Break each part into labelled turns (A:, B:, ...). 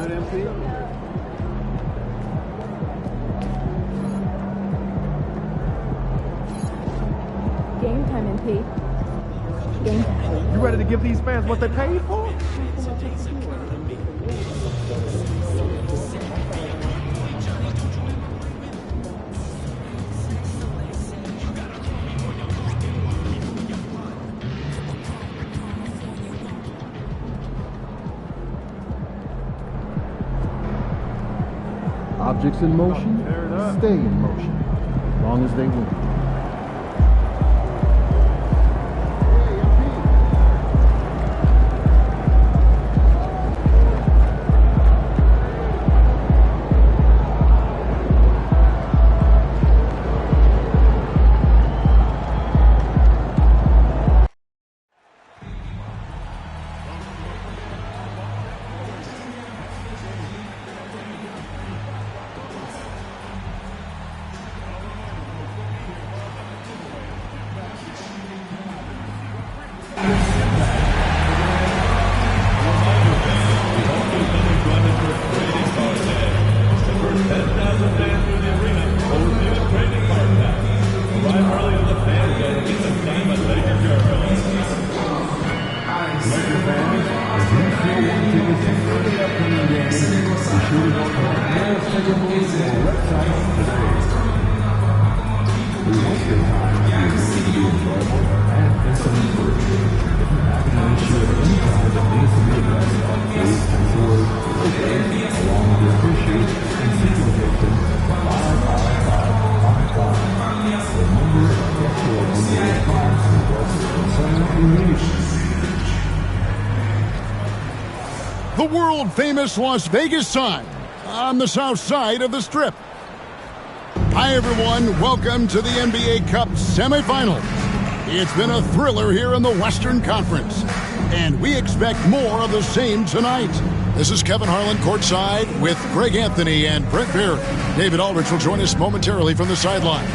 A: good, MP?
B: Game time, MP. Game time.
A: You ready to give these fans what they paid for?
C: Objects in motion, stay in motion, as long as they win.
D: The world-famous Las Vegas sign on the south side of the Strip. Hi, everyone. Welcome to the NBA Cup semifinals. It's been a thriller here in the Western Conference, and we expect more of the same tonight. This is Kevin Harlan courtside with Greg Anthony and Brent Barry. David Aldridge will join us momentarily from the sidelines.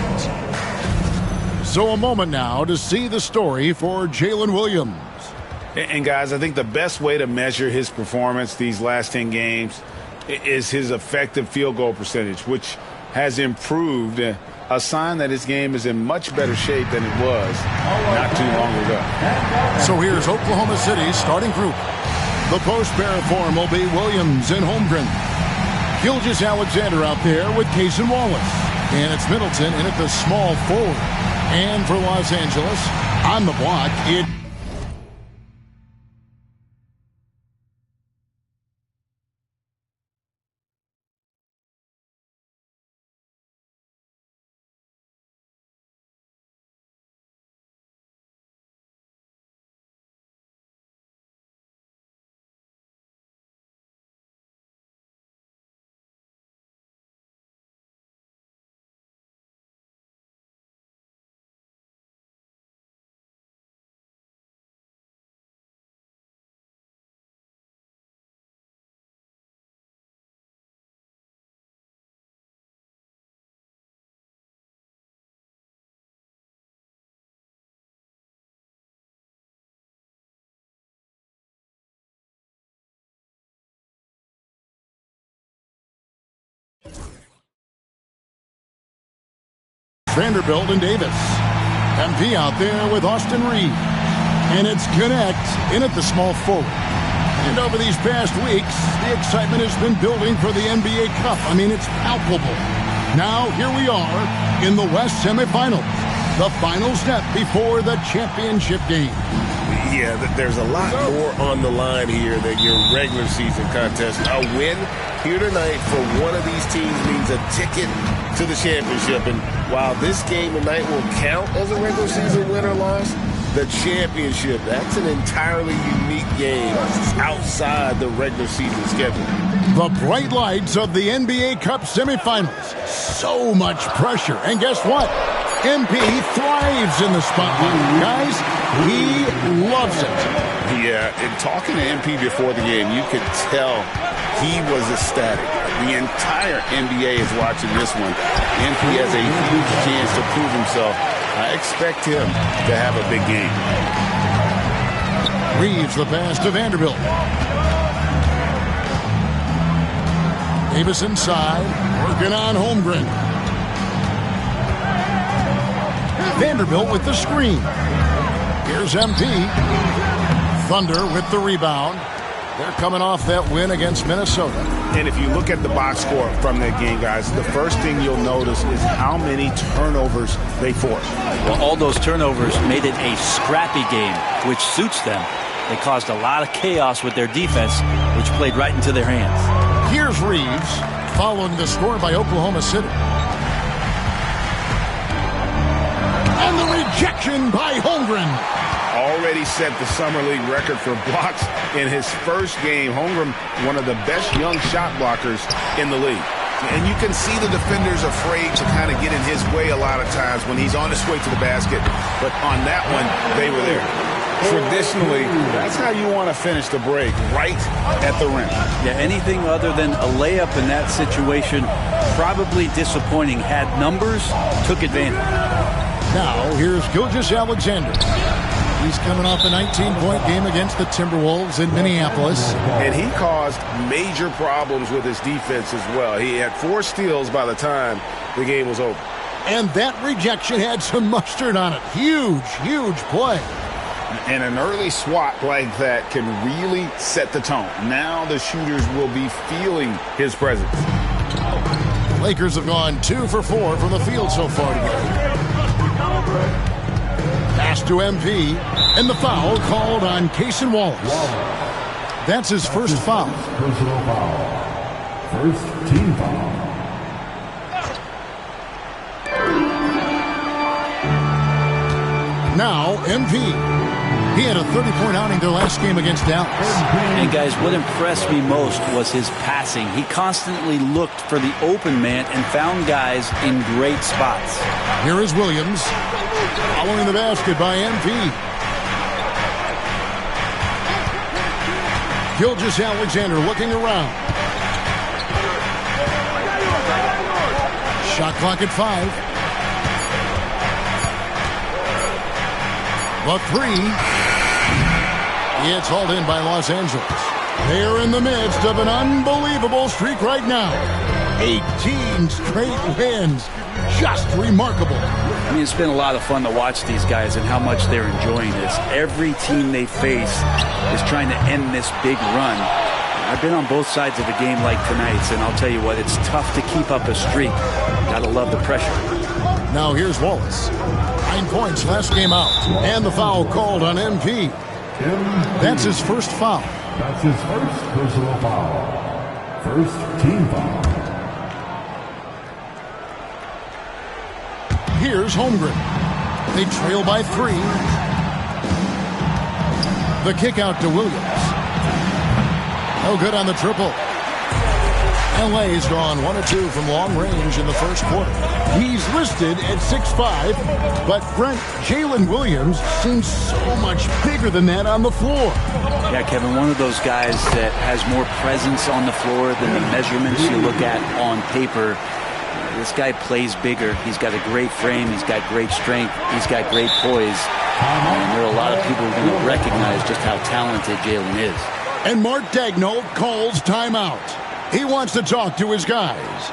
D: So a moment now to see the story for Jalen Williams.
E: And, guys, I think the best way to measure his performance these last 10 games is his effective field goal percentage, which has improved, a sign that his game is in much better shape than it was not too long ago.
D: So here's Oklahoma City's starting group. The post-pair form will be Williams and Holmgren. Gilgeous-Alexander out there with Cason Wallace. And it's Middleton in at the small forward. And for Los Angeles, on the block, it... Vanderbilt and Davis. MP out there with Austin Reed. And it's Connect in at the small forward. And over these past weeks, the excitement has been building for the NBA Cup. I mean, it's palpable. Now, here we are in the West semifinals. The final step before the championship game.
F: Yeah, there's a lot more on the line here than your regular season contest. A win here tonight for one of these teams means a ticket to the championship. And while this game tonight will count as a regular season win or loss, the championship, that's an entirely unique game outside the regular season schedule.
D: The bright lights of the NBA Cup semifinals. So much pressure. And guess what? MP thrives in the spotlight. Guys, he loves it.
E: Yeah, and talking to MP before the game, you could tell he was ecstatic. The entire NBA is watching this one. MP has a huge chance to prove himself. I expect him to have a big game.
D: Reeves the pass to Vanderbilt. Davis inside, working on Holmgren. Vanderbilt with the screen. Here's MP. Thunder with the rebound. They're coming off that win against Minnesota.
E: And if you look at the box score from that game, guys, the first thing you'll notice is how many turnovers they forced.
G: Well, all those turnovers made it a scrappy game, which suits them. They caused a lot of chaos with their defense, which played right into their hands.
D: Here's Reeves, following the score by Oklahoma City. And the rejection by Holmgren.
E: Already set the Summer League record for blocks in his first game. Holmgren, one of the best young shot blockers in the league. And you can see the defenders afraid to kind of get in his way a lot of times when he's on his way to the basket. But on that one, they were there. Traditionally, that's how you want to finish the break, right at the rim.
G: Yeah, anything other than a layup in that situation, probably disappointing. Had numbers, took advantage.
D: Now, here's Gilgeous-Alexander. He's coming off a 19-point game against the Timberwolves in Minneapolis.
E: And he caused major problems with his defense as well. He had 4 steals by the time the game was over.
D: And that rejection had some mustard on it. Huge, huge play.
E: And an early swat like that can really set the tone. Now the shooters will be feeling his presence.
D: Lakers have gone 2 for 4 from the field so far today. Pass to MP, and the foul called on Cason Wallace. That's his first foul.
C: Personal foul. First team foul.
D: Now, MP. He had a 30-point outing their last game against Dallas.
G: And guys, what impressed me most was his passing. He constantly looked for the open man and found guys in great spots.
D: Here is Williams, following the basket by MP. Gilgeous-Alexander looking around. Shot clock at 5. The 3. It's hauled in by Los Angeles. They're in the midst of an unbelievable streak right now. 18 straight wins. Just remarkable.
G: I mean, it's been a lot of fun to watch these guys and how much they're enjoying this. Every team they face is trying to end this big run. I've been on both sides of the game like tonight's, and I'll tell you what, it's tough to keep up a streak. Gotta love the pressure.
D: Now here's Wallace. 9 points last game out. And the foul called on MP. That's his first foul.
C: That's his first personal foul. First team foul.
D: Here's Holmgren. They trail by 3. The kick out to Williams. No good on the triple. LA's gone 1 of 2 from long range in the first quarter. He's listed at 6'5", but Brent, Jalen Williams seems so much bigger than that on the floor.
G: Yeah, Kevin, one of those guys that has more presence on the floor than the measurements you look at on paper. This guy plays bigger. He's got a great frame. He's got great strength. He's got great poise. And there are a lot of people who are going to recognize just how talented Jalen is.
D: And Mark Daigneault calls timeout. He wants to talk to his guys.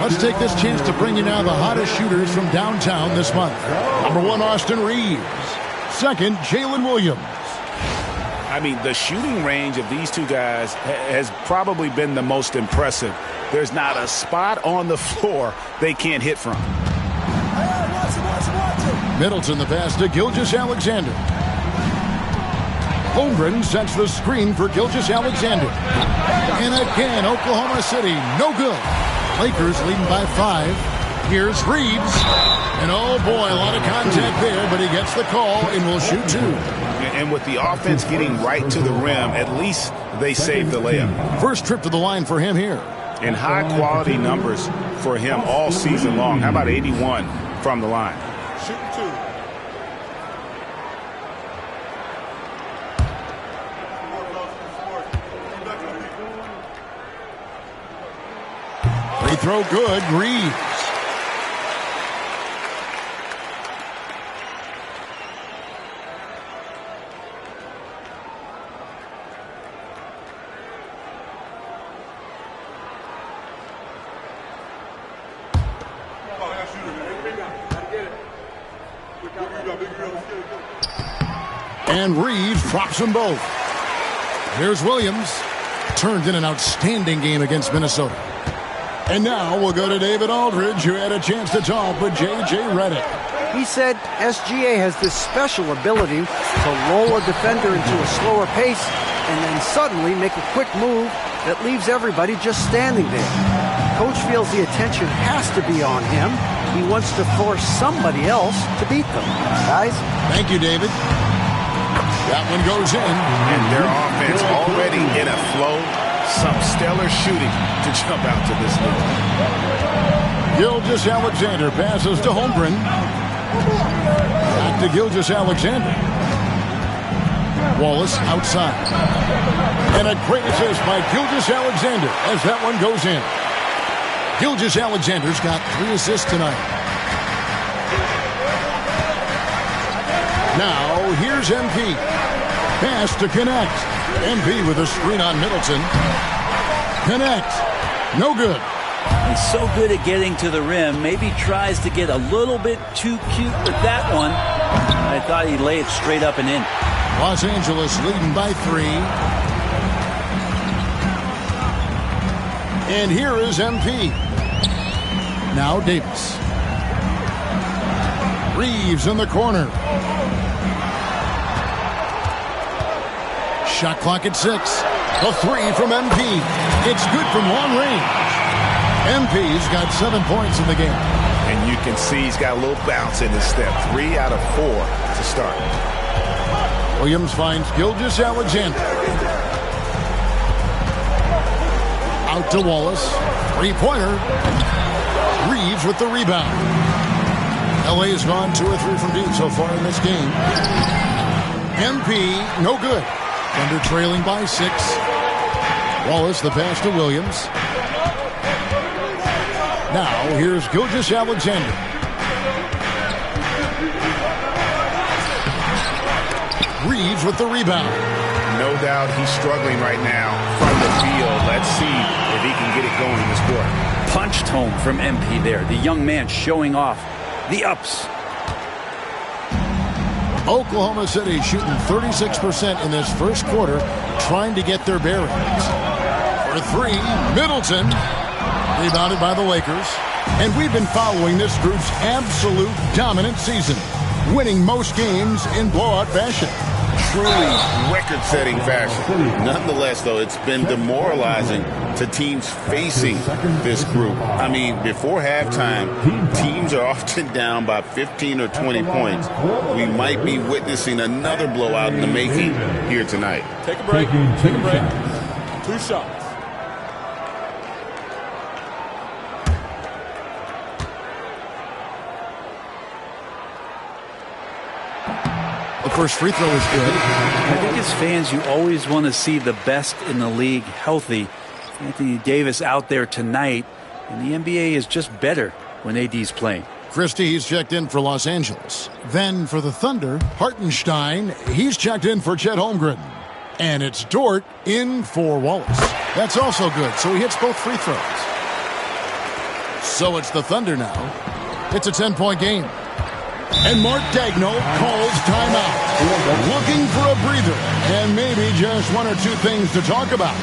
D: Let's take this chance to bring you now the hottest shooters from downtown this month. Number 1, Austin Reeves. Second, Jalen Williams.
E: I mean, the shooting range of these two guys has probably been the most impressive. There's not a spot on the floor they can't hit from.
D: Middleton the pass to Gilgeous-Alexander. Holmgren sets the screen for Gilgeous-Alexander. And again, Oklahoma City, no good. Lakers leading by 5. Here's Reeves. And oh boy, a lot of contact there, but he gets the call and will shoot 2.
E: And with the offense getting right to the rim, at least they saved the layup.
D: First trip to the line for him here.
E: And high-quality numbers for him all season long. How about 81 from the line?
A: Shooting 2.
D: Free throw good, Reeves. And Reeves drops them both. Here's Williams. Turned in an outstanding game against Minnesota. And now we'll go to David Aldridge, who had a chance to talk with J.J. Redick.
H: He said SGA has this special ability to lull a defender into a slower pace and then suddenly make a quick move that leaves everybody just standing there. Coach feels the attention has to be on him. He wants to force somebody else to beat them. Guys?
D: Thank you, David. That one goes in.
E: And their offense already in a flow. Some stellar shooting to jump out to this lead.
D: Gilgeous-Alexander passes to Holmgren. Back to Gilgeous-Alexander. Wallace outside. And a great assist by Gilgeous-Alexander as that one goes in. Gilgeous-Alexander's got 3 assists tonight. Now, here's MP. Pass to Connect. MP with a screen on Middleton. Connect. No good.
G: He's so good at getting to the rim. Maybe tries to get a little bit too cute with that one. I thought he'd lay it straight up and in.
D: Los Angeles leading by 3. And here is MP. Now Davis. Reeves in the corner. Shot clock at 6. A 3 from MP. It's good from long range. MP's got 7 points in the game.
E: And you can see he's got a little bounce in his step. 3 out of 4 to start.
D: Williams finds Gilgeous-Alexander. Out to Wallace. 3-pointer. Reeves with the rebound. LA has gone 2 or 3 from deep so far in this game. MP, no good. Thunder trailing by 6. Wallace, the pass to Williams. Now, here's Gilgeous-Alexander. Reeves with the rebound.
E: No doubt he's struggling right now from the field. Let's see if he can get it going in this quarter.
G: Punched home from MP there. The young man showing off the ups.
D: Oklahoma City shooting 36% in this first quarter, trying to get their bearings. For 3, Middleton. Rebounded by the Lakers. And we've been following this group's absolute dominant season, winning most games in blowout fashion.
F: Truly record-setting fashion. Nonetheless, though, it's been demoralizing to teams facing this group. I mean, before halftime, teams are often down by 15 or 20 points. We might be witnessing another blowout in the making here tonight.
A: Take a break. Take a break. 2 shots.
D: The first free throw is good.
G: I think as fans, you always want to see the best in the league healthy. Anthony Davis out there tonight, and the NBA is just better when AD's playing.
D: Christie, he's checked in for Los Angeles. Then for the Thunder, Hartenstein, he's checked in for Chet Holmgren. And it's Dort in for Wallace. That's also good, so he hits both free throws. So it's the Thunder now. It's a 10-point game. And Mark Daigneault calls timeout. Looking for a breather and maybe just one or two things to talk about.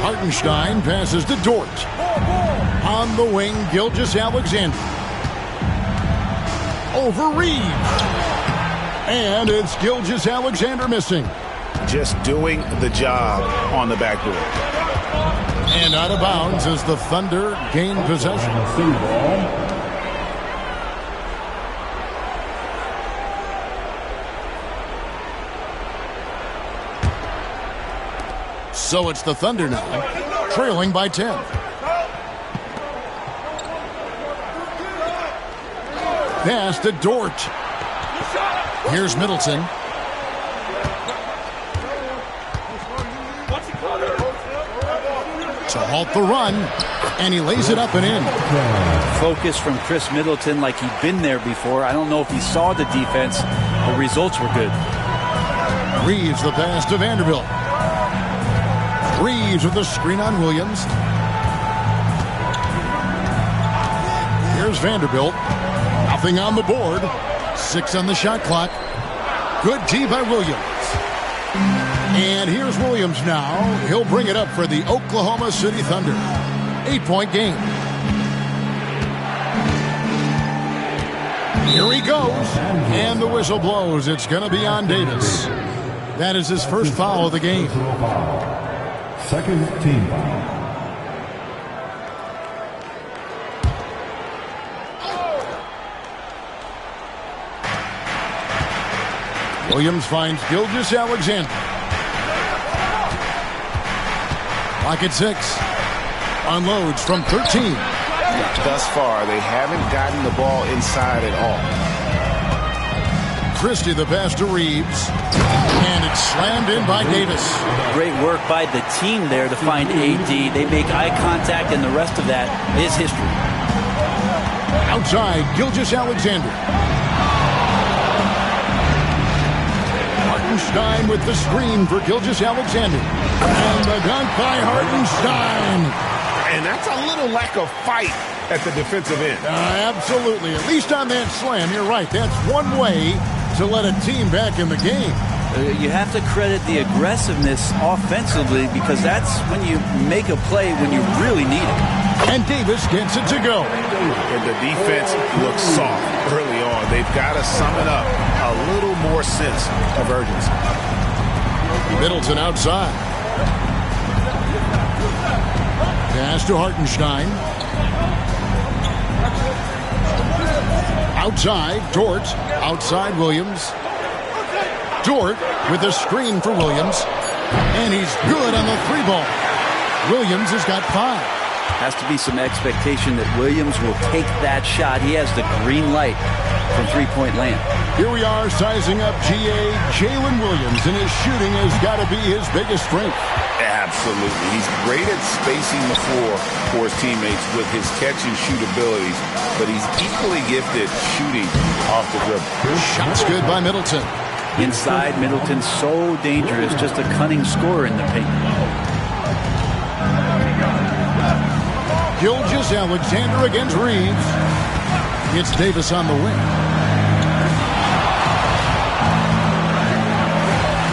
D: Hartenstein passes to Dort. On the wing, Gilgeous-Alexander. Over Reeves. And it's Gilgeous-Alexander missing.
E: Just doing the job on the backboard.
D: And out of bounds as the Thunder gain possession. So it's the Thunder now, trailing by 10. Pass to Dort. Here's Middleton. To halt the run, and he lays it up and in.
G: Focus from Chris Middleton like he'd been there before. I don't know if he saw the defense. The results were good.
D: Reeves the pass to Vanderbilt. Reeves with the screen on Williams. Here's Vanderbilt. Nothing on the board. 6 on the shot clock. Good D by Williams. And here's Williams now. He'll bring it up for the Oklahoma City Thunder. 8-point game. Here he goes. And the whistle blows. It's going to be on Davis. That is his first foul of the game.
C: Second team foul.
D: Williams finds Gilgeous-Alexander. Clock at 6. Unloads from 13.
E: Thus far, they haven't gotten the ball inside at all.
D: Christie the pass to Reeves. And it's slammed in by Davis.
G: Great work by the team there to find AD. They make eye contact, and the rest of that is history.
D: Outside, Gilgeous-Alexander. Hartenstein with the screen for Gilgeous-Alexander. And the dunk by Hartenstein.
E: And that's a little lack of fight at the defensive end.
D: Absolutely. At least on that slam, you're right. That's one way to let a team back in the game.
G: You have to credit the aggressiveness offensively, because that's when you make a play when you really need it.
D: And Davis gets it to go.
E: And the defense looks soft early on. They've got to sum it up. A little more sense of urgency.
D: Middleton outside. Pass to Hartenstein. Outside, Dort. Outside, Williams. Dort with a screen for Williams. And he's good on the 3-ball. Williams has got 5.
G: Has to be some expectation that Williams will take that shot. He has the green light from three-point land.
D: Here we are sizing up GA Jalen Williams, and his shooting has got to be his biggest strength.
E: Absolutely. He's great at spacing the floor for his teammates with his catch-and-shoot abilities, but he's equally gifted shooting off the dribble.
D: Shots good by Middleton.
G: Inside, Middleton's so dangerous, just a cunning scorer in the paint.
D: Gilgeous-Alexander against Reeves. It's Davis on the wing.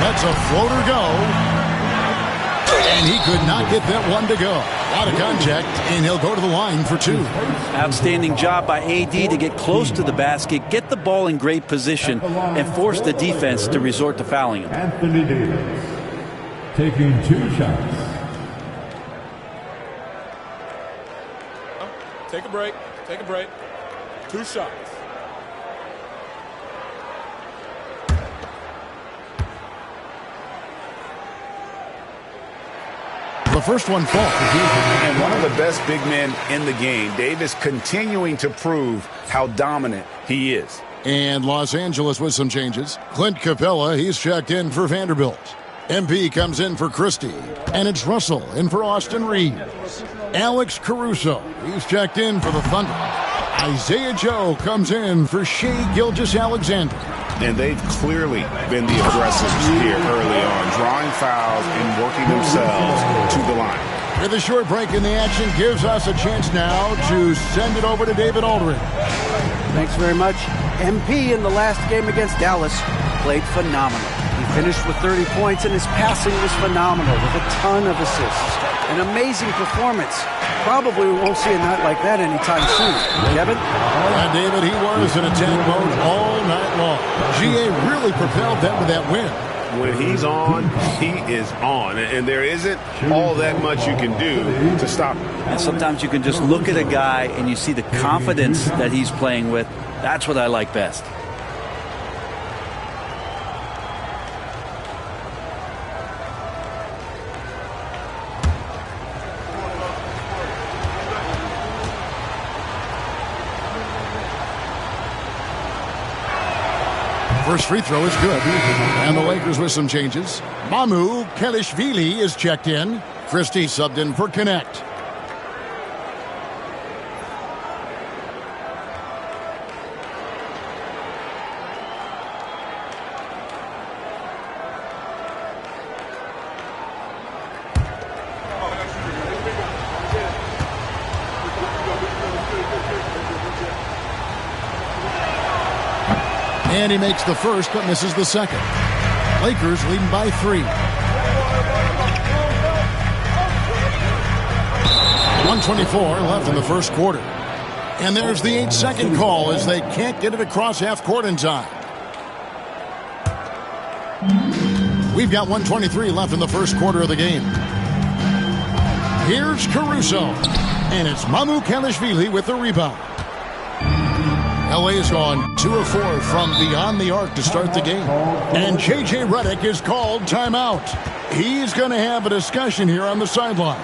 D: Lets a floater go. And he could not get that one to go. A lot of contact, and he'll go to the line for 2.
G: Outstanding job by AD to get close to the basket, get the ball in great position, and force the defense to resort to fouling him.
A: Anthony Davis taking 2 shots.
I: Take a break. Take a break. 2 shots.
D: The first one falls.
E: And one of the best big men in the game, Davis continuing to prove how dominant he is.
D: And Los Angeles with some changes. Clint Capella, he's checked in for Vanderbilt. MP comes in for Christie. And it's Russell in for Austin Reeves. Alex Caruso, he's checked in for the Thunder. Isaiah Joe comes in for Shai Gilgeous-Alexander.
E: And they've clearly been the aggressors here early on, drawing fouls and working themselves to the line.
D: With a short break in the action gives us a chance now to send it over to David Aldridge.
H: Thanks very much. MP in the last game against Dallas played phenomenal. He finished with 30 points, and his passing was phenomenal with a ton of assists. An amazing performance. Probably we won't see a night like that anytime soon. Kevin?
D: And David, he was in attack mode all night long. GA really propelled them to that win.
F: When he's on, he is on. And there isn't all that much you can do to stop him.
G: And sometimes you can just look at a guy and you see the confidence that he's playing with. That's what I like best.
D: First free throw is good. And the Lakers with some changes. Mamu Kelishvili is checked in. Christie subbed in for Connect. And he makes the first, but misses the second. Lakers leading by 3. 1:24 left in the first quarter. And there's the 8-second call as they can't get it across half court in time. We've got 1:23 left in the first quarter of the game. Here's Caruso. And it's Mamu Kelishvili with the rebound. LA is gone 2 of 4 from beyond the arc to start the game. And J.J. Redick is called timeout. He's going to have a discussion here on the sideline.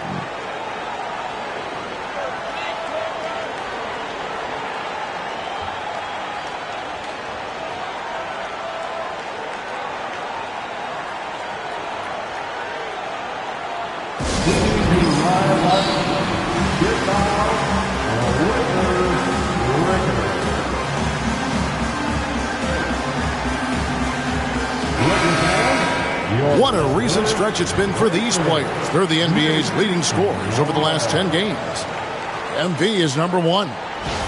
D: What a recent stretch it's been for these players. They're the NBA's leading scorers over the last 10 games. MV is number 1.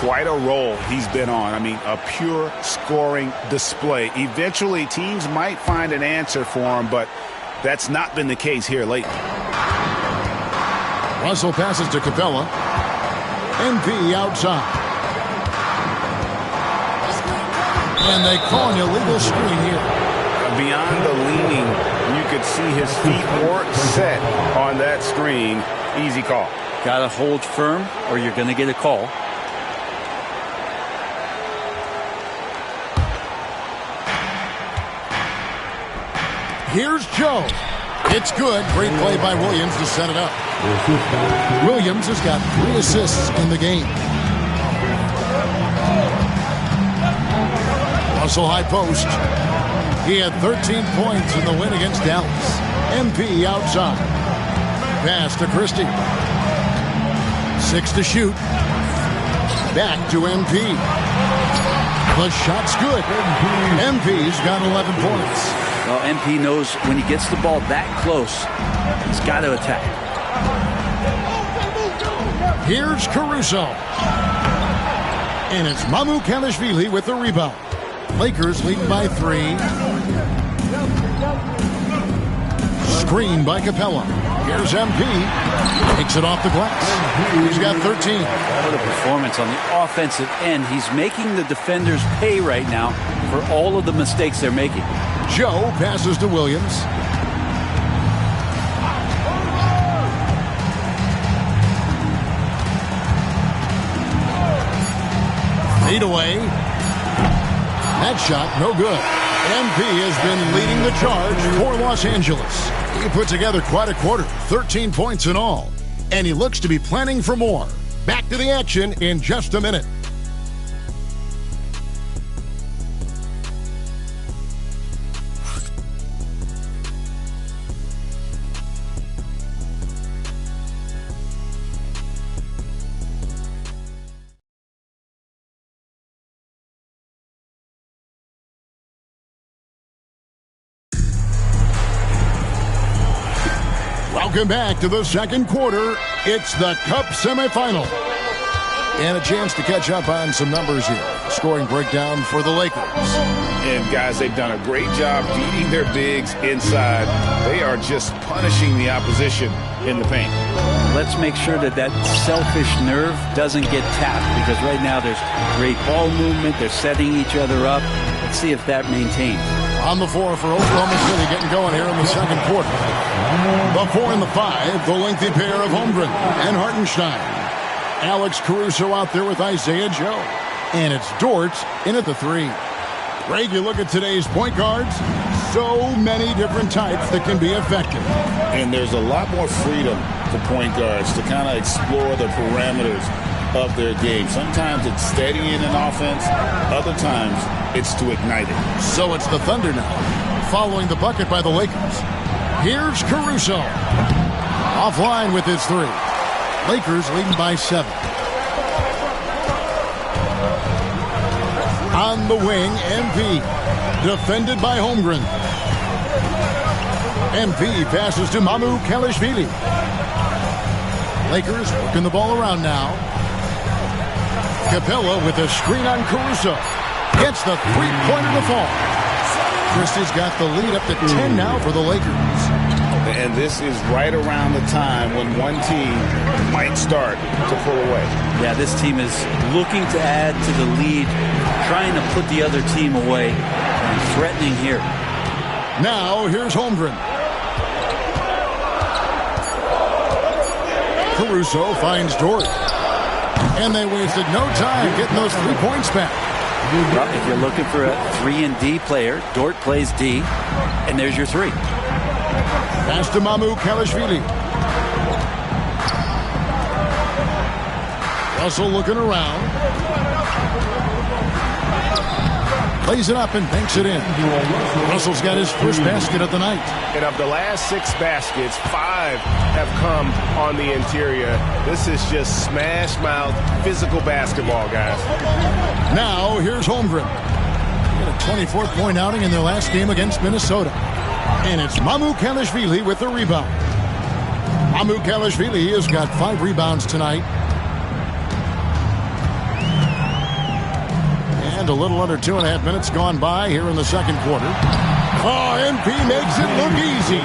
E: Quite a role he's been on. I mean, a pure scoring display. Eventually, teams might find an answer for him, but that's not been the case here lately.
D: Russell passes to Capella. MV outside. And they call an illegal screen here.
E: Beyond the leaning, you could see his feet weren't set on that screen. Easy call.
G: Got to hold firm or you're going to get a call.
D: Here's Joe. It's good. Great play by Williams to set it up. Williams has got 3 assists in the game. Russell high post. He had 13 points in the win against Dallas. MP outside. Pass to Christie. 6 to shoot. Back to MP. The shot's good. MP's got 11 points.
G: Well, MP knows when he gets the ball that close, he's got to attack.
D: Here's Caruso. And it's Mamukelashvili with the rebound. Lakers leading by 3. Screen by Capella. Here's MP. Takes it off the glass. He's got 13.
G: What a performance on the offensive end. He's making the defenders pay right now for all of the mistakes they're making.
D: Joe passes to Williams. Lead away. That shot, no good. MP has been leading the charge for Los Angeles. He put together quite a quarter, 13 points in all. And he looks to be planning for more. Back to the action in just a minute. Welcome back to the second quarter. It's the Cup semifinal. And a chance to catch up on some numbers here. Scoring breakdown for the Lakers.
E: And guys, they've done a great job feeding their bigs inside. They are just punishing the opposition in the paint.
G: Let's make sure that that selfish nerve doesn't get tapped, because right now there's great ball movement. They're setting each other up. Let's see if that maintains.
D: On the floor for Oklahoma City, getting going here in the second quarter. The 4 and the 5, the lengthy pair of Holmgren and Hartenstein. Alex Caruso out there with Isaiah Joe. And it's Dort in at the 3. Greg, you look at today's point guards, so many different types that can be effective.
E: And there's a lot more freedom to point guards to kind of explore the parameters of their game. Sometimes it's steadying an offense. Other times it's to ignite it.
D: So it's the Thunder now, following the bucket by the Lakers. Here's Caruso. Offline with his 3. Lakers leading by 7. On the wing, MP. Defended by Holmgren. MP passes to Mamukelashvili. Lakers working the ball around now. Capella with a screen on Caruso. Gets the three-pointer to fall. Christie's got the lead up to 10 now for the Lakers.
E: And this is right around the time when one team might start to pull away.
G: Yeah, this team is looking to add to the lead, trying to put the other team away, and threatening here.
D: Now, here's Holmgren. Caruso finds Dort. And they wasted no time getting those 3 points back.
G: Well, if you're looking for a 3 and D player, Dort plays D, and there's your 3.
D: Pass to Mamukelashvili. Russell looking around. Plays it up and banks it in. Russell's got his first basket of the night.
J: And of the last 6 baskets, 5 have come on the interior. This is just smash mouth physical basketball, guys.
D: Now, here's Holmgren. He had a 24-point outing in their last game against Minnesota. And it's Mamukelashvili with the rebound. Mamukelashvili has got 5 rebounds tonight. And a little under 2.5 minutes gone by here in the second quarter. Oh, MP makes it look easy.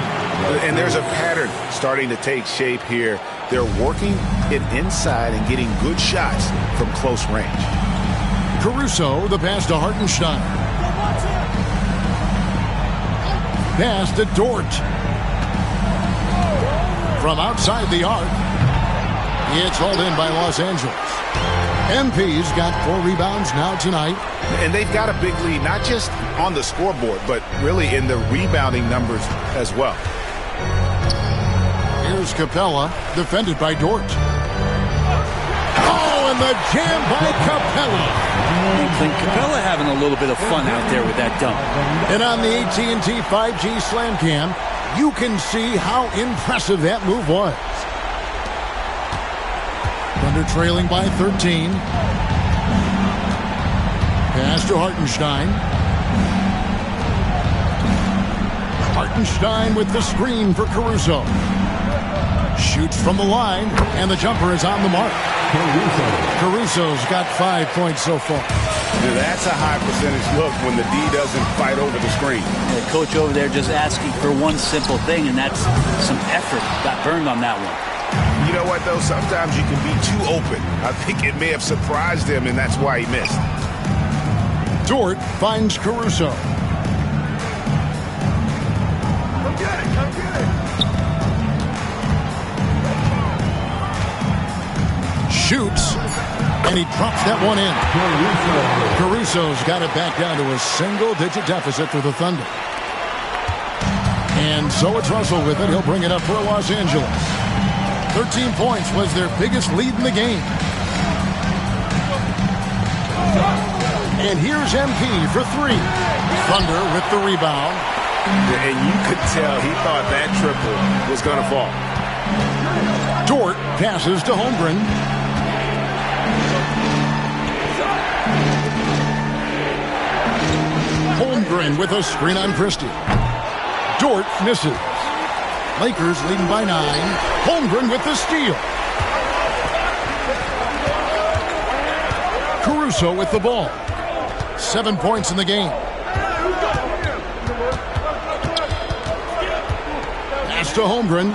E: And there's a pattern starting to take shape here. They're working it inside and getting good shots from close range.
D: Caruso, the pass to Hartenstein. Pass to Dort. From outside the arc. It's hauled in by Los Angeles. MP's got 4 rebounds now tonight.
E: And they've got a big lead, not just on the scoreboard, but really in the rebounding numbers as well.
D: Here's Capella, defended by Dort. Oh, and the jam by Capella.
G: Clint Capella having a little bit of fun out there with that dunk.
D: And on the AT&T 5G Slam Cam, you can see how impressive that move was. Thunder trailing by 13. Pass to Hartenstein. Hartenstein with the screen for Caruso. Shoots from the line, and the jumper is on the mark. Caruso's got 5 points so far.
E: That's a high percentage look when the D doesn't fight over the screen.
G: The coach over there just asking for one simple thing, and that's some effort. Got burned on that one.
E: You know what, though? Sometimes you can be too open. I think it may have surprised him, and that's why he missed.
D: Dort finds Caruso.
I: Come get it, come get it.
D: Shoots, and he drops that one in. Caruso's got it back down to a single-digit deficit for the Thunder. And so it's Russell with it. He'll bring it up for Los Angeles. 13 points was their biggest lead in the game. And here's MP for three. Thunder with the rebound.
E: And you could tell he thought that triple was going to fall.
D: Dort passes to Holmgren. Holmgren with a screen on Christie. Dort misses. Lakers leading by 9. Holmgren with the steal. Caruso with the ball. 7 points in the game. Pass to Holmgren.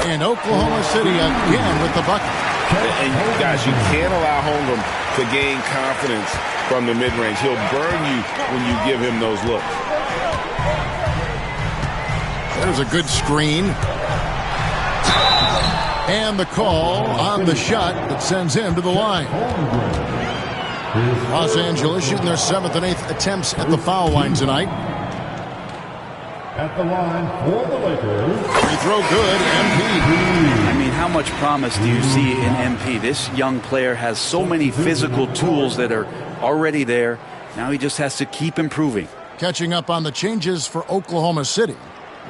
D: And Oklahoma City again with the bucket.
E: And guys, you can't allow Holmgren to gain confidence from the mid-range. He'll burn you when you give him those looks.
D: There's a good screen. And the call on the shot that sends him to the line. Los Angeles shooting their 7th and 8th attempts at the foul line tonight.
A: At the line for the Lakers.
D: Free throw good, MP.
G: I mean, how much promise do you see in MP? This young player has so many physical tools that are already there. Now he just has to keep improving.
D: Catching up on the changes for Oklahoma City.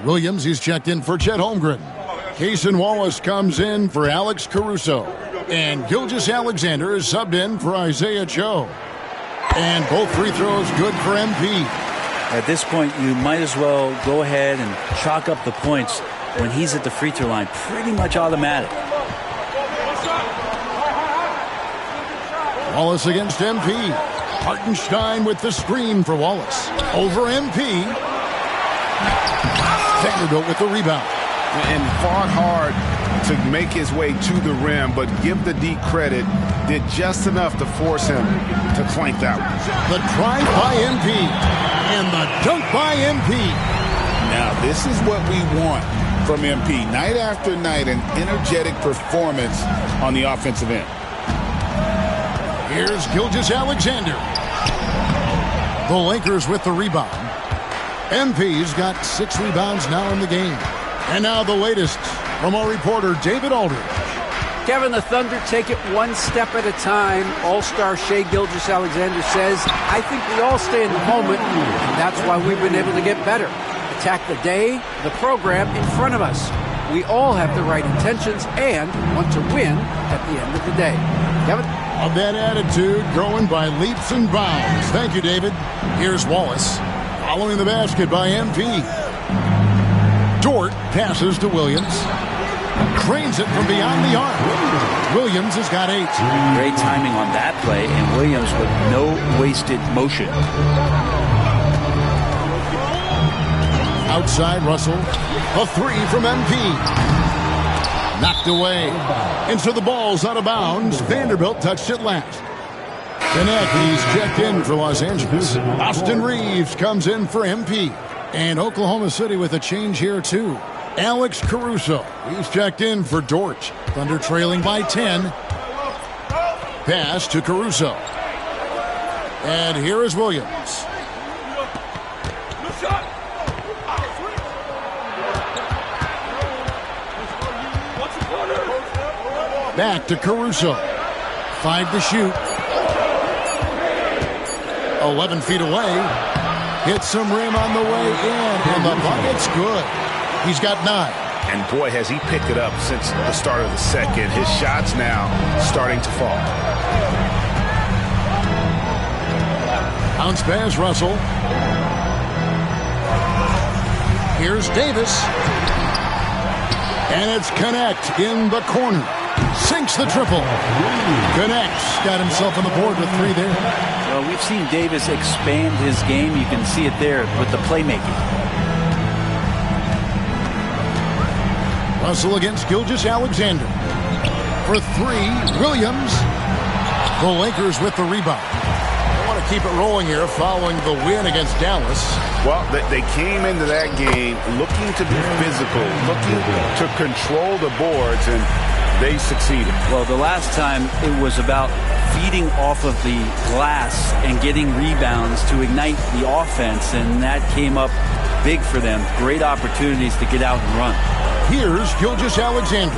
D: Williams, he's checked in for Chet Holmgren. Cason Wallace comes in for Alex Caruso. And Gilgeous-Alexander is subbed in for Isaiah Joe. And both free throws good for MP.
G: At this point, you might as well go ahead and chalk up the points when he's at the free throw line. Pretty much automatic.
D: Wallace against MP. Hartenstein with the screen for Wallace. Over MP. Vanderbilt with the rebound.
E: And fought hard to make his way to the rim, but give the D credit, did just enough to force him to clank that one.
D: The drive by MP and the dunk by MP.
E: Now, this is what we want from MP. Night after night, an energetic performance on the offensive end.
D: Here's Gilgeous-Alexander. The Lakers with the rebound. MP's got 6 rebounds now in the game. And now the latest from our reporter, David Aldridge.
H: Kevin, the Thunder take it one step at a time. All-star Shai Gilgeous-Alexander says, I think we all stay in the moment, and that's why we've been able to get better. Attack the day, the program in front of us. We all have the right intentions and want to win at the end of the day. Kevin?
D: Of that attitude, growing by leaps and bounds. Thank you, David. Here's Wallace. Following the basket by MP. Dort passes to Williams. Cranes it from beyond the arc. Williams has got 8.
G: Great timing on that play, and Williams with no wasted motion.
D: Outside Russell. A 3 from MP. Knocked away. And so the ball's out of bounds. Vanderbilt touched it last. He's checked in for Los Angeles. Austin Reeves comes in for MP. And Oklahoma City with a change here, too. Alex Caruso. He's checked in for Dort. Thunder trailing by 10. Pass to Caruso. And here is Williams. Back to Caruso. 5 to shoot. 11 feet away. Hits some rim on the way in. And the bucket's good. He's got 9.
E: And boy, has he picked it up since the start of the second. His shots now starting to fall.
D: Bounce pass, Russell. Here's Davis. And it's Connect in the corner. Sinks the triple. Connects. Got himself on the board with 3 there.
G: Well, we've seen Davis expand his game. You can see it there with the playmaking.
D: Russell against Gilgeous-Alexander. For 3, Williams. The Lakers with the rebound. They want to keep it rolling here following the win against Dallas.
E: Well, they came into that game looking to be physical, looking to control the boards, and they succeeded.
G: Well, the last time it was about feeding off of the glass and getting rebounds to ignite the offense, and that came up big for them. Great opportunities to get out and run.
D: Here's Gilgeous-Alexander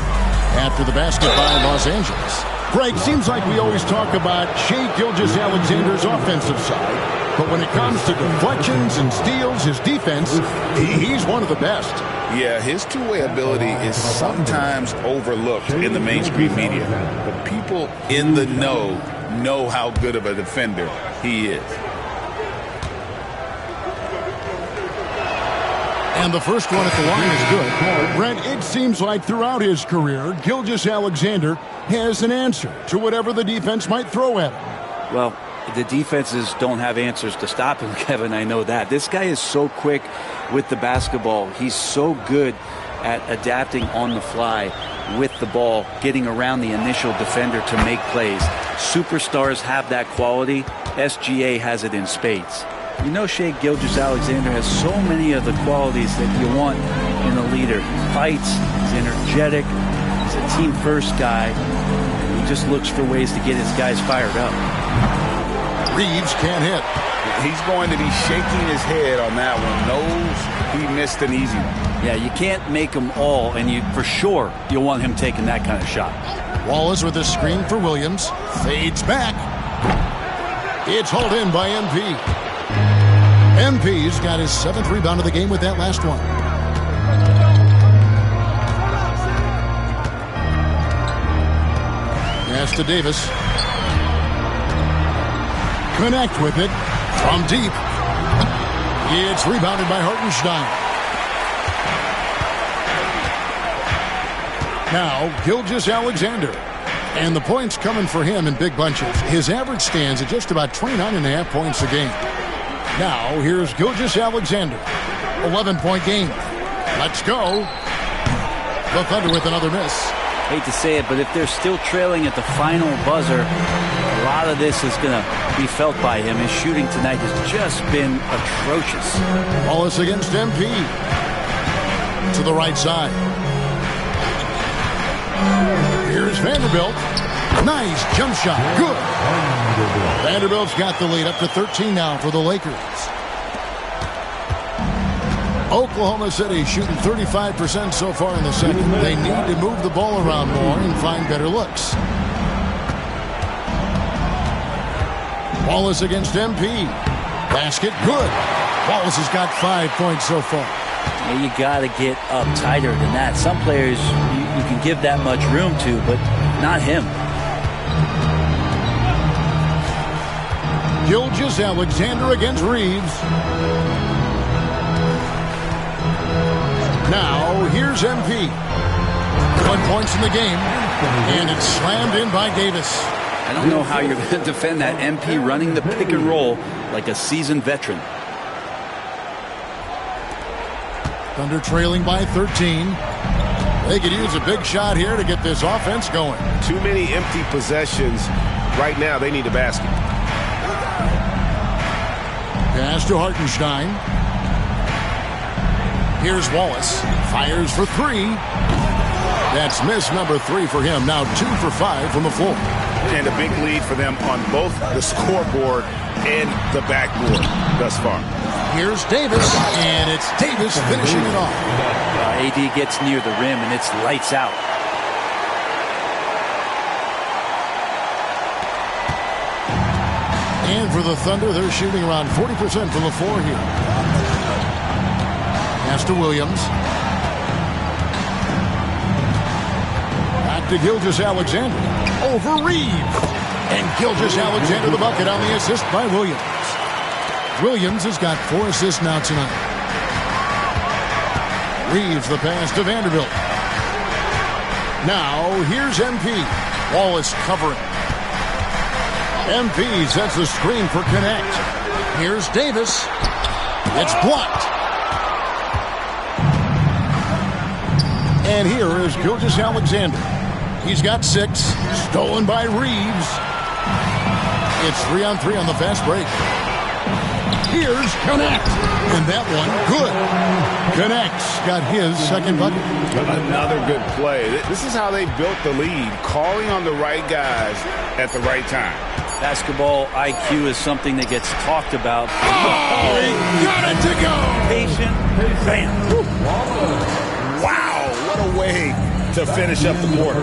D: after the basket by Los Angeles. Greg, seems like we always talk about Shai Gilgeous-Alexander's offensive side, but when it comes to deflections and steals, his defense, he's one of the best.
E: Yeah, his two-way ability is sometimes overlooked in the mainstream media, but people in the know how good of a defender he is.
D: And the first one at the line is good. Brent, it seems like throughout his career, Gilgeous-Alexander has an answer to whatever the defense might throw at him.
G: Well, the defenses don't have answers to stop him, Kevin. I know that. This guy is so quick with the basketball. He's so good at adapting on the fly with the ball, getting around the initial defender to make plays. Superstars have that quality. SGA has it in spades. You know, Shai Gilgeous-Alexander has so many of the qualities that you want in a leader. Fights, he's energetic, he's a team-first guy. He just looks for ways to get his guys fired up.
D: Reeves can't hit.
E: He's going to be shaking his head on that one. Knows he missed an easy one.
G: Yeah, you can't make them all, and for sure you'll want him taking that kind of shot.
D: Wallace with a screen for Williams. Fades back. It's hauled in by MP. MP's got his 7th rebound of the game with that last one. Pass to Davis. Connect with it from deep. It's rebounded by Hartenstein. Now, Gilgeous-Alexander. And the points coming for him in big bunches. His average stands at just about 29.5 points a game. Now, here's Gilgeous-Alexander. 11-point game. Let's go. The Thunder with another miss.
G: Hate to say it, but if they're still trailing at the final buzzer, a lot of this is going to be felt by him. His shooting tonight has just been atrocious.
D: Wallace against MP. To the right side. Here's Vanderbilt. Nice jump shot. Good. Vanderbilt's got the lead up to 13 now for the Lakers. Oklahoma City shooting 35% so far in the second. They need to move the ball around more and find better looks. Wallace against MP. Basket good. Wallace has got 5 points so far.
G: Yeah, you got to get up tighter than that. Some players you can give that much room to, but not him.
D: Gilgeous-Alexander against Reeves. Now, here's MP. 1 points in the game, and it's slammed in by Davis.
G: I don't know how you're going to defend that. MP running the pick and roll like a seasoned veteran.
D: Thunder trailing by 13. They could use a big shot here to get this offense going.
J: Too many empty possessions. Right now, they need a basket.
D: Pass to Hartenstein. Here's Wallace. Fires for 3. That's miss number 3 for him. Now 2 for 5 from the floor.
E: and a big lead for them on both the scoreboard and the backboard thus far.
D: Here's Davis, and it's Davis finishing it off.
G: AD gets near the rim, and it's lights out.
D: And for the Thunder, they're shooting around 40% from the floor here. Pass to Williams. Back to Gilgeous-Alexander. Over Reeves. And Gilgeous-Alexander the bucket on the assist by Williams. Williams has got 4 assists now tonight. Reeves the pass to Vanderbilt. Now here's MP. Wallace covering. MP sets the screen for Connect. Here's Davis. It's blocked. And here is Gilgeous-Alexander. He's got 6. Stolen by Reeves. It's 3-on-3 on the fast break. Here's Connect. And that one, good. Connect's got his second bucket.
E: Another good play. This is how they built the lead, calling on the right guys at the right time.
G: Basketball IQ is something that gets talked about.
D: Oh, he got it to go.
G: Patient. Bam.
E: Wow, what a way to finish up the quarter.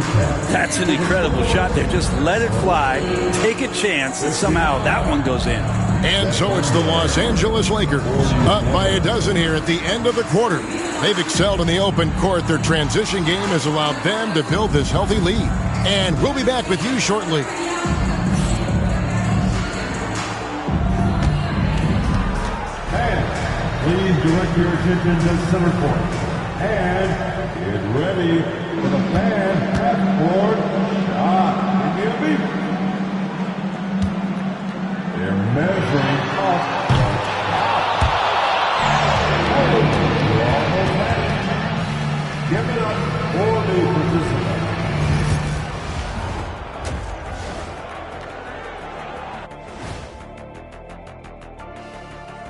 G: That's an incredible shot there. Just let it fly, take a chance, and somehow that one goes in.
D: And so it's the Los Angeles Lakers up by a dozen here at the end of the quarter. They've excelled in the open court. Their transition game has allowed them to build this healthy lead. And we'll be back with you shortly.
A: Please direct your attention to center court. And get ready for the fan half-court shot. They're measuring off the top. Give it up for the participants.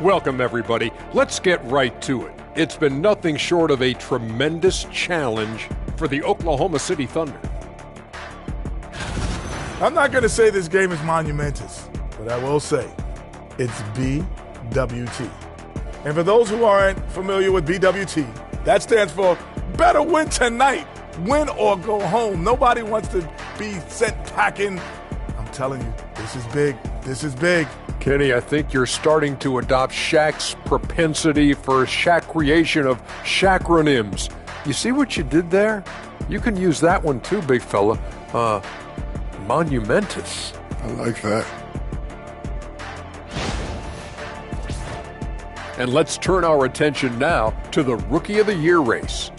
K: Welcome, everybody. Let's get right to it. It's been nothing short of a tremendous challenge for the Oklahoma City Thunder.
I: I'm not going to say this game is monumentous, but I will say it's BWT. And for those who aren't familiar with BWT, that stands for better win tonight, win or go home. Nobody wants to be sent packing. I'm telling you, this is big. This is big.
K: Kenny, I think you're starting to adopt Shaq's propensity for Shaq creation of Shaqronyms. You see what you did there? You can use that one too, big fella. Monumentous.
I: I like that.
K: And let's turn our attention now to the Rookie of the Year race.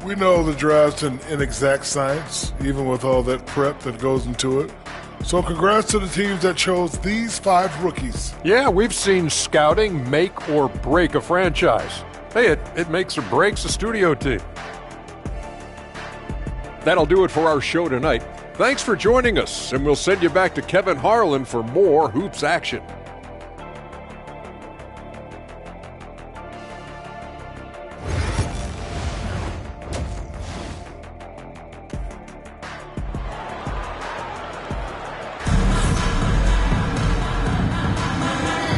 I: We know the draft's an inexact science, even with all that prep that goes into it. So congrats to the teams that chose these 5 rookies.
K: Yeah, we've seen scouting make or break a franchise. Hey, it makes or breaks a studio team. That'll do it for our show tonight. Thanks for joining us, and we'll send you back to Kevin Harlan for more hoops action.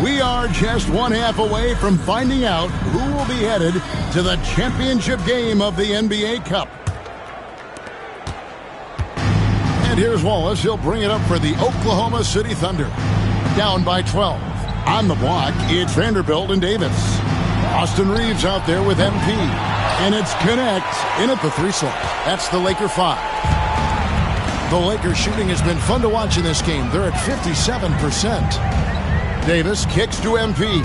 D: We are just one half away from finding out who will be headed to the championship game of the NBA Cup. And here's Wallace. He'll bring it up for the Oklahoma City Thunder. Down by 12. On the block, it's Vanderbilt and Davis. Austin Reeves out there with MP. And it's Connect in at the 3 slot. That's the Laker 5. The Lakers shooting has been fun to watch in this game. They're at 57%. Davis kicks to MP.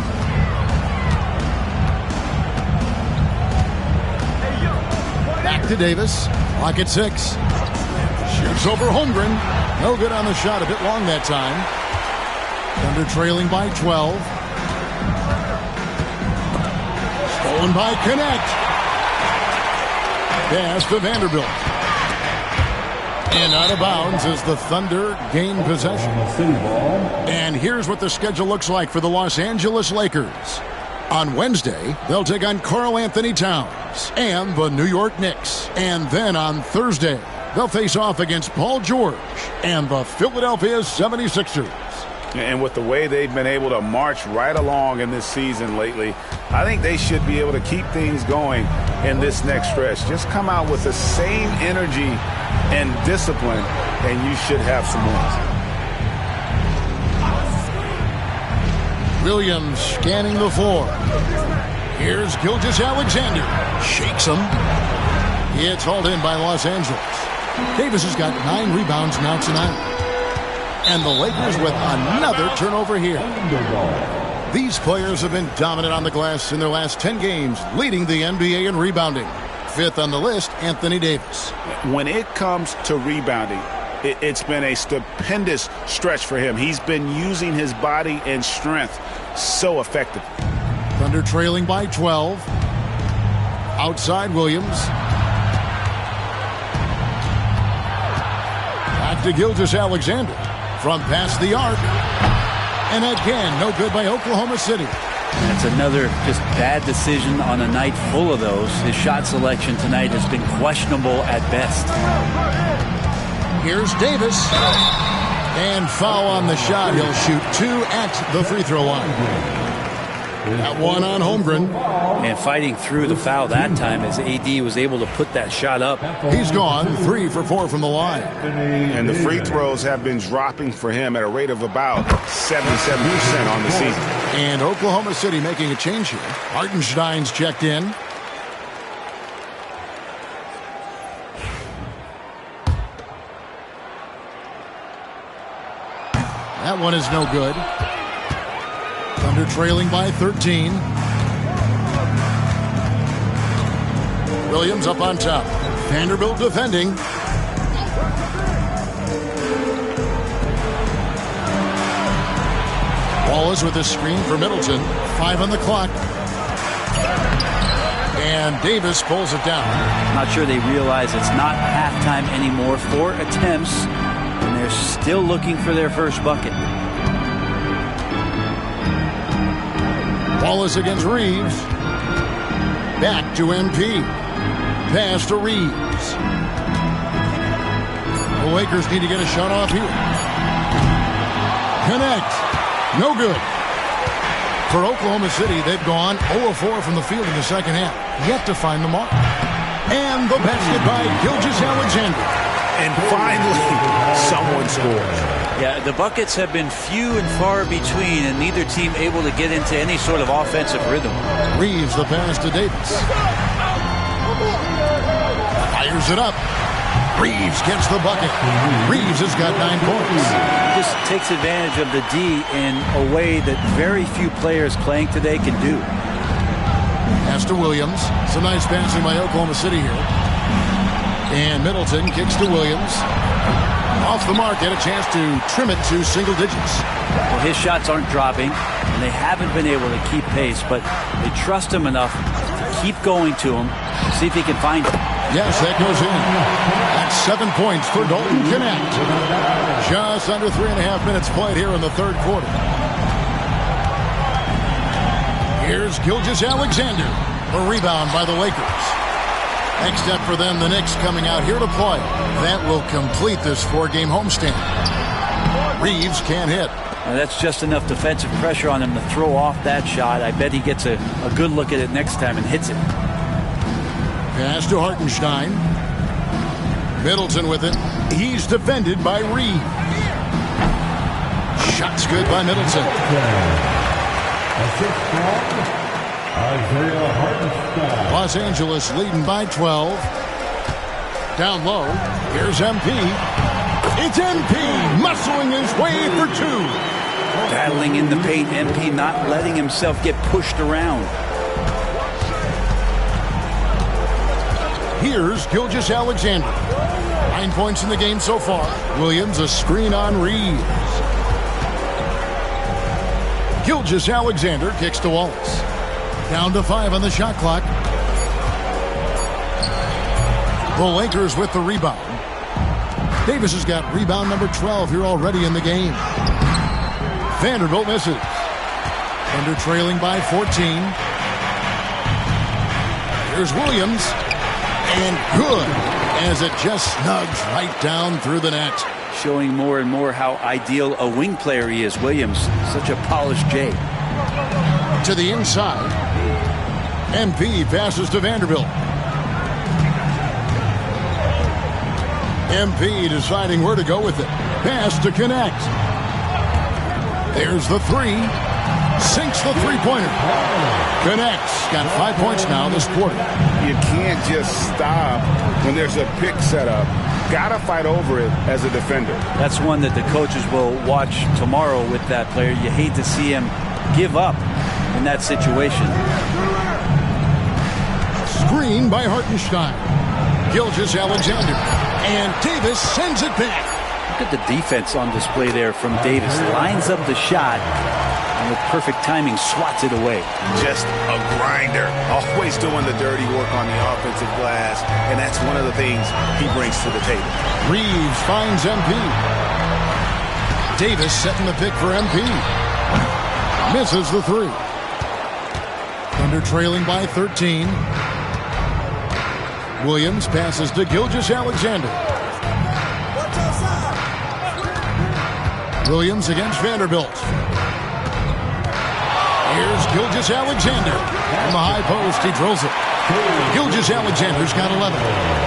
D: Back to Davis. Clock at 6. Shoots over Holmgren. No good on the shot. A bit long that time. Thunder trailing by 12. Stolen by Connect. Pass to Vanderbilt. And out of bounds as the Thunder gain possession. And here's what the schedule looks like for the Los Angeles Lakers. On Wednesday, they'll take on Karl Anthony Towns and the New York Knicks. And then on Thursday, They'll face off against Paul George and the Philadelphia 76ers.
E: And with the way they've been able to march right along in this season lately, I think they should be able to keep things going in this next stretch. Just come out with the same energy and discipline, and you should have some wins.
D: Williams scanning the floor. Here's Gilgeous-Alexander. Shakes him. It's hauled in by Los Angeles. Davis has got 9 rebounds now tonight. And the Lakers with another turnover here. These players have been dominant on the glass in their last 10 games, leading the NBA in rebounding. 5th on the list, Anthony Davis.
E: When it comes to rebounding, it's been a stupendous stretch for him. He's been using his body and strength so effectively.
D: Thunder trailing by 12. Outside Williams. Back to Gilgeous-Alexander. From past the arc. And again, no good by Oklahoma City.
G: That's another just bad decision on a night full of those. His shot selection tonight has been questionable at best.
D: Here's Davis. And foul on the shot. He'll shoot 2 at the free throw line. That one on Holmgren.
G: And fighting through the foul that time as AD was able to put that shot up.
D: He's gone 3 for 4 from the line.
E: And the free throws have been dropping for him at a rate of about 77% on the season.
D: And Oklahoma City making a change here. Hartenstein's checked in. That one is no good. Thunder trailing by 13. Williams up on top. Vanderbilt defending. Wallace with a screen for Middleton. 5 on the clock. And Davis pulls it down.
G: Not sure they realize it's not halftime anymore. 4 attempts, and they're still looking for their first bucket.
D: Wallace against Reeves. Back to MP. Pass to Reeves. The Lakers need to get a shot off here. Connect. No good. For Oklahoma City, they've gone 0-4 from the field in the second half. Yet to find the mark. And the basket by Gilgeous-Alexander.
E: And finally, someone scores.
G: Yeah, the buckets have been few and far between, and neither team able to get into any sort of offensive rhythm.
D: Reeves the pass to Davis. Fires it up. Reeves gets the bucket. Reeves has got 9 points.
G: He just takes advantage of the D in a way that very few players playing today can do.
D: Pass to Williams. Some nice passing by Oklahoma City here. And Middleton kicks to Williams. Off the mark, get a chance to trim it to single digits.
G: Well, his shots aren't dropping, and they haven't been able to keep pace, but they trust him enough to keep going to him, see if he can find it.
D: Yes, that goes in. That's 7 points for Dalton Connect. Just under 3.5 minutes played here in the third quarter. Here's Gilgeous-Alexander. A rebound by the Lakers. Next step for them, the Knicks coming out here to play. That will complete this 4-game homestand. Reeves can't hit.
G: Now that's just enough defensive pressure on him to throw off that shot. I bet he gets a good look at it next time and hits it.
D: Pass to Hartenstein. Middleton with it. He's defended by Reeves. Shot's good by Middleton. Los Angeles leading by 12. Down low. Here's MP. It's MP muscling his way for 2.
G: Battling in the paint. MP not letting himself get pushed around.
D: Here's Gilgeous-Alexander. 9 points in the game so far. Williams a screen on Reeves. Gilgeous-Alexander kicks to Wallace. Down to 5 on the shot clock. The Lakers with the rebound. Davis has got rebound number 12 here already in the game. Vanderbilt misses. Thunder trailing by 14. Here's Williams. And good. as it just snugs right down through the net.
G: Showing more and more how ideal a wing player he is. Williams, such a polished J.
D: To the inside. MP passes to Vanderbilt. MP deciding where to go with it. Pass to connect. There's the three. Sinks the three-pointer. Connects. Got 5 points now this quarter.
E: You can't just stop when there's a pick set up. Got to fight over it as a defender.
G: That's one that the coaches will watch tomorrow with that player. You hate to see him give up in that situation.
D: Screen by Hartenstein. Gilgeous-Alexander. And Davis sends it back.
G: Look at the defense on display there from Davis. Lines up the shot and with perfect timing swats it away.
E: Just a grinder. Always doing the dirty work on the offensive glass. And that's one of the things he brings to the table.
D: Reeves finds MP. Davis setting the pick for MP. Misses the three. Thunder trailing by 13. Williams passes to Gilgeous-Alexander. Williams against Vanderbilt. Here's Gilgeous-Alexander. From the high post, he drills it. Gilgeous-Alexander's got 11.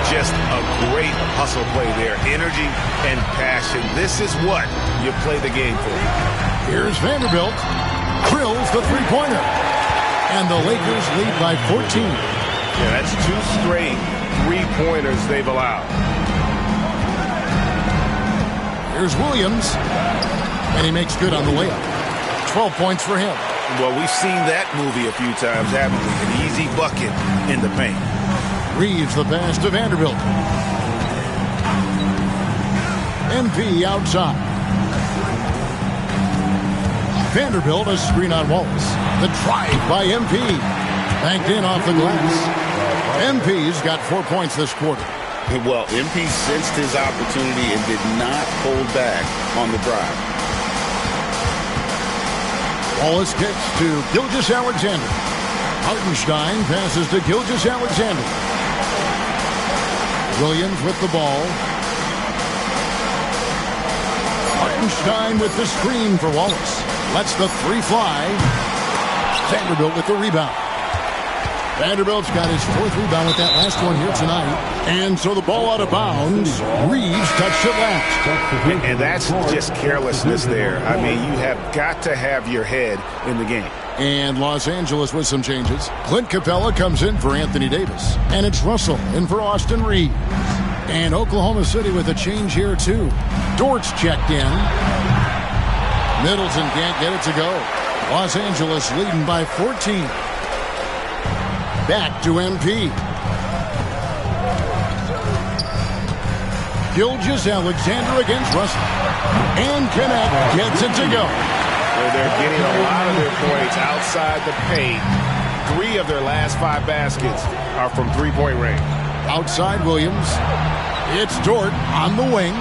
E: Just a great hustle play there. Energy and passion. This is what you play the game for.
D: Here's Vanderbilt. Drills the three-pointer. And the Lakers lead by 14.
J: Yeah, that's 2 straight three-pointers they've allowed.
D: Here's Williams. And he makes good on the layup. 12 points for him.
E: Well, we've seen that movie a few times, haven't we? An easy bucket in the paint.
D: Reeves the pass to Vanderbilt. MP outside. Vanderbilt a screen on Wallace. The drive by MP. Banked in off the glass. MP's got 4 points this quarter.
E: Well, MP sensed his opportunity and did not hold back on the drive.
D: Wallace kicks to Gilgeous-Alexander. Hartenstein passes to Gilgeous-Alexander. Williams with the ball. Hartenstein with the screen for Wallace. Lets the three fly. Vanderbilt with the rebound. Vanderbilt's got his 4th rebound with that last one here tonight. And so the ball out of bounds. Reeves touched it last.
E: And that's just carelessness there. I mean, you have got to have your head in the game.
D: And Los Angeles with some changes. Clint Capella comes in for Anthony Davis. And it's Russell in for Austin Reeves. And Oklahoma City with a change here, too. Dort's checked in. Middleton can't get it to go. Los Angeles leading by 14. Back to MP. Gilgeous-Alexander against Russell. And Connect gets it to go.
J: They're getting a lot of their points outside the paint. 3 of their last 5 baskets are from three-point range.
D: Outside Williams. It's Dort on the wing.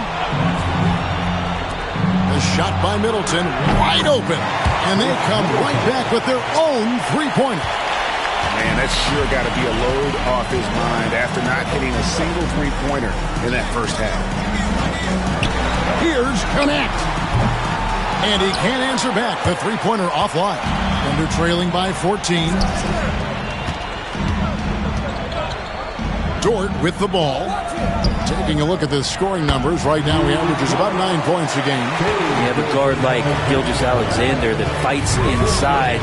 D: The shot by Middleton wide open. And they come right back with their own three-pointer.
E: Man, that's sure got to be a load off his mind after not hitting a single three-pointer in that first half.
D: Here's Connect. And he can't answer back. The three-pointer offline. Thunder trailing by 14. Dort with the ball. Taking a look at the scoring numbers. Right now he averages about 9 points a game.
G: You have a guard like Gilgeous-Alexander that fights inside.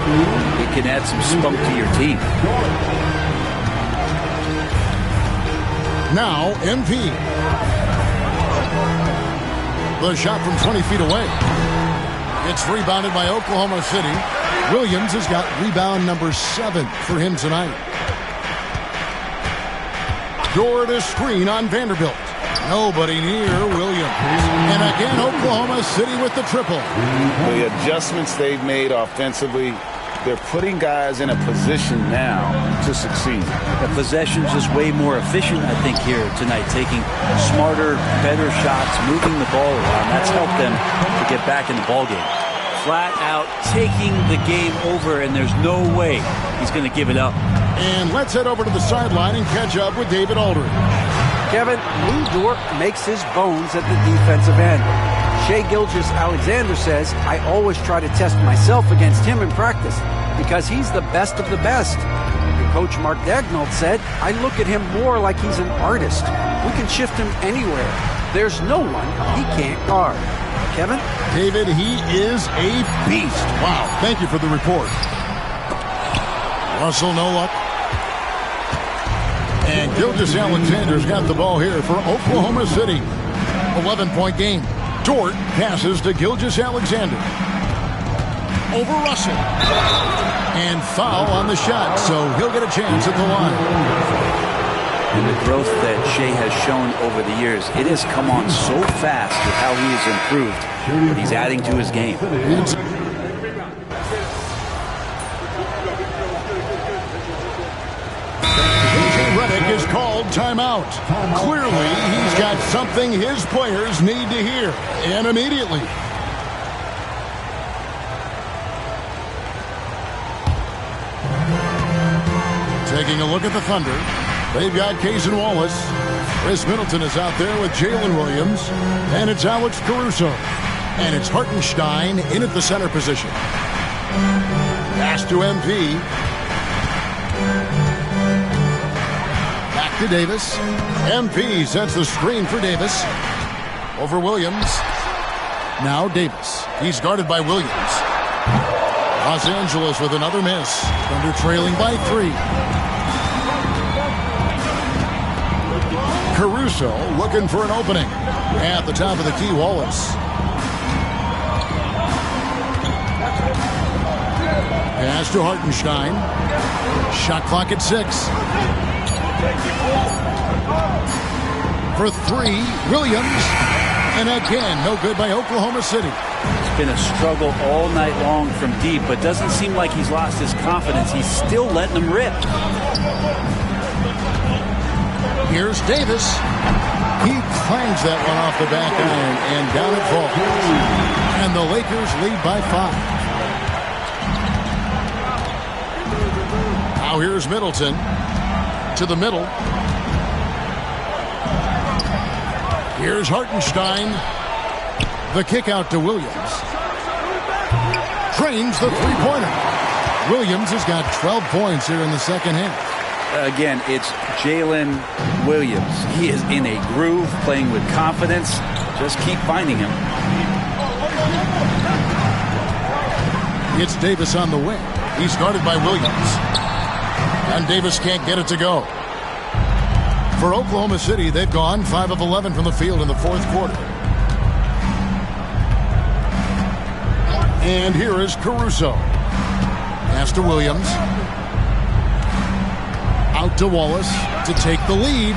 G: It can add some spunk to your team.
D: Now MP. The shot from 20 feet away. It's rebounded by Oklahoma City. Williams has got rebound number 7 for him tonight. Dort a screen on Vanderbilt. Nobody near Williams. And again, Oklahoma City with the triple.
E: The adjustments they've made offensively, they're putting guys in a position now to succeed.
G: The possession's just way more efficient, I think, here tonight. Taking smarter, better shots, moving the ball around. That's helped them to get back in the ballgame. Flat out taking the game over, and there's no way he's going to give it up.
D: And let's head over to the sideline and catch up with David Aldridge.
H: Kevin, Lou Dort makes his bones at the defensive end. Shai Gilgeous-Alexander says, I always try to test myself against him in practice because he's the best of the best. And coach Mark Daigneault said, I look at him more like he's an artist. We can shift him anywhere. There's no one he can't guard. Kevin?
D: David, he is a beast. Wow, thank you for the report. Russell, no luck. And Gilgeous-Alexander's got the ball here for Oklahoma City. 11-point game. Dort passes to Gilgeous-Alexander. Over Russell. And foul on the shot, so he'll get a chance at the line.
G: And the growth that Shai has shown over the years, it has come on so fast with how he has improved. But he's adding to his game.
D: Redick is called timeout. Clearly, he's got something his players need to hear, and immediately. Taking a look at the Thunder, they've got Cason Wallace. Chris Middleton is out there with Jalen Williams, and it's Alex Caruso. And it's Hartenstein in at the center position. Pass to MP. To Davis. MP sets the screen for Davis. Over Williams. Now Davis. He's guarded by Williams. Los Angeles with another miss. Thunder trailing by 3. Caruso looking for an opening. At the top of the key, Wallace. Pass to Hartenstein. Shot clock at 6. For 3, Williams. And again, no good by Oklahoma City.
G: It's been a struggle all night long from deep, but doesn't seem like he's lost his confidence. He's still letting them rip.
D: Here's Davis. He clangs that one off the back iron, and down it falls. And the Lakers lead by 5. Now here's Middleton. To the middle. Here's Hartenstein. The kick out to Williams. Drains the three-pointer. Williams has got 12 points here in the second half.
G: Again, it's Jalen Williams. He is in a groove, playing with confidence. Just keep finding him.
D: It's Davis on the wing. He's guarded by Williams. And Davis can't get it to go. For Oklahoma City, they've gone 5 of 11 from the field in the fourth quarter. And here is Caruso. Pass to Williams. Out to Wallace to take the lead.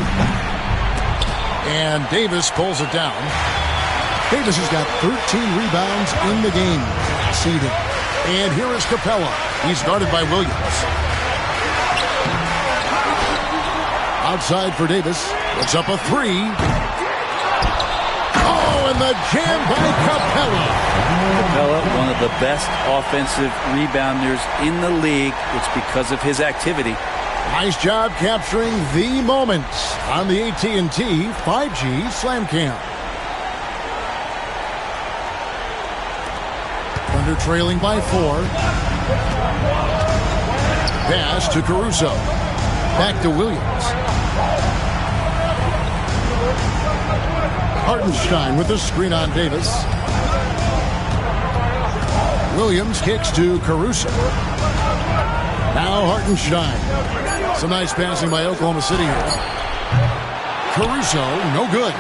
D: And Davis pulls it down. Davis has got 13 rebounds in the game. Seeded. And here is Capella. He's guarded by Williams. Outside for Davis. It's up a 3. Oh, and the jam by Capella.
G: Capella, one of the best offensive rebounders in the league. It's because of his activity.
D: Nice job capturing the moments on the AT&T 5G Slam Cam. Thunder trailing by 4. Pass to Caruso. Back to Williams. Hartenstein with the screen on Davis. Williams kicks to Caruso. Now Hartenstein. Some nice passing by Oklahoma City here. Caruso, no good.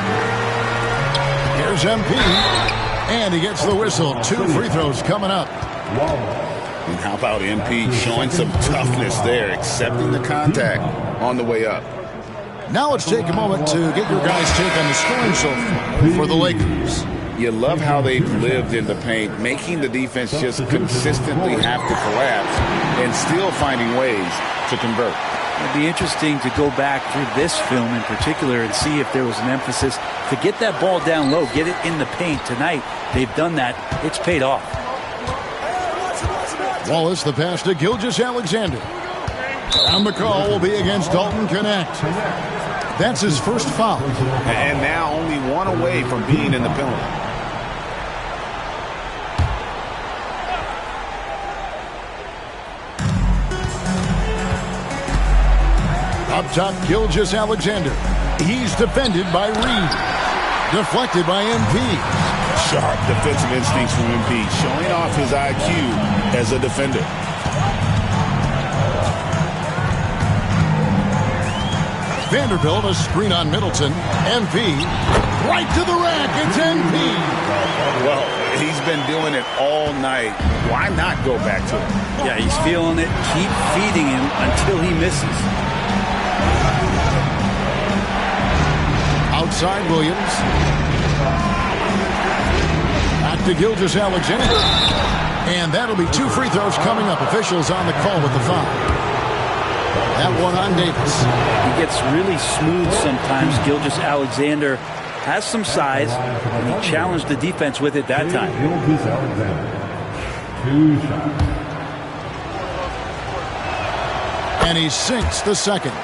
D: Here's MP. And he gets the whistle. 2 free throws coming up.
E: And how about MP showing some toughness there, accepting the contact on the way up.
D: Now let's take a moment to get your guys' take on the scoring so far for the Lakers.
E: You love how they've lived in the paint, making the defense just consistently have to collapse and still finding ways to convert.
G: It'd be interesting to go back through this film in particular and see if there was an emphasis to get that ball down low, get it in the paint. Tonight, they've done that. It's paid off.
D: Wallace, the pass to Gilgeous-Alexander. And the call will be against Dalton Connect. That's his first foul.
E: And now only one away from being in the penalty.
D: Up top, Gilgeous-Alexander. He's defended by Reed. Deflected by MP.
E: Sharp defensive instincts from MP, showing off his IQ as a defender.
D: Vanderbilt, a screen on Middleton. MP, right to the rack. It's MP.
E: Well, he's been doing it all night. Why not go back to it?
G: Yeah, he's feeling it. Keep feeding him until he misses.
D: Outside Williams. Back to Gilgeous-Alexander. And that'll be 2 free throws coming up. Officials on the call with the foul. That one on Davis.
G: He gets really smooth sometimes. Gilgeous-Alexander has some size, and he challenged the defense with it that time.
C: Gilgeous-Alexander. 2 shots.
D: And he sinks the second.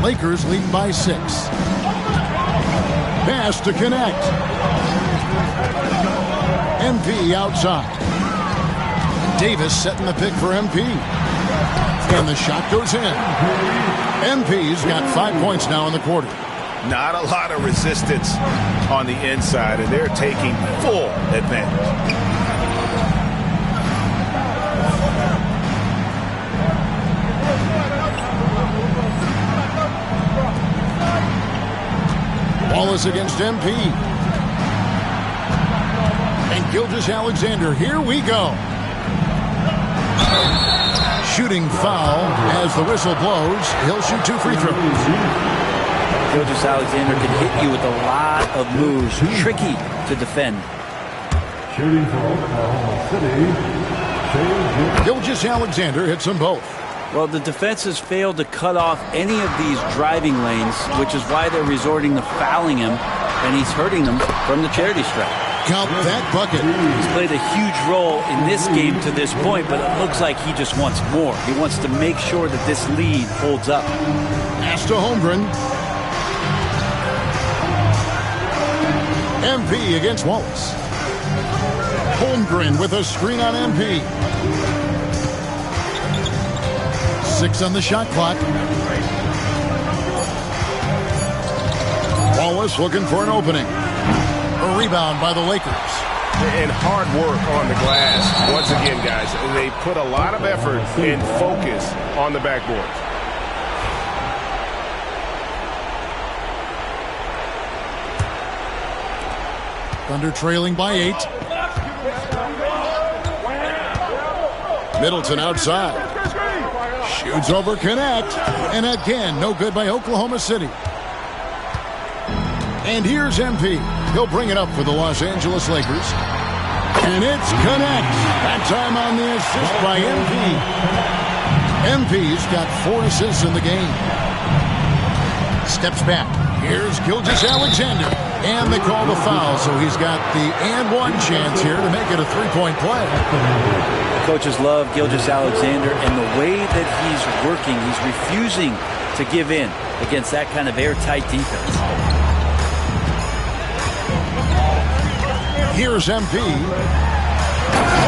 D: Lakers lead by 6. Pass to connect. MP outside. Davis setting the pick for MP. And the shot goes in. MP's got 5 points now in the quarter.
E: Not a lot of resistance on the inside, and they're taking full advantage.
D: Wallace against MP. And Gilgeous-Alexander, here we go. Shooting foul as the whistle blows. He'll shoot 2 free throws.
G: Gilgeous-Alexander can hit you with a lot of moves. Tricky to defend.
C: Shooting for Oklahoma City.
D: Gilgeous-Alexander hits them both.
G: Well, the defense has failed to cut off any of these driving lanes, which is why they're resorting to fouling him, and he's hurting them from the charity stripe.
D: Count that bucket.
G: He's played a huge role in this game to this point, but it looks like he just wants more. He wants to make sure that this lead holds up.
D: Pass to Holmgren. MP against Wallace. Holmgren with a screen on MP. 6 on the shot clock. Wallace looking for an opening. A rebound by the Lakers.
J: And hard work on the glass. Once again, guys, they put a lot of effort and focus on the backboard.
D: Thunder trailing by 8. Middleton outside. Shoots over connect. And again, no good by Oklahoma City. And here's MP. He'll bring it up for the Los Angeles Lakers. And it's connect. That time on the assist by MP. MP's got 4 assists in the game. Steps back. Here's Gilgeous-Alexander. And they call the foul, so he's got the and one chance here to make it a 3-point play.
G: Coaches love Gilgeous-Alexander, and the way that he's working, he's refusing to give in against that kind of airtight defense.
D: Here's MP.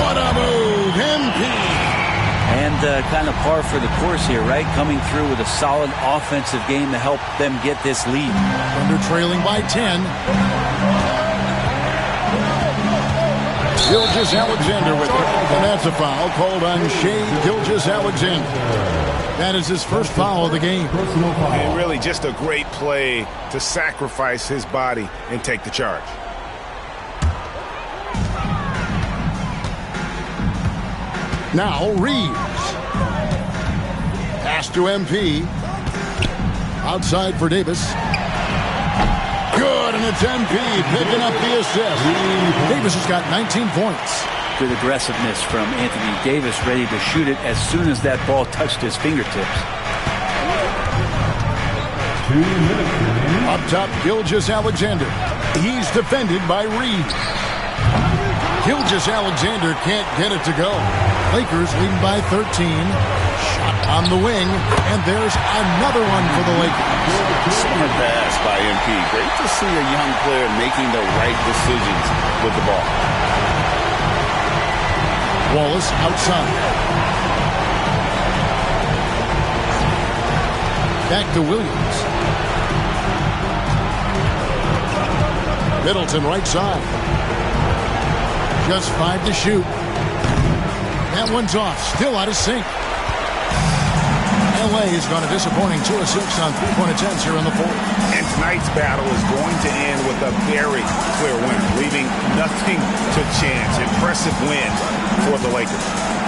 D: What a move, MP.
G: And kind of par for the course here, right? Coming through with a solid offensive game to help them get this lead.
D: Thunder trailing by 10. Gilgeous-Alexander with it. And that's a foul called on Shai Gilgeous-Alexander. That is his first foul of the game.
E: And really just a great play to sacrifice his body and take the charge.
D: Now Reeves. Pass to MP. Outside for Davis. Good, and it's MP picking up the assist. Davis has got 19 points.
G: Good aggressiveness from Anthony Davis, ready to shoot it as soon as that ball touched his fingertips.
C: 2 minutes.
D: Up top, Gilgeous-Alexander. He's defended by Reed. Gilgeous-Alexander can't get it to go. Lakers leading by 13. Shot on the wing, and there's another one for the Lakers.
E: Smart pass by MP. Great to see a young player making the right decisions with the ball.
D: Wallace outside. Back to Williams. Middleton right side. Just 5 to shoot. That one's off. Still out of sync. LA has gone a disappointing 2 of 6 on 3-point attempts here in the fourth.
E: And tonight's battle is going to end with a very clear win, leaving nothing to chance. Impressive win for the Lakers.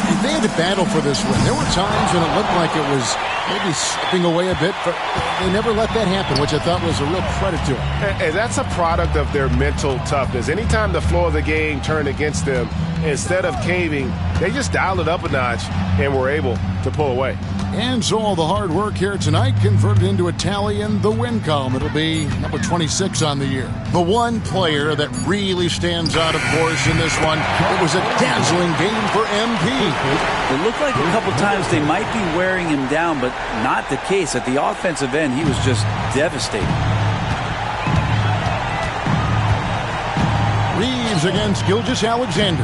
D: If they had to battle for this win, there were times when it looked like it was maybe slipping away a bit, but they never let that happen, which I thought was a real credit to them.
J: And that's a product of their mental toughness. Anytime the flow of the game turned against them, instead of caving, they just dialed it up a notch and were able to pull away.
D: And so all the hard work here tonight converted into a tally in the win column. It'll be number 26 on the year. The one player that really stands out, of course, in this one, it was a dazzling game for MP.
G: It looked like a couple times they might be wearing him down, but not the case. At the offensive end, he was just devastating.
D: Reeves against Gilgeous-Alexander.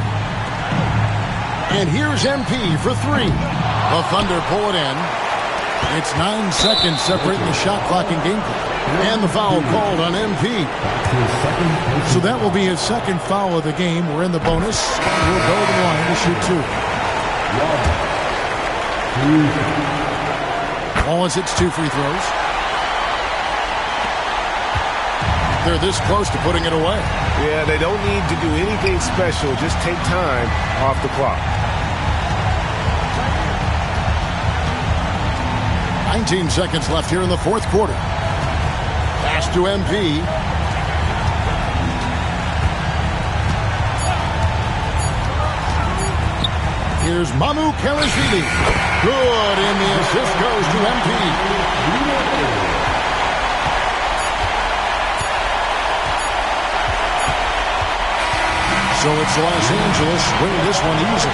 D: And here's MP for 3. The Thunder pull it in. It's 9 seconds separating the shot clock and game clock. And the foul called on MP. So that will be his second foul of the game. We're in the bonus. We'll go to the line to shoot 2. Wallace hits 2 free throws. They're this close to putting it away.
J: Yeah, they don't need to do anything special. Just take time off the clock.
D: 19 seconds left here in the fourth quarter. Pass to MP. Here's Mamu Kelishvili. Good, and the assist goes to MP. So it's Los Angeles winning this one easily.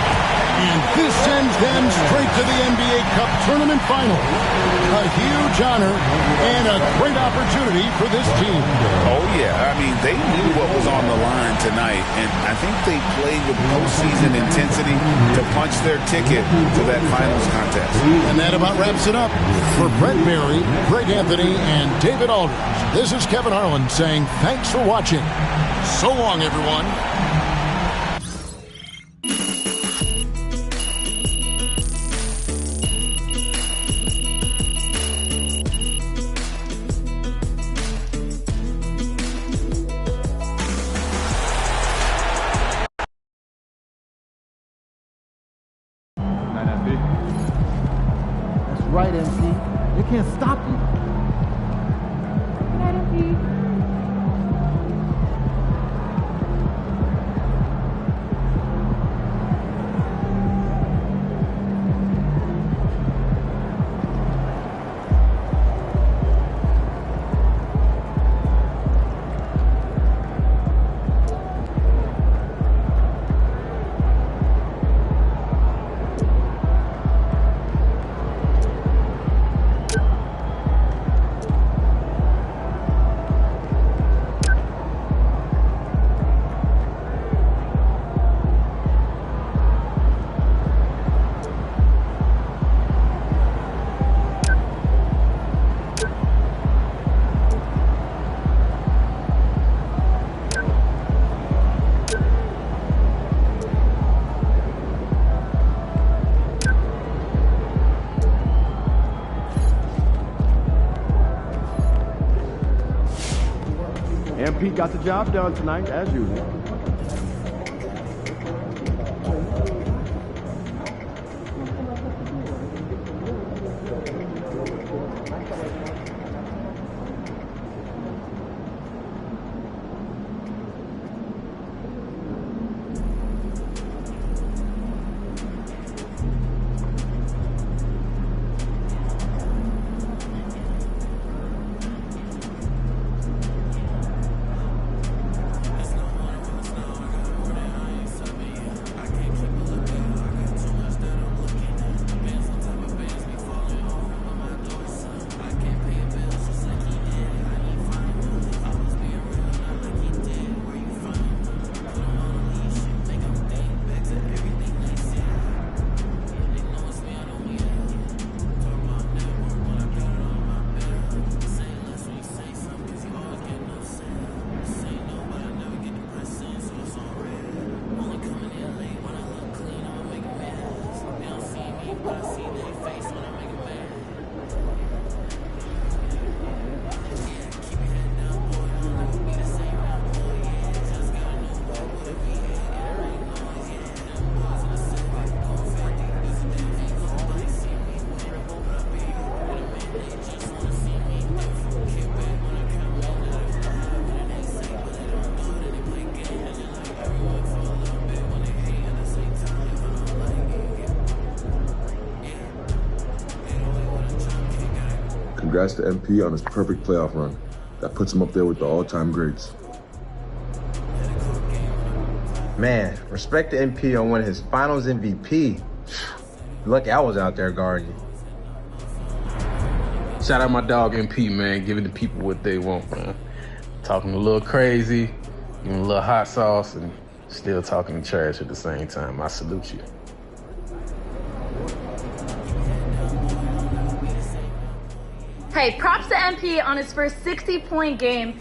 D: And this sends them straight to the NBA Cup Tournament Final. A huge honor and a great opportunity for this team.
E: Oh, yeah. I mean, they knew what was on the line tonight, and I think they played with postseason intensity to punch their ticket to that finals contest.
D: And that about wraps it up. For Brett Barry, Greg Anthony, and David Aldridge, this is Kevin Harlan saying thanks for watching. So long, everyone.
L: Right, MP. They can't stop you.
B: Good night, MP.
L: MP got the job done tonight, as usual.
M: congrats to MP on his perfect playoff run. That puts him up there with the all-time greats.
N: Man, respect to MP on winning his finals MVP. Lucky I was out there guarding you.
O: Shout out my dog MP, man, giving the people what they want, man. Talking a little crazy, giving a little hot sauce, and still talking trash at the same time. I salute you.
B: Hey, props to MP on his first 60-point game.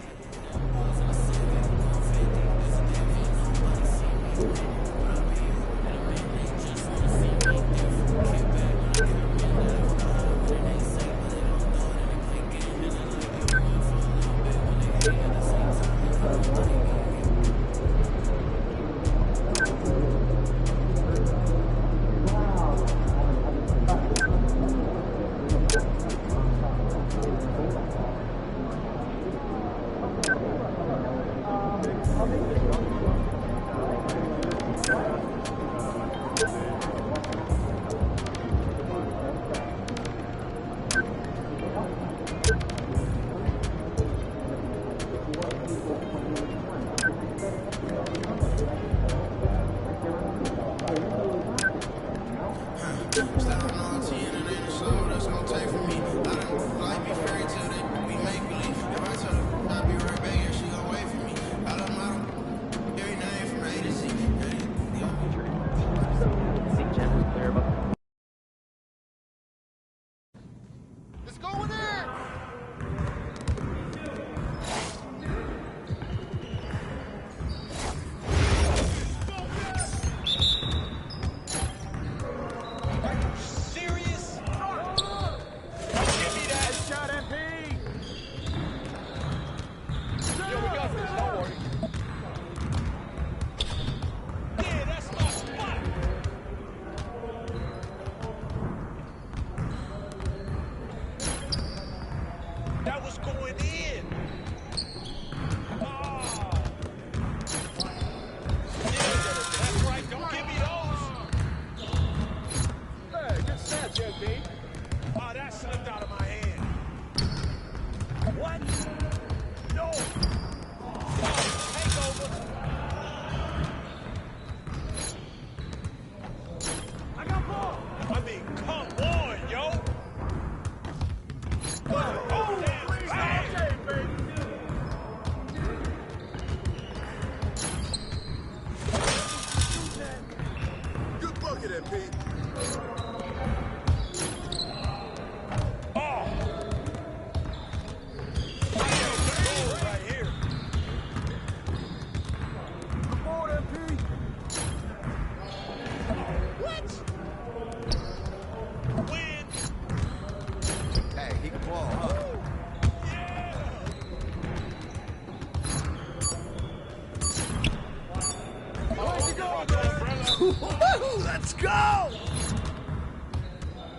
P: Let's go!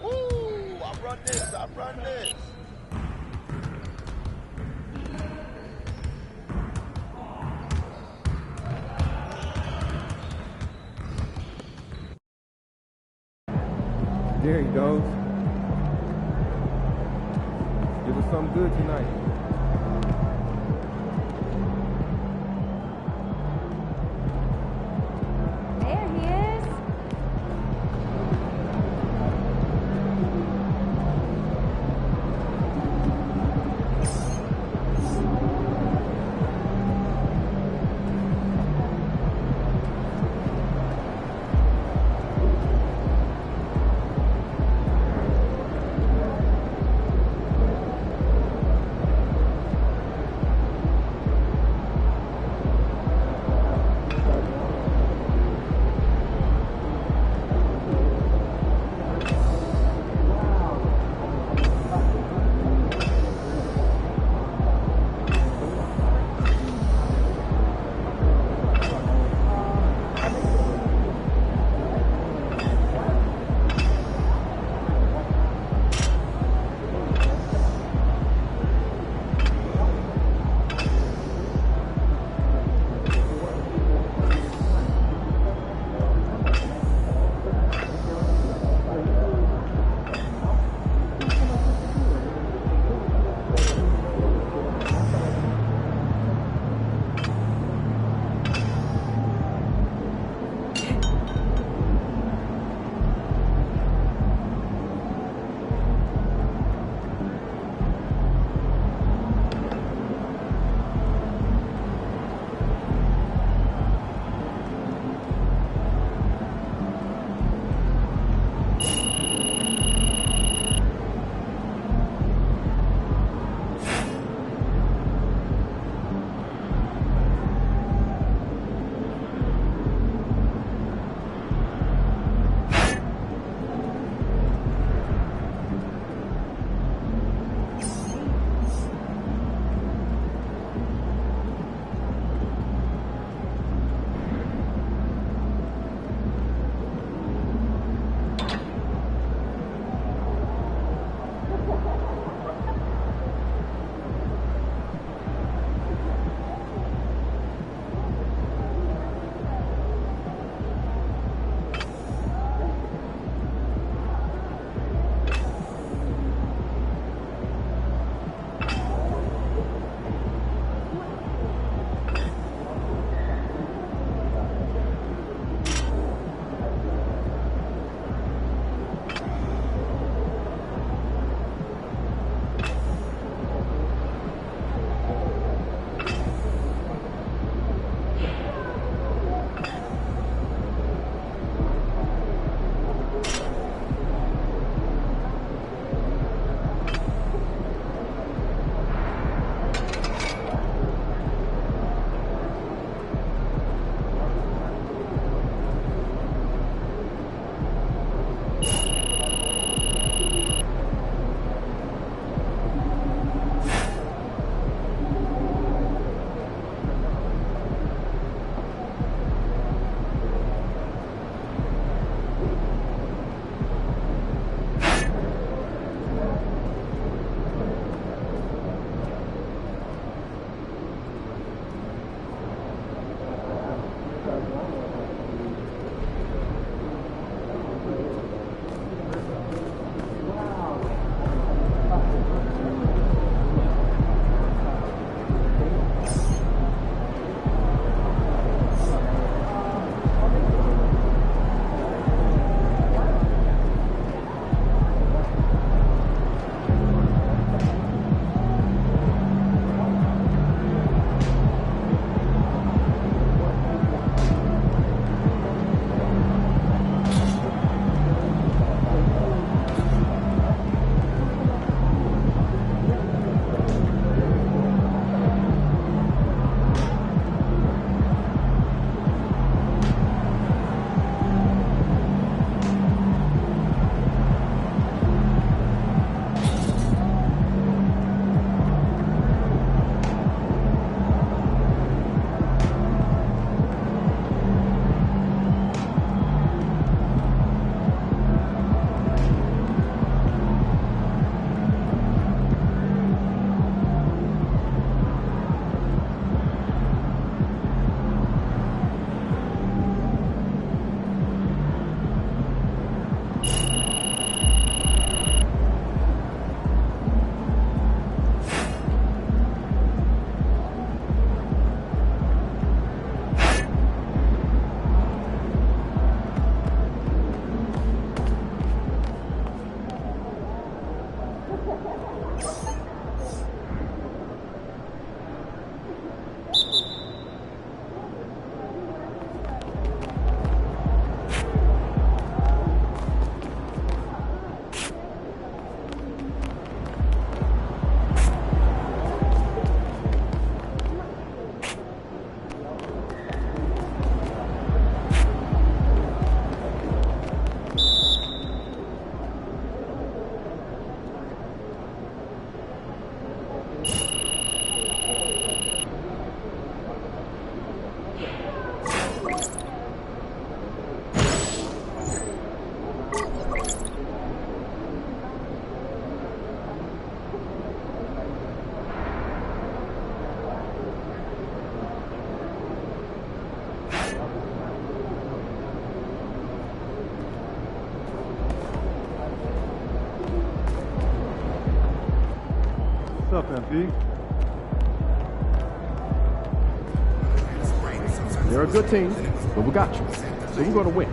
P: Woo! I run this, I run this.
L: There he goes. Give us something good tonight.
B: There he is.
L: MP. They're a good team, but we got you. So you're going to win.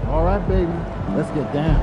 Q: All right, baby. Let's get down.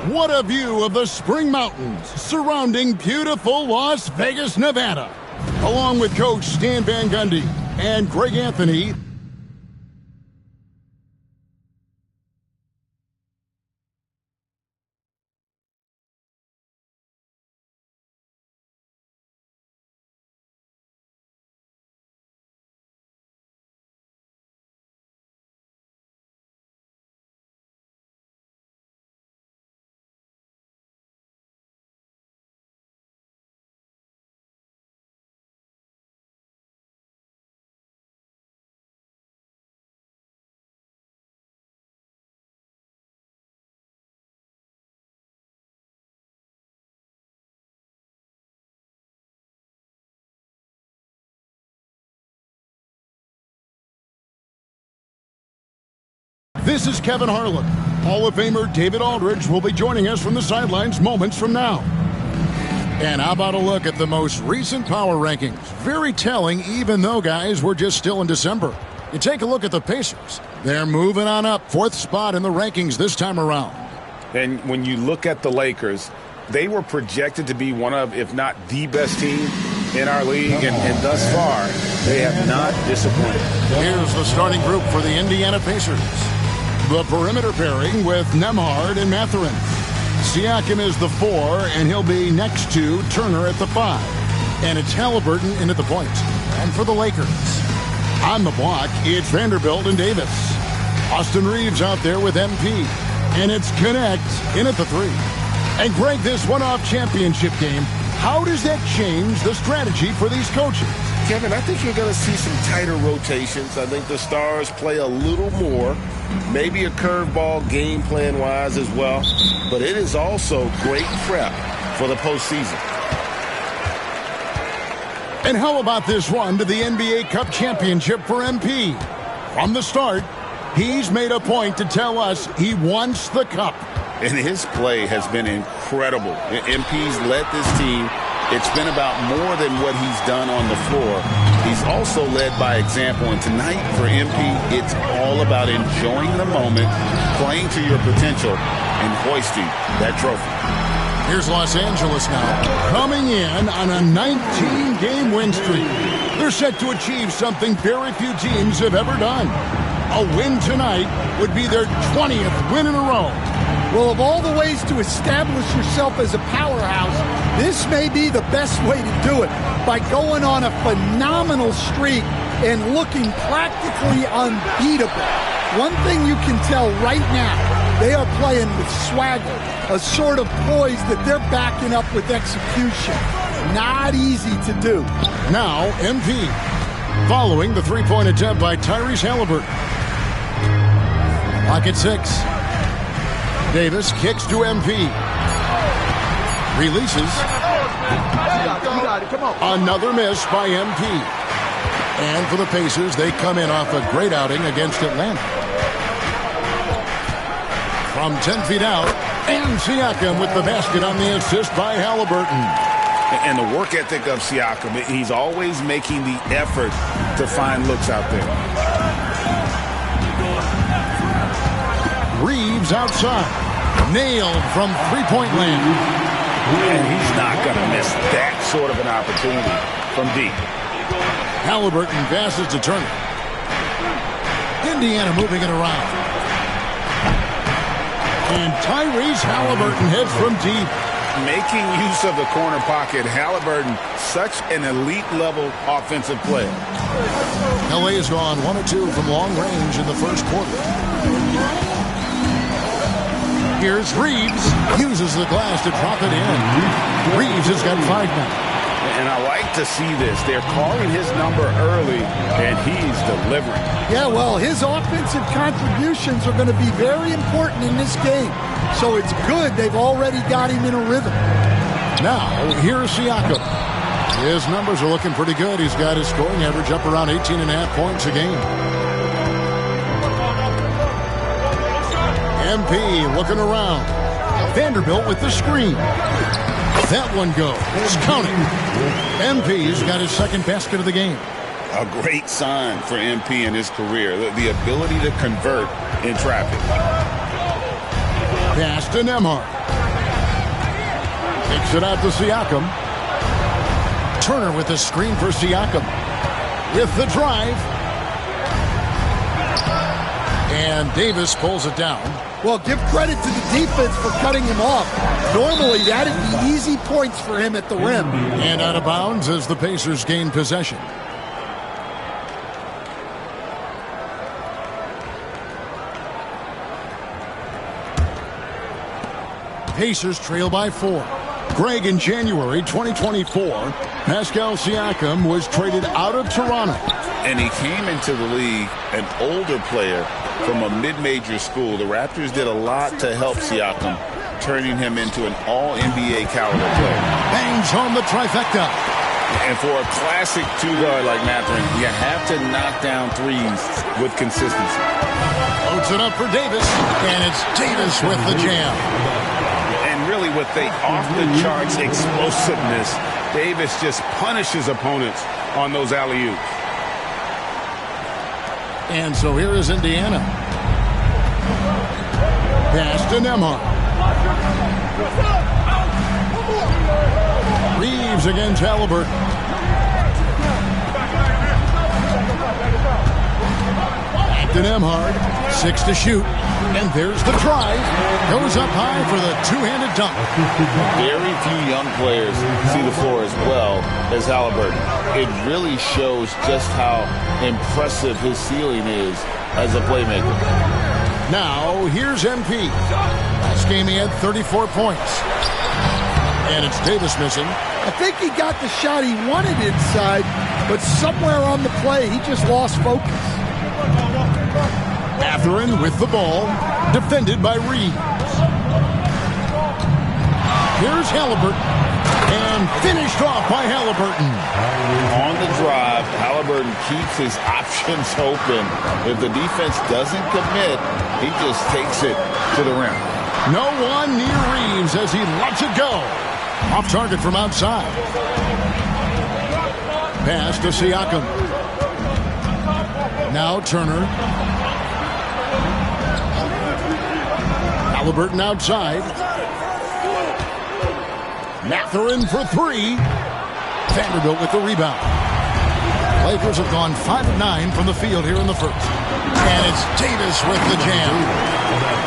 Q: What a view of the Spring Mountains surrounding beautiful Las Vegas, Nevada. Along with Coach Stan Van Gundy and Greg Anthony. This is Kevin Harlan. Hall of Famer David Aldridge will be joining us from the sidelines moments from now. And how about a look at the most recent power rankings? Very telling, even though, guys, we're just still in December. You take a look at the Pacers. They're moving on up, 4th spot in the rankings this time around.
E: And when you look at the Lakers, they were projected to be one of, if not the best team in our league, and thus far, they have not disappointed.
D: Here's the starting group for the Indiana Pacers. The perimeter pairing with Nembhard and Mathurin. Siakam is the 4, and he'll be next to Turner at the 5. And it's Halliburton in at the point. And for the Lakers, on the block, it's Vanderbilt and Davis. Austin Reeves out there with MP. And it's Connect in at the 3. And Greg, this one-off championship game, how does that change the strategy for these coaches?
F: Kevin, I think you're going to see some tighter rotations. I think the Stars play a little more, maybe a curveball game plan-wise as well, but it is also great prep for the postseason.
D: And how about this run to the NBA Cup Championship for MP? From the start, he's made a point to tell us he wants the cup.
E: And his play has been incredible. MP's led this team. It's been about more than what he's done on the floor. He's also led by example. And tonight for MP, it's all about enjoying the moment, playing to your potential, and hoisting that trophy.
D: Here's Los Angeles now, coming in on a 19-game win streak. They're set to achieve something very few teams have ever done. A win tonight would be their 20th win in a row.
R: Well, of all the ways to establish yourself as a powerhouse, this may be the best way to do it, by going on a phenomenal streak and looking practically unbeatable. One thing you can tell right now, they are playing with swagger, a sort of poise that they're backing up with execution. Not easy to do.
D: Now, MP. Following the three-point attempt by Tyrese Halliburton. Pocket 6. Davis kicks to MP. Releases. Another miss by MP. And for the Pacers, they come in off a great outing against Atlanta. From 10 feet out, and Siakam with the basket on the assist by Halliburton.
E: And the work ethic of Siakam, he's always making the effort to find looks out there.
D: Reeves outside. Nailed from three-point land.
E: And he's not going to miss that sort of an opportunity from deep.
D: Halliburton passes to Turner. Indiana moving it around. And Tyrese Halliburton heads from deep.
E: Making use of the corner pocket. Halliburton, such an elite-level offensive player.
D: LA has gone 1 of 2 from long range in the first quarter. Here's Reeves. Uses the glass to drop it in. Reeves has got 5 now.
E: And I like to see this. They're calling his number early, and he's delivering.
R: Yeah, well, his offensive contributions are going to be very important in this game. So it's good they've already got him in a rhythm.
D: Now, here's Siakam. His numbers are looking pretty good. He's got his scoring average up around 18.5 points a game. MP looking around. Vanderbilt with the screen. That one goes. Counting. MP's got his second basket of the game.
E: A great sign for MP in his career. The ability to convert in traffic.
D: Pass to Nembhard. Takes it out to Siakam. Turner with the screen for Siakam. With the drive. And Davis pulls it down.
R: Well, give credit to the defense for cutting him off. Normally, that'd be easy points for him at the rim.
D: And out of bounds as the Pacers gain possession. Pacers trail by 4. Greg, in January 2024, Pascal Siakam was traded out of Toronto.
E: And he came into the league an older player from a mid-major school. The Raptors did a lot to help Siakam, turning him into an all-NBA caliber player.
D: Bangs home the trifecta.
E: And for a classic two-guard like Mathurin, you have to knock down threes with consistency.
D: Loads it up for Davis, and it's Davis with the jam.
E: Really, with the off-the-charts explosiveness, Davis just punishes opponents on those alley-oops.
D: And so here is Indiana. Pass to Nembhard. Reeves against Halliburton. Back to Nembhard. 6 to shoot. And there's the drive. Goes up high for the two-handed dunk.
E: Very few young players see the floor as well as Halliburton. It really shows just how impressive his ceiling is as a playmaker.
D: Now, here's MP. Last game he had 34 points. And it's Davis missing.
R: I think he got the shot he wanted inside, but somewhere on the play, he just lost focus.
D: Mathurin with the ball, defended by Reeves. Here's Halliburton, and finished off by Halliburton.
E: On the drive, Halliburton keeps his options open. If the defense doesn't commit, he just takes it to the rim.
D: No one near Reeves as he lets it go. Off target from outside. Pass to Siakam. Now Turner. Halliburton outside. Mathurin for 3. Vanderbilt with the rebound. Lakers have gone 5 of 9 from the field here in the first. And it's Davis with the jam.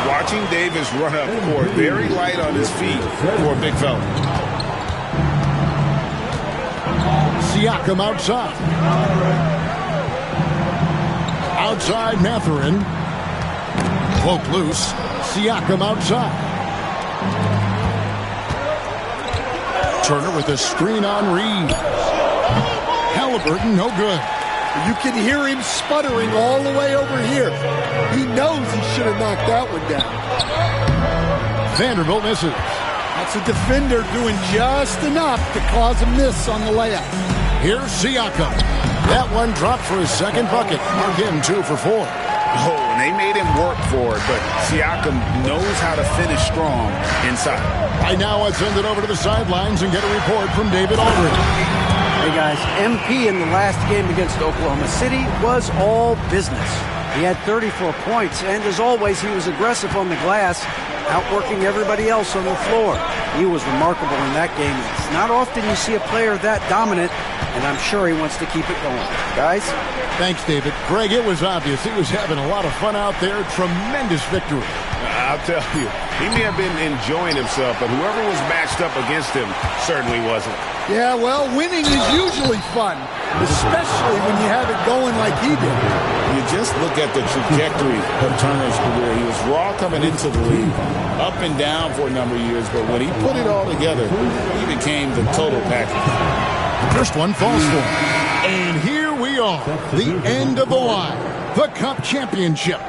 E: Watching Davis run up court, very light on his feet for a big fella.
D: Siakam outside. Outside Mathurin. Poke loose. Siakam outside. Turner with a screen on Reeves. Halliburton, no good.
R: You can hear him sputtering all the way over here. He knows he should have knocked that one down.
D: Vanderbilt misses.
R: That's a defender doing just enough to cause a miss on the layup.
D: Here's Siakam. That one dropped for his second bucket. Mark him 2 for 4.
E: Oh, and they made him work for it, but Siakam knows how to finish strong inside.
D: Right now, I'd send it over to the sidelines and get a report from David Aldridge.
H: Hey guys, MP in the last game against Oklahoma City was all business. He had 34 points, and as always, he was aggressive on the glass, outworking everybody else on the floor. He was remarkable in that game. It's not often you see a player that dominant, and I'm sure he wants to keep it going. Guys?
D: Thanks, David. Greg, it was obvious. He was having a lot of fun out there. Tremendous victory.
E: I'll tell you, he may have been enjoying himself, but whoever was matched up against him certainly wasn't.
R: Yeah, well, winning is usually fun, especially when you have it going like he did.
E: You just look at the trajectory of Turner's career. He was raw coming into the league, up and down for a number of years, but when he put it all together, he became the total package.
D: First one falls for him. And here we are, the end of the line, the Cup Championship.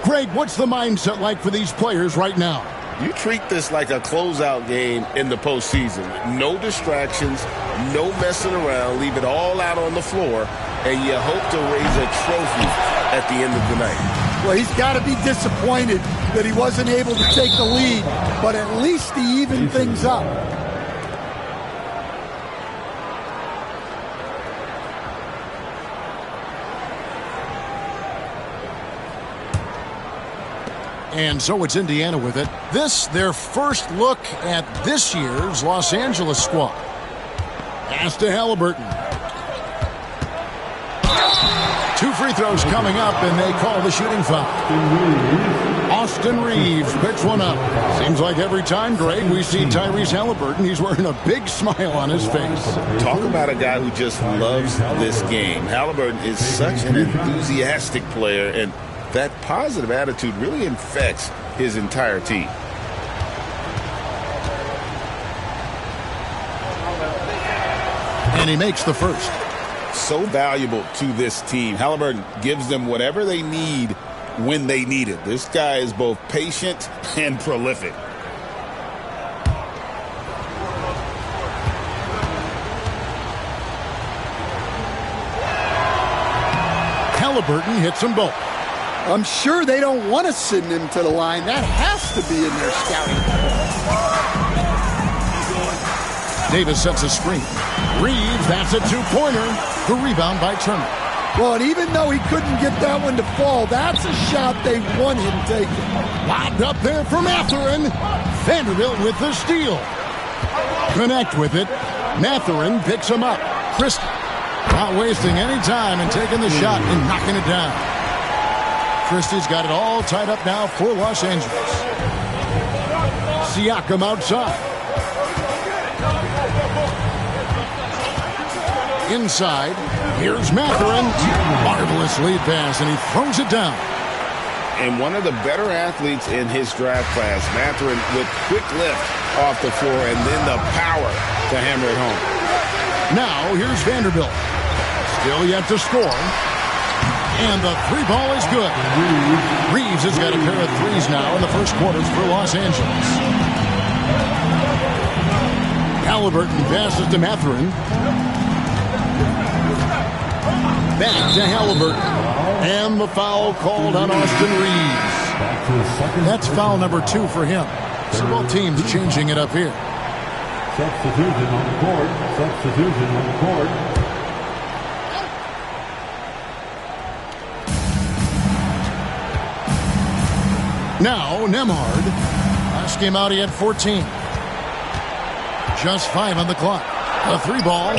D: Greg, what's the mindset like for these players right now?
F: You treat this like a closeout game in the postseason. No distractions, no messing around. Leave it all out on the floor, and you hope to raise a trophy at the end of the night.
R: Well, he's got to be disappointed that he wasn't able to take the lead, but at least he evened things up.
D: And so it's Indiana with it. This, their first look at this year's Los Angeles squad. Pass to Halliburton. 2 free throws coming up, and they call the shooting foul. Austin Reeves picks one up. Seems like every time, Greg, we see Tyrese Halliburton, he's wearing a big smile on his face.
F: Talk about a guy who just loves this game. Halliburton is such an enthusiastic player, and that positive attitude really infects his entire team.
D: And he makes the first.
E: So valuable to this team. Halliburton gives them whatever they need when they need it. This guy is both patient and prolific.
D: Halliburton hits them both.
R: I'm sure they don't want to send him to the line. That has to be in their scouting report.
D: Davis sets a screen. Reeves, that's a 2-pointer. The rebound by Turner.
R: Well, and even though he couldn't get that one to fall, that's a shot they want him taking.
D: Lobbed up there for Mathurin. Vanderbilt with the steal. Connect with it. Mathurin picks him up. Christie not wasting any time and taking the shot and knocking it down. Christie's got it all tied up now for Los Angeles. Siakam outside. Inside, here's Mathurin. Marvelous lead pass, and he throws it down.
E: And one of the better athletes in his draft class, Mathurin, with quick lift off the floor and then the power to hammer it home.
D: Now, here's Vanderbilt. Still yet to score. And the 3-ball is good. Reeves has got a pair of threes now in the first quarters for Los Angeles. Halliburton passes to Mathurin. Back to Halliburton. And the foul called on Austin Reeves. That's foul number 2 for him. So both teams changing it up here.
A: Substitution on the court. Substitution on the court.
D: Now, Nembhard. Last game out, he had 14. Just 5 on the clock. A 3-ball.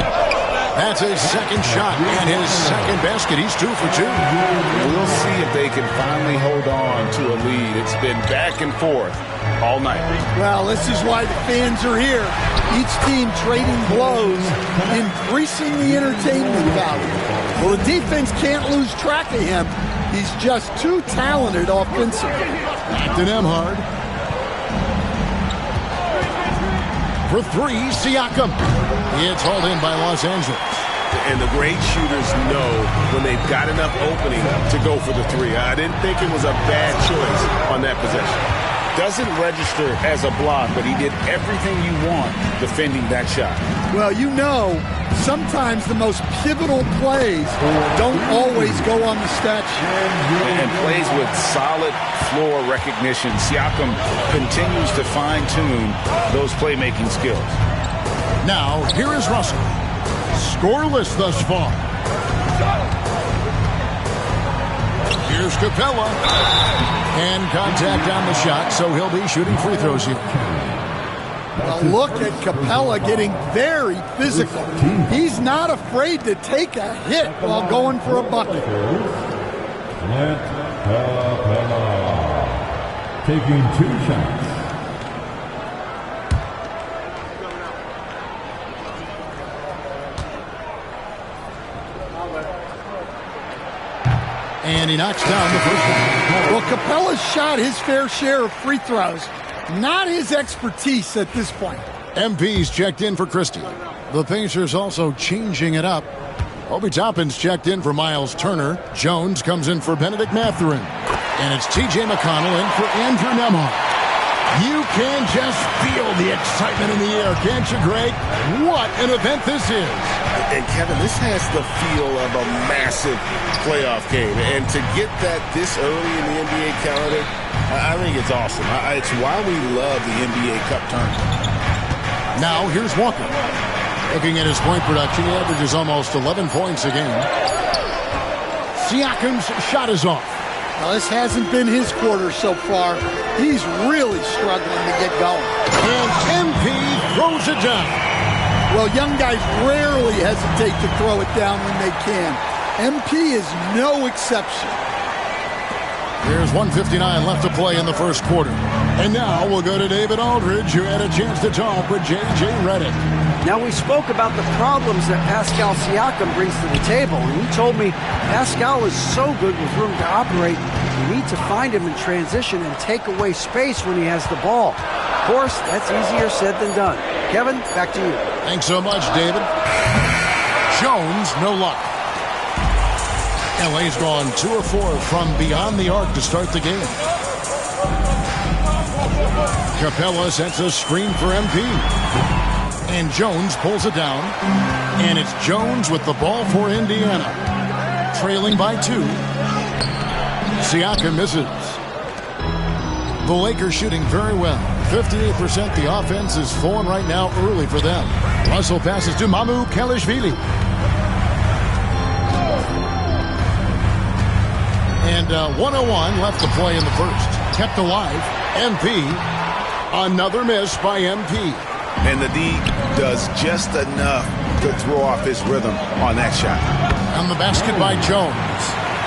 D: That's his second shot and his second basket. He's 2 for 2.
E: We'll see if they can finally hold on to a lead. It's been back and forth all night.
R: Well, this is why the fans are here. Each team trading blows, increasing the entertainment value. Well, the defense can't lose track of him. He's just too talented offensively.
D: Back to Nemhard. For three, Siakam. It's hauled in by Los Angeles.
F: And the great shooters know when they've got enough opening to go for the three. I didn't think it was a bad choice on that possession.
E: Doesn't register as a block, but he did everything you want defending that shot.
R: Well, you know, sometimes the most pivotal plays don't always go on the stat sheet.
E: And plays with solid floor recognition. Siakam continues to fine-tune those playmaking skills.
D: Now, here is Russell. Scoreless thus far. Here's Capella. And contact on the shot, so he'll be shooting free throws here.
R: Well, look at Capella getting very physical. He's not afraid to take a hit while going for a bucket.
A: Clint Capella taking 2 shots.
D: And he knocks down the first one.
R: Well, Capella's shot his fair share of free throws. Not his expertise at this point.
D: MP's checked in for Christie. The Pacers also changing it up. Obi Toppin's checked in for Miles Turner. Jones comes in for Benedict Mathurin. And it's T.J. McConnell in for Andrew Nemhard. You can just feel the excitement in the air, can't you, Greg? What an event this is.
F: And Kevin, this has the feel of a massive playoff game. And to get that this early in the NBA calendar, I think it's awesome. It's why we love the NBA Cup tournament.
D: Now here's Walker. Looking at his point production, he averages almost 11 points a game. Siakam's shot is off.
R: Well, this hasn't been his quarter so far. He's really struggling to get going.
D: And MP throws it down.
R: Well, young guys rarely hesitate to throw it down when they can. MP is no exception.
D: There's 1:59 left to play in the first quarter. And now we'll go to David Aldridge, who had a chance to talk with J.J. Redick.
H: Now, we spoke about the problems that Pascal Siakam brings to the table, and he told me Pascal is so good with room to operate, you need to find him in transition and take away space when he has the ball. Of course, that's easier said than done. Kevin, back to you.
D: Thanks so much, David. Jones, no luck. LA's gone 2 of 4 from beyond the arc to start the game. Capella sets a screen for MP. And Jones pulls it down. And it's Jones with the ball for Indiana. Trailing by 2. Siakam misses. The Lakers shooting very well. 58%. The offense is flowing right now early for them. Russell passes to Mamu Kelishvili. And 101 left to play in the first. Kept alive. MP. Another miss by MP.
E: And the D does just enough to throw off his rhythm on that shot.
D: On the basket by Jones.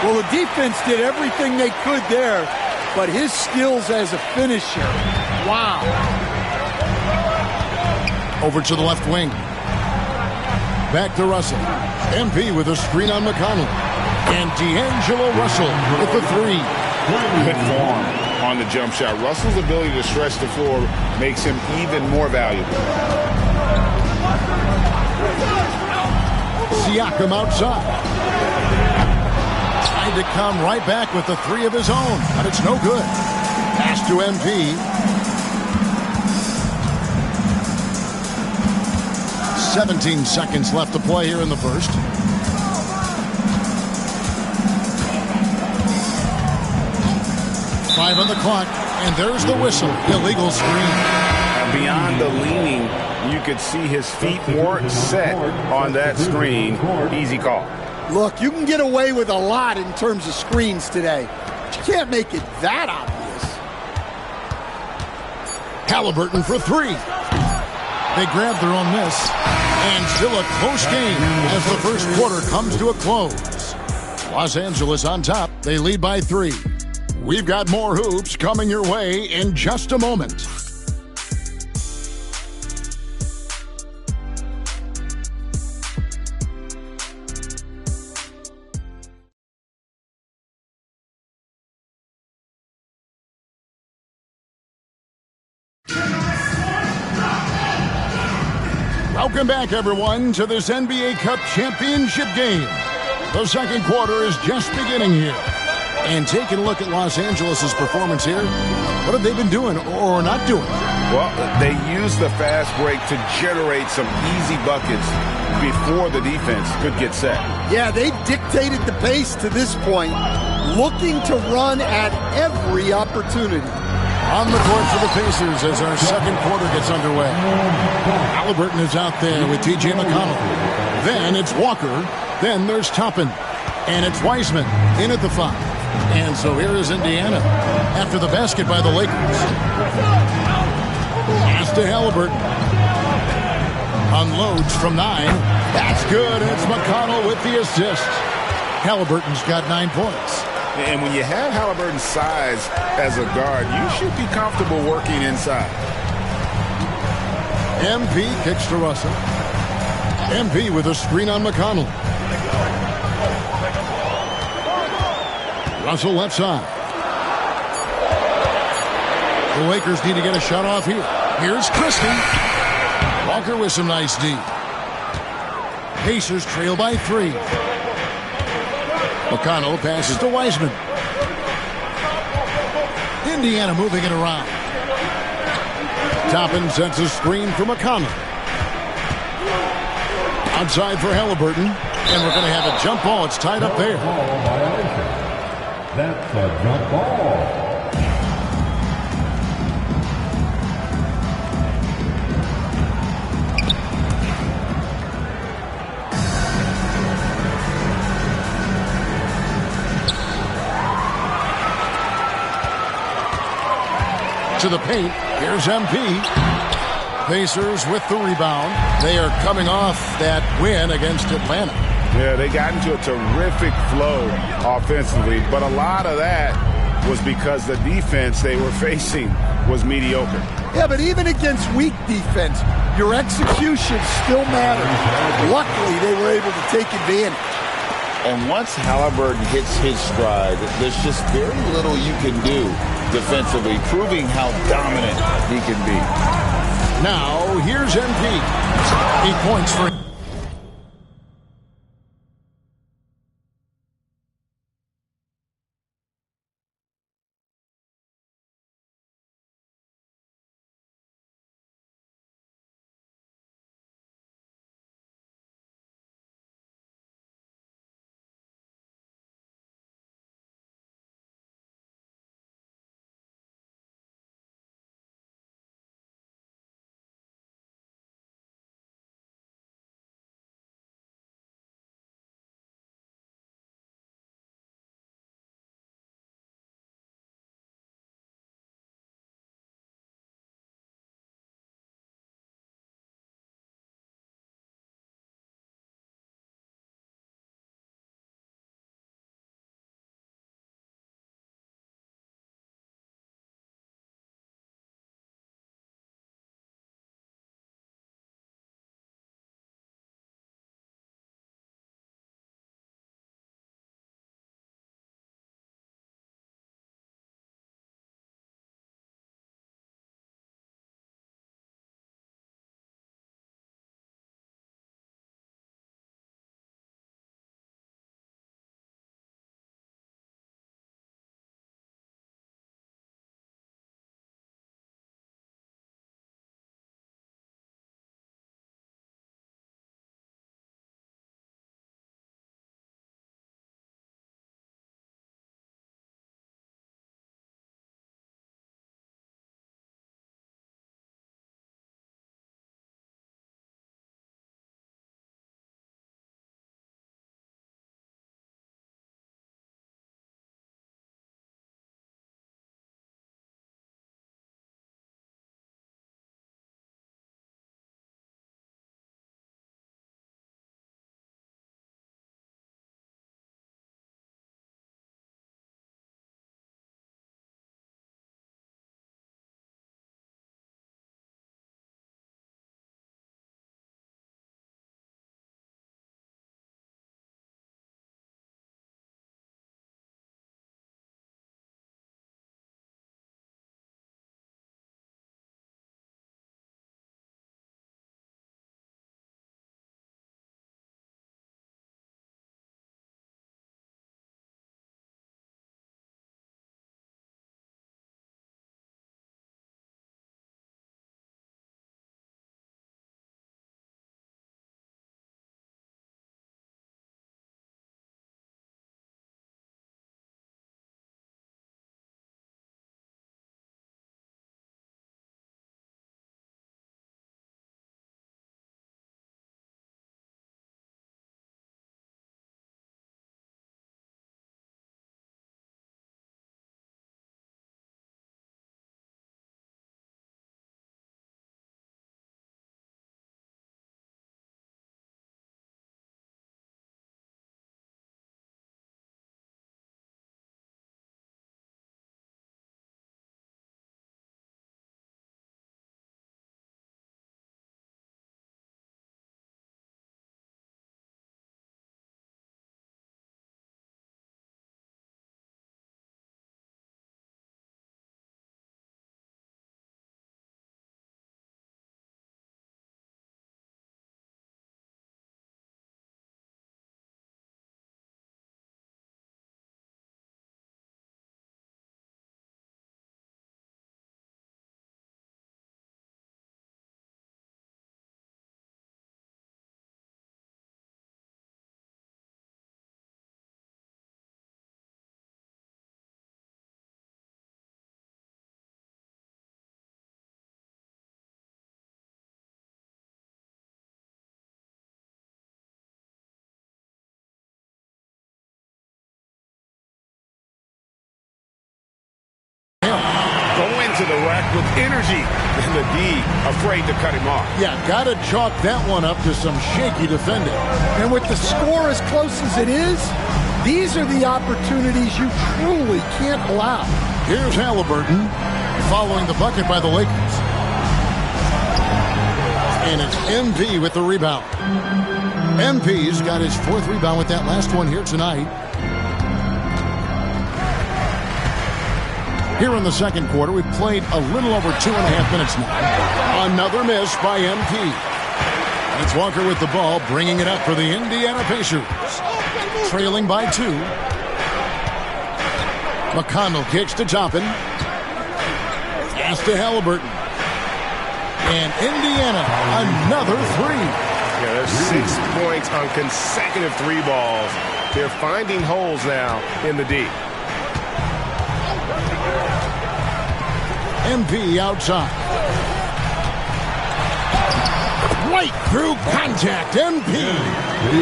R: Well, the defense did everything they could there, but his skills as a finisher, wow.
D: Over to the left wing. Back to Russell. MP with a screen on McConnell. And D'Angelo Russell with the 3.
E: Good form on the jump shot. Russell's ability to stretch the floor makes him even more valuable.
D: Siakam outside. Tried to come right back with the 3 of his own, but it's no good. Pass to MP. 17 seconds left to play here in the first. Five on the clock, and there's the whistle. Illegal screen.
E: Beyond the leaning, you could see his feet weren't set on that screen. Easy call.
R: Look, you can get away with a lot in terms of screens today, but you can't make it that obvious.
D: Halliburton for 3. They grab their own miss, and still a close game as the first quarter comes to a close. Los Angeles on top. They lead by 3. We've got more hoops coming your way in just a moment. Welcome back, everyone, to this NBA Cup championship game. The second quarter is just beginning here. And taking a look at Los Angeles' performance here, what have they been doing or not doing?
E: Well, they used the fast break to generate some easy buckets before the defense could get set.
R: Yeah, they've dictated the pace to this point, looking to run at every opportunity.
D: On the court for the Pacers as our second quarter gets underway. Halliburton is out there with T.J. McConnell. Then it's Walker. Then there's Toppin. And it's Wiseman in at the 5. And so here is Indiana after the basket by the Lakers. Pass to Halliburton. Unloads from 9. That's good. It's McConnell with the assist. Halliburton's got 9 points.
E: And when you have Halliburton's size as a guard, you should be comfortable working inside.
D: MP kicks to Russell. MP with a screen on McConnell. Russell left side. The Lakers need to get a shot off here. Here's Christie. Walker with some nice D. Pacers trail by 3. McConnell passes to Wiseman. Indiana moving it around. Toppin sets a screen for McConnell. Outside for Halliburton. And we're going to have a jump ball. It's tied up there.
A: That's a jump ball.
D: To the paint. Here's MP. Pacers with the rebound. They are coming off that win against Atlanta.
E: Yeah, they got into a terrific flow offensively, but a lot of that was because the defense they were facing was mediocre.
R: Yeah, but even against weak defense, your execution still matters. Luckily, they were able to take advantage.
S: And once Halliburton hits his stride, there's just very little you can do defensively, proving how dominant he can be.
D: Now, here's MP. 8 points for
J: direct with energy. And the D afraid to cut him off.
D: Yeah, got to chalk that one up to some shaky defending.
R: And with the score as close as it is, these are the opportunities you truly can't allow.
D: Here's Halliburton following the bucket by the Lakers. And it's MP with the rebound. MP's got his 4th rebound with that last one here tonight. Here in the second quarter, we've played a little over 2.5 minutes now. Another miss by MP. And it's Walker with the ball, bringing it up for the Indiana Pacers. Trailing by 2. McConnell kicks to Toppin. Pass to Halliburton. And Indiana, another 3.
J: Yeah, there's 6 points on consecutive 3 balls. They're finding holes now in the D.
D: MP outside. Right through contact. MP.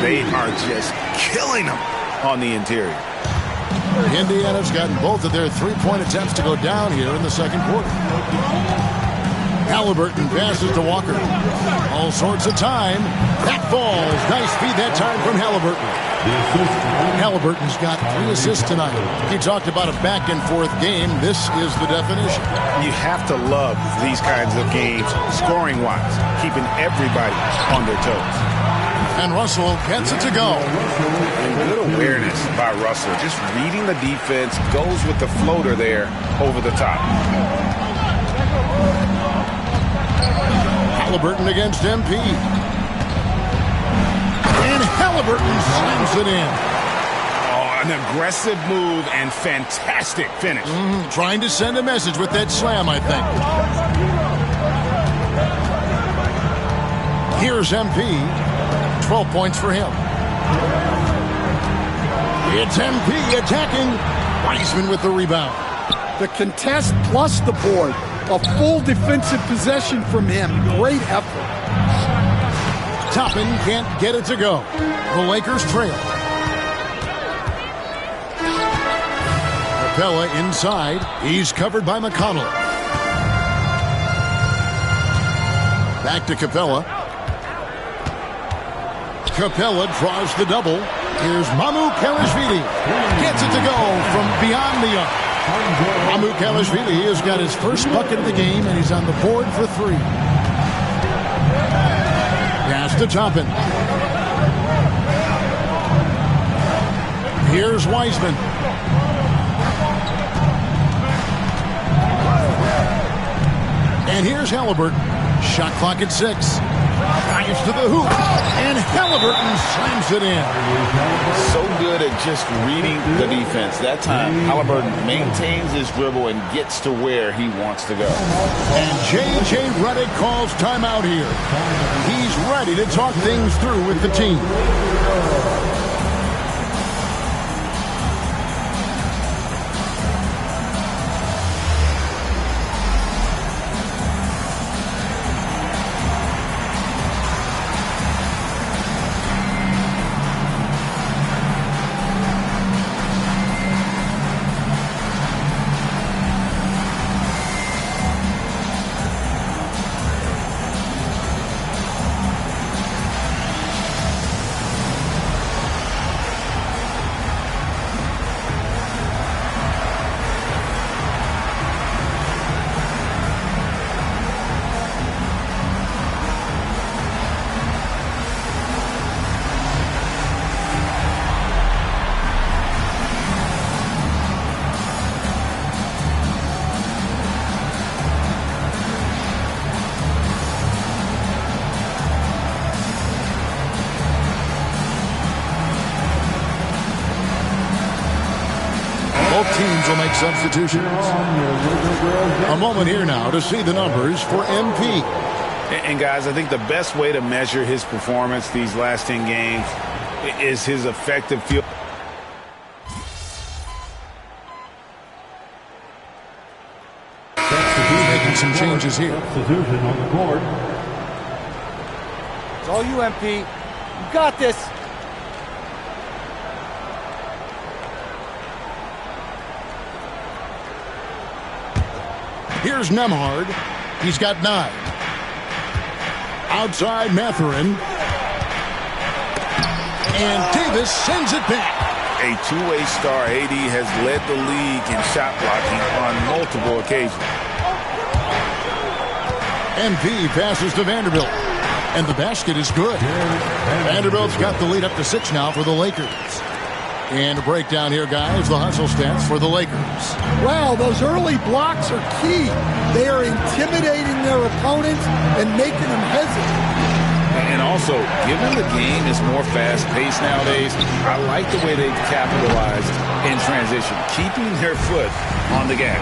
E: They are just killing them on the interior.
D: Indiana's gotten both of their 3-point attempts to go down here in the second quarter. Halliburton passes to Walker. All sorts of time. That falls. Nice feed that time from Halliburton. Halliburton's got 3 assists tonight. He talked about a back-and-forth game. This is the definition.
E: You have to love these kinds of games, scoring-wise, keeping everybody on their toes.
D: And Russell gets it to go.
E: And good awareness by Russell. Just reading the defense, goes with the floater there over the top.
D: Halliburton against MP. And Halliburton slams it in.
E: Oh, an aggressive move and fantastic finish.
D: Trying to send a message with that slam, I think. Here's MP. 12 points for him. It's MP attacking. Wiseman with the rebound.
R: The contest plus the board. A full defensive possession from him. Great effort.
D: Toppin can't get it to go. The Lakers trail. Capella inside. He's covered by McConnell. Back to Capella. Capella draws the double. Here's Mamu Kelishvili. Gets it to go from beyond the arc. Mamu Kelishvili has got his first bucket of the game, and he's on the board for 3. Pass to Toppin. Here's Wiseman. And here's Halliburton. Shot clock at 6. Drives to the hoop. And Halliburton slams it in.
S: So good at just reading the defense. That time, Halliburton maintains his dribble and gets to where he wants to go.
D: And J.J. Redick calls timeout here. He's ready to talk things through with the team. Both teams will make substitutions. A moment here now to see the numbers for MP.
E: And guys, I think the best way to measure his performance these last 10 games is his effective field.
D: Making some changes here.
A: Substitution on the court.
H: It's all you, MP. You got this.
D: Here's Nemhard. He's got 9. Outside Mathurin. And Davis sends it back.
E: A two-way star, AD has led the league in shot blocking on multiple occasions.
D: MP passes to Vanderbilt. And the basket is good. Vanderbilt's got the lead up to 6 now for the Lakers. And a breakdown here, guys, the hustle stats for the Lakers.
R: Well, those early blocks are key. They are intimidating their opponents and making them hesitate.
E: And also, given the game is more fast-paced nowadays, I like the way they've capitalized in transition, keeping their foot on the gas.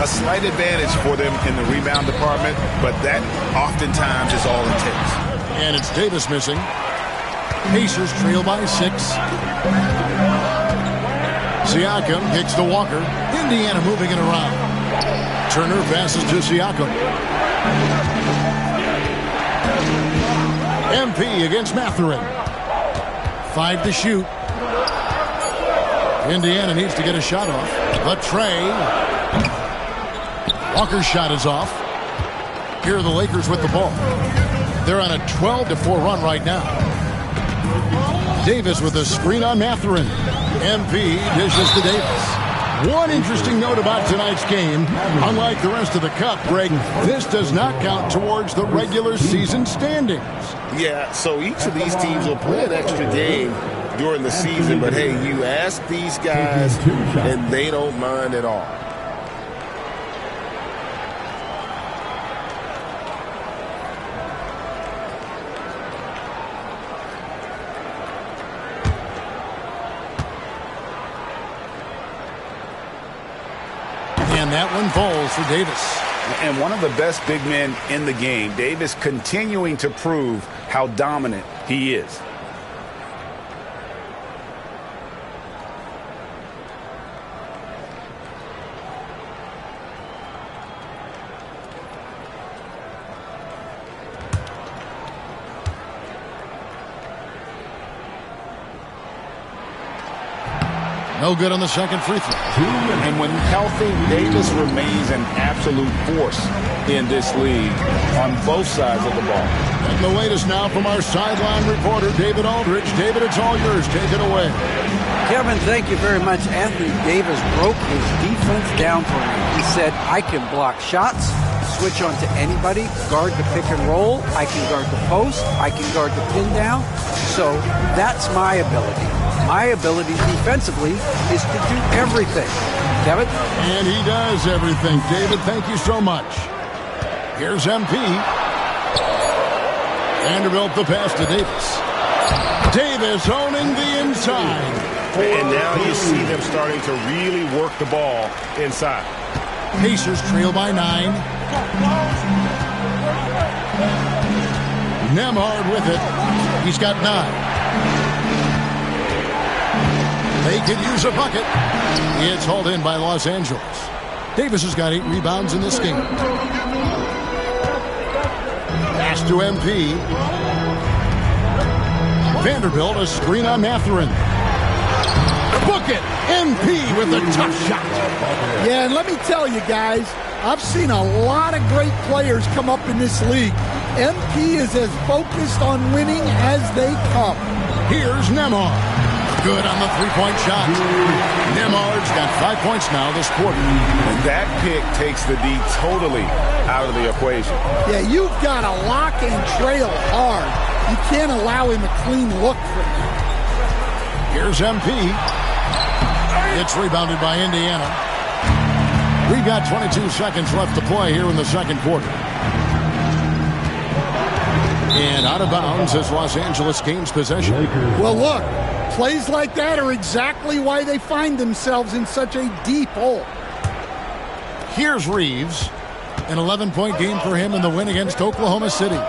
E: A slight advantage for them in the rebound department, but that oftentimes is all it takes.
D: And it's Davis missing. Pacers trail by 6. Siakam kicks to Walker. Indiana moving it around. Turner passes to Siakam. MP against Mathurin. 5 to shoot. Indiana needs to get a shot off. But Trey. Walker's shot is off. Here are the Lakers with the ball. They're on a 12-4 run right now. Davis with a screen on Mathurin. MP dishes to Davis. One interesting note about tonight's game, unlike the rest of the Cup, Greg, this does not count towards the regular season standings.
F: Yeah, so each of these teams will play an extra game during the season, but hey, you ask these guys and they don't mind at all.
D: And that one falls for Davis.
E: And one of the best big men in the game, Davis continuing to prove how dominant he is.
D: No good on the second free throw.
E: And when healthy, Davis remains an absolute force in this league on both sides of the ball.
D: And the latest now from our sideline reporter, David Aldridge. David, it's all yours. Take it away.
H: Kevin, thank you very much. Anthony Davis broke his defense down for me. He said, I can block shots, switch on to anybody, guard the pick and roll, I can guard the post, I can guard the pin down. So that's my ability. My ability defensively is to do everything. Kevin?
D: And he does everything. David, thank you so much. Here's MP. Vanderbilt the pass to Davis. Davis owning the inside.
J: And now you see them starting to really work the ball inside.
D: Pacers trail by 9. Nemhard with it. He's got 9. They could use a bucket. It's hauled in by Los Angeles. Davis has got 8 rebounds in this game. Pass to MP. Vanderbilt, a screen on Mathurin. Book it! MP with a tough shot.
R: Yeah, and let me tell you guys, I've seen a lot of great players come up in this league. MP is as focused on winning as they come.
D: Here's Nemhard. Good on the three-point shot. Nemhard's got 5 points now this quarter.
E: And that pick takes the D totally out of the equation.
R: Yeah, you've got to lock and trail hard. You can't allow him a clean look from that.
D: Here's MP. It's rebounded by Indiana. We've got 22 seconds left to play here in the second quarter. And out of bounds as Los Angeles gains possession.
R: Well, look, plays like that are exactly why they find themselves in such a deep hole.
D: Here's Reeves. An 11-point game for him in the win against Oklahoma City.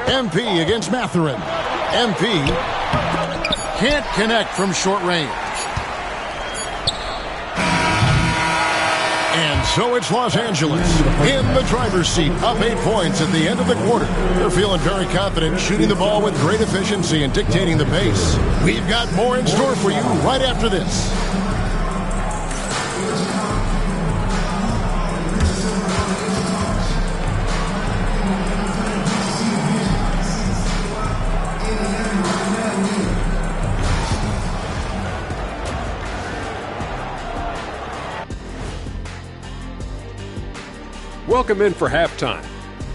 D: MP against Mathurin. MP can't connect from short range. And so it's Los Angeles in the driver's seat, up 8 points at the end of the quarter. They're feeling very confident, shooting the ball with great efficiency and dictating the pace. We've got more in store for you right after this.
K: Welcome in for halftime.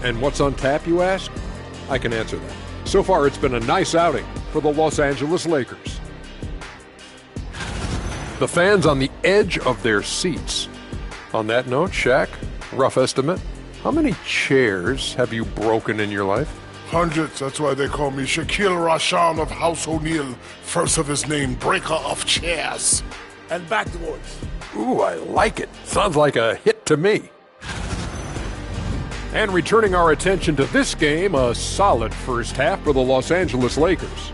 K: And what's on tap, you ask? I can answer that. So far, it's been a nice outing for the Los Angeles Lakers. The fans on the edge of their seats. On that note, Shaq, rough estimate, how many chairs have you broken in your life?
I: Hundreds. That's why they call me Shaquille Rashan of House O'Neal. First of his name, breaker of chairs. And backwards.
K: Ooh, I like it. Sounds like a hit to me. And returning our attention to this game, a solid first half for the Los Angeles Lakers.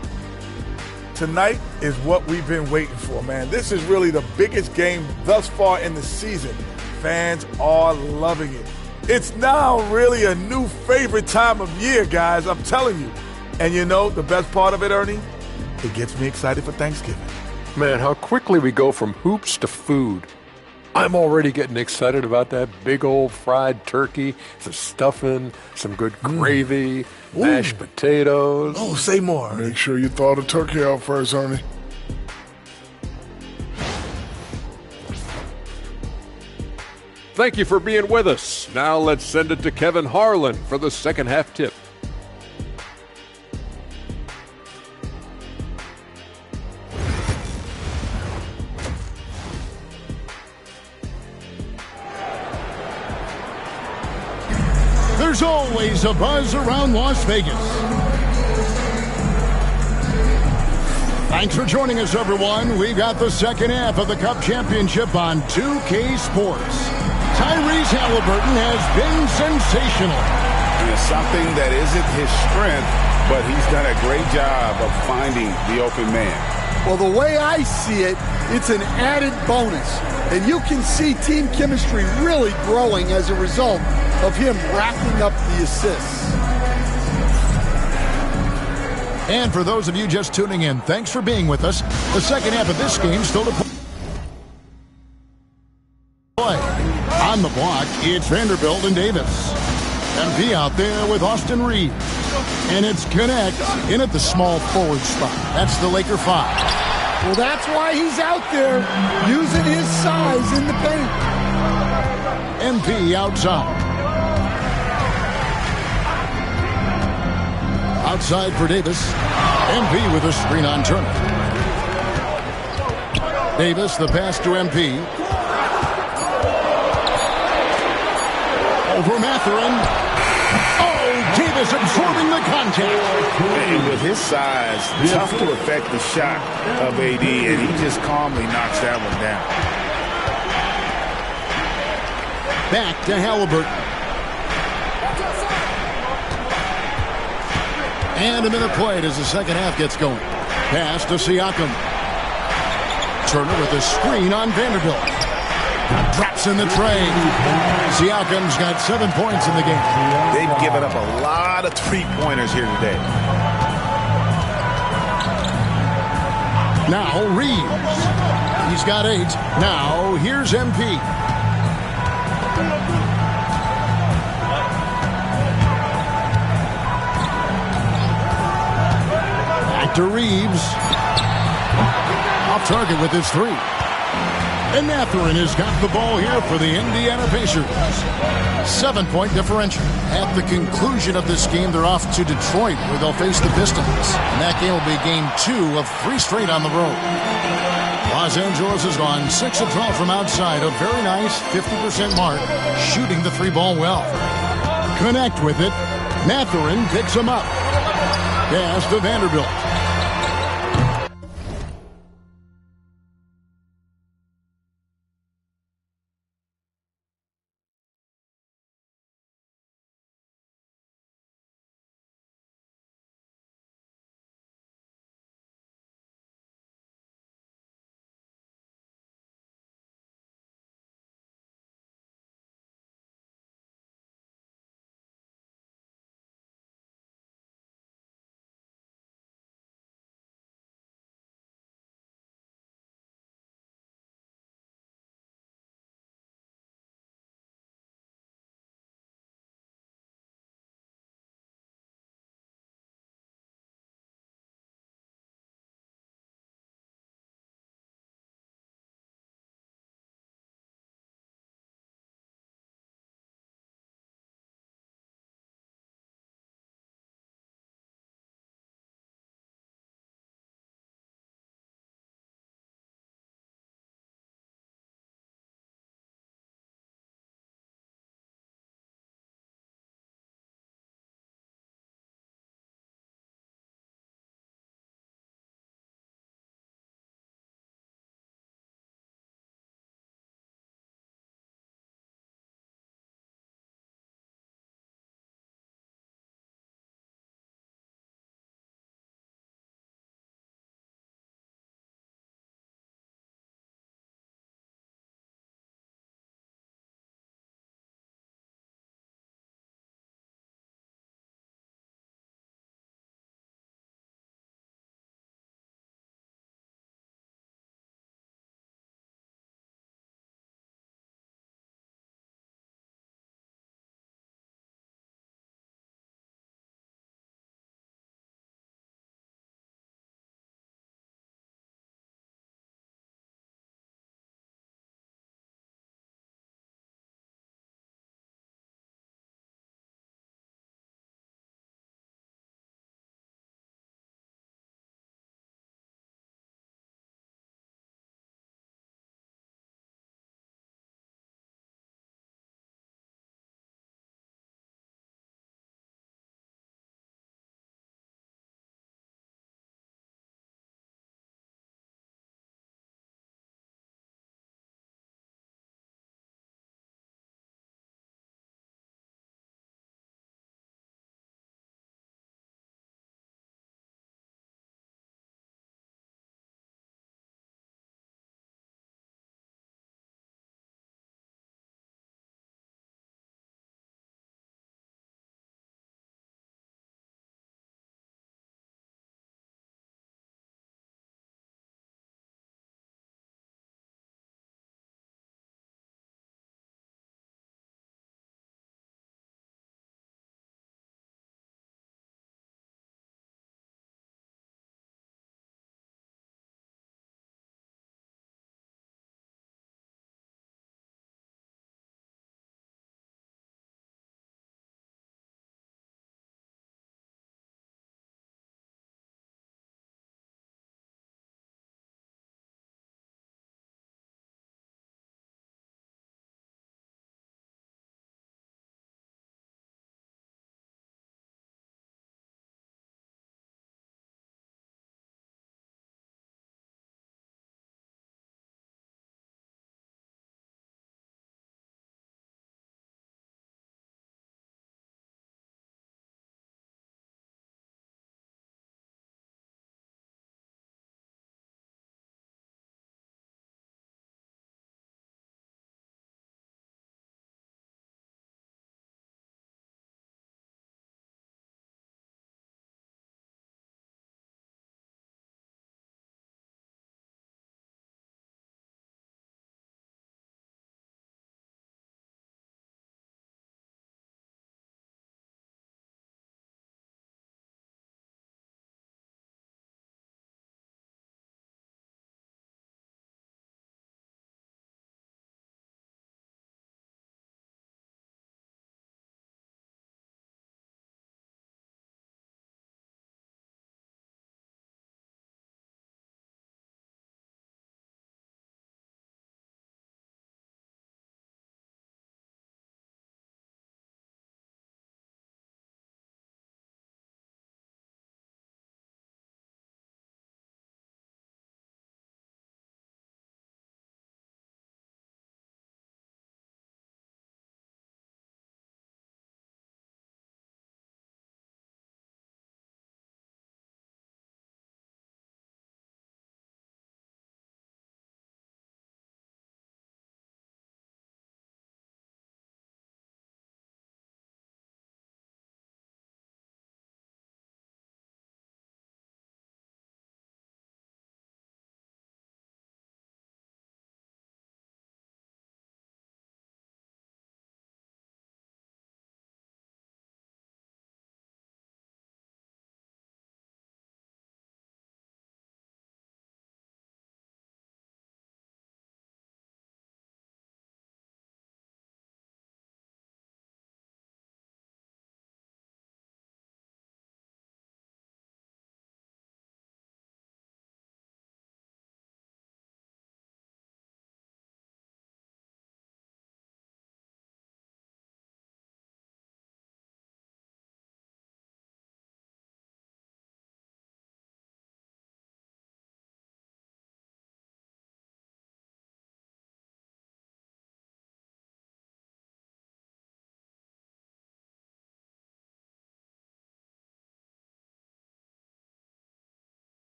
I: Tonight is what we've been waiting for, man. This is really the biggest game thus far in the season. Fans are loving it. It's now really a new favorite time of year, guys, I'm telling you. And you know the best part of it, Ernie? It gets me excited for Thanksgiving.
K: Man, how quickly we go from hoops to food. I'm already getting excited about that big old fried turkey, some stuffing, some good gravy, mashed potatoes.
I: Oh, say more. Make sure you thaw the turkey out first, Ernie.
K: Thank you for being with us. Now let's send it to Kevin Harlan for the second half tip.
D: There's always a buzz around Las Vegas. Thanks for joining us, everyone. We've got the second half of the Cup Championship on 2K Sports. Tyrese Halliburton has been sensational.
E: And it's something that isn't his strength, but he's done a great job of finding the open man.
R: Well, the way I see it, it's an added bonus. And you can see team chemistry really growing as a result of him racking up the assists.
D: And for those of you just tuning in, thanks for being with us. The second half of this game still to play. On the block, it's Vanderbilt and Davis. MP out there with Austin Reeves. And it's Connect in at the small forward spot. That's the Laker 5.
R: Well, that's why he's out there using his size in the paint.
D: MP outside. Outside for Davis. MP with a screen on Turner. Davis, the pass to MP. Over Mathurin. Oh, Davis absorbing the contact.
E: And with his size, tough to affect the shot of AD, and he just calmly knocks that one down.
D: Back to Halliburton. And a minute played as the second half gets going. Pass to Siakam. Turner with a screen on Vanderbilt. Drops in the tray. Siakam's got 7 points in the game.
E: They've given up a lot of three-pointers here today.
D: Now Reeves. He's got 8. Now here's MP. Back to Reeves. Off target with his 3. And Mathurin has got the ball here for the Indiana Pacers. 7-point differential. At the conclusion of this game, they're off to Detroit, where they'll face the Pistons. And that game will be game 2 of 3 straight on the road. Los Angeles has gone 6 of 12 from outside. A very nice 50% mark, shooting the 3-ball well. Connect with it. Mathurin picks him up. Pass to Vanderbilt.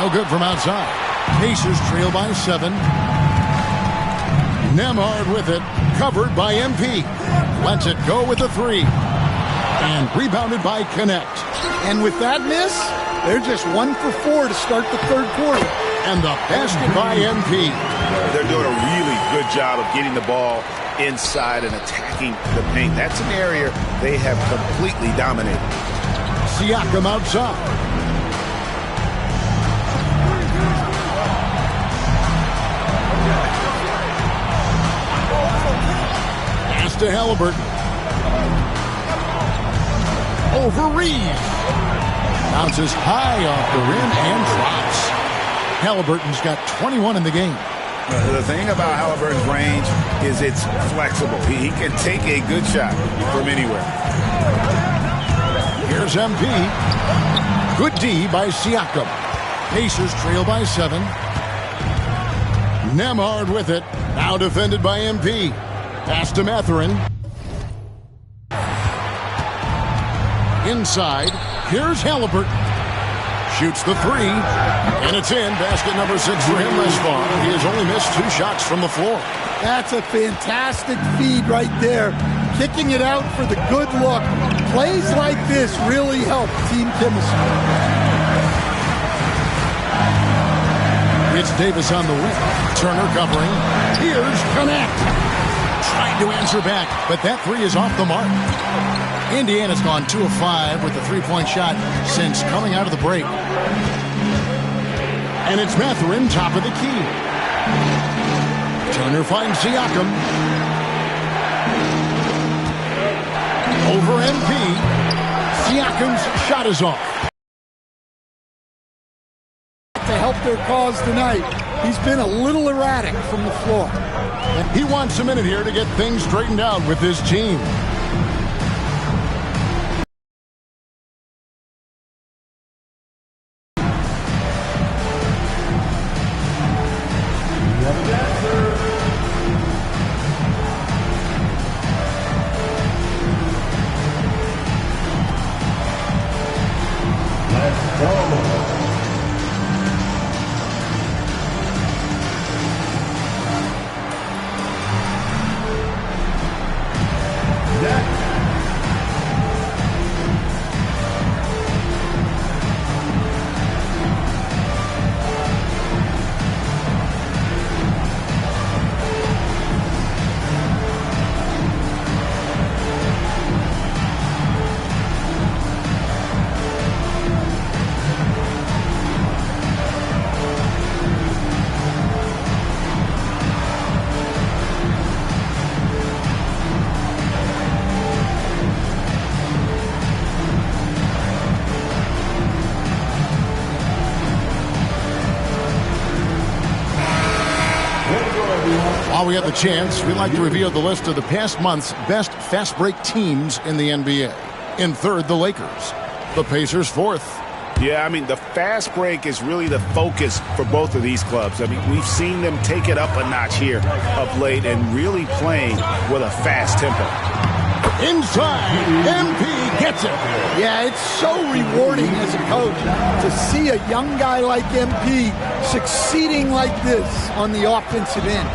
D: No good from outside. Pacers trail by 7. Nemhard with it. Covered by MP. Lets it go with the 3. And rebounded by Connect.
R: And with that miss, they're just 1 for 4 to start the third quarter.
D: And the basket by MP.
E: They're doing a really good job of getting the ball inside and attacking the paint. That's an area they have completely dominated.
D: Siakam outside. Pass to Halliburton. Over Reeves. Bounces high off the rim and drops. Halliburton's got 21 in the game.
E: The thing about Halliburton's range is it's flexible. He can take a good shot from anywhere.
D: Here's MP. Good D by Siakam. Pacers trail by 7. Nemhard with it. Now defended by MP. Pass to Mathurin. Inside. Here's Halliburton. Shoots the 3. And it's in. Basket number 6 for him thus far. He has only missed 2 shots from the floor.
R: That's a fantastic feed right there. Kicking it out for the good look. Plays like this really help team chemistry.
D: It's Davis on the wing. Turner covering. Here's Connect. Trying to answer back, but that 3 is off the mark. Indiana's gone 2 of 5 with the 3-point shot since coming out of the break. And it's Mathurin, top of the key. Turner finds Siakam. Over MP. Siakam's shot is off.
R: To help their cause tonight, he's been a little erratic from the floor.
D: He wants a minute here to get things straightened out with his team. While we have the chance, we'd like to reveal the list of the past month's best fast break teams in the NBA. In third, the Lakers. The Pacers fourth.
E: Yeah, I mean, the fast break is really the focus for both of these clubs. I mean, we've seen them take it up a notch here of late and really playing with a fast tempo.
D: Inside, MP gets it.
R: Yeah, it's so rewarding as a coach to see a young guy like MP succeeding like this on the offensive end.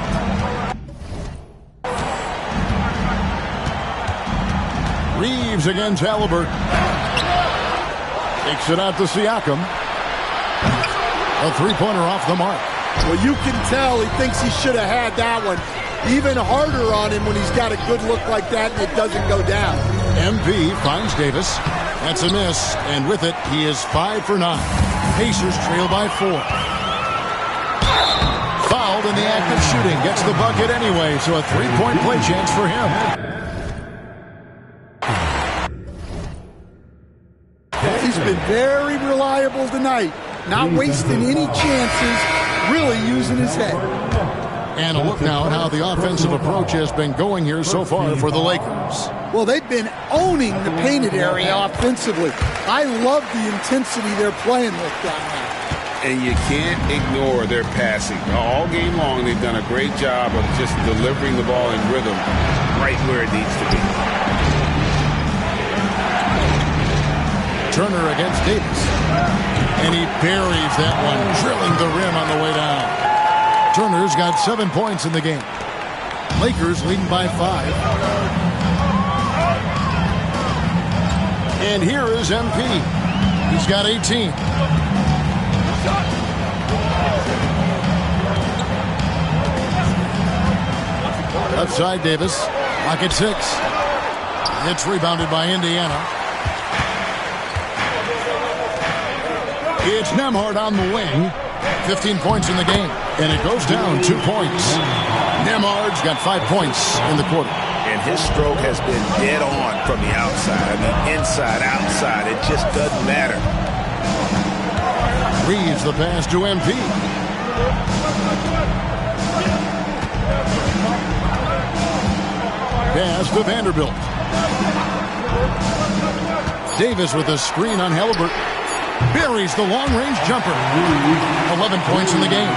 D: Reeves against Halliburton. Takes it out to Siakam. A three-pointer off the mark.
R: Well, you can tell he thinks he should have had that one. Even harder on him when he's got a good look like that and it doesn't go down.
D: MP finds Davis. That's a miss, and with it, he is 5 for 9. Pacers trail by 4. Fouled in the act of shooting. Gets the bucket anyway, so a three-point play chance for him.
R: He's been very reliable tonight. Not wasting any chances, really using his head.
D: And a look now at how the offensive approach has been going here so far for the Lakers.
R: Well, they've been owning the painted area offensively. I love the intensity they're playing with down there.
E: And you can't ignore their passing. All game long, they've done a great job of just delivering the ball in rhythm right where it needs to be.
D: Turner against Davis. And he buries that one, drilling the rim on the way down. Turner's got 7 points in the game. Lakers leading by 5. And here is MP. He's got 18. Left side, Davis. Lock at 6. It's rebounded by Indiana. It's Nembhard on the wing. 15 points in the game. And it goes down 2 points. Nembhard's got 5 points in the quarter.
E: And his stroke has been dead on from the outside. I mean, inside, outside. It just doesn't matter.
D: Reeves the pass to MP. Pass to Vanderbilt. Davis with a screen on Halliburton. Buries the long-range jumper. 11 points in the game.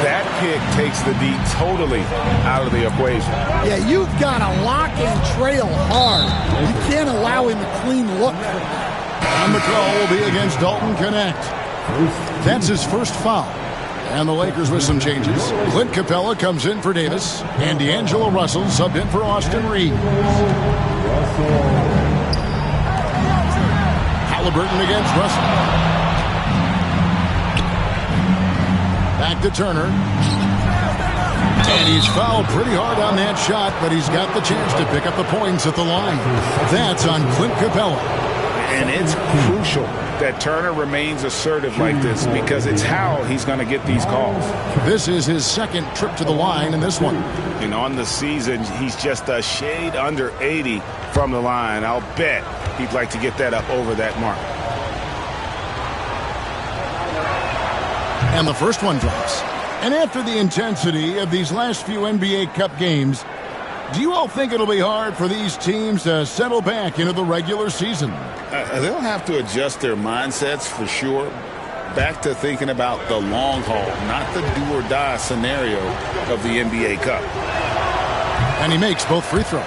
E: That kick takes the D totally out of the equation.
R: Yeah, you've got to lock and trail hard. You can't allow him a clean look.
D: And the call will be against Dalton Connect. That's his first foul. And the Lakers with some changes. Clint Capella comes in for Davis. And D'Angelo Russell subbed in for Austin Reeves. Halliburton against Russell. Back to Turner. And he's fouled pretty hard on that shot, but he's got the chance to pick up the points at the line. That's on Clint Capella.
E: And it's crucial that Turner remains assertive like this because it's how he's going to get these calls.
D: This is his second trip to the line in this one.
E: And on the season, he's just a shade under 80 from the line. I'll bet he'd like to get that up over that mark.
D: And the first one drops. And after the intensity of these last few NBA Cup games, do you all think it'll be hard for these teams to settle back into the regular season?
S: They'll have to adjust their mindsets for sure. Back to thinking about the long haul, not the do-or-die scenario of the NBA Cup.
D: And he makes both free throws.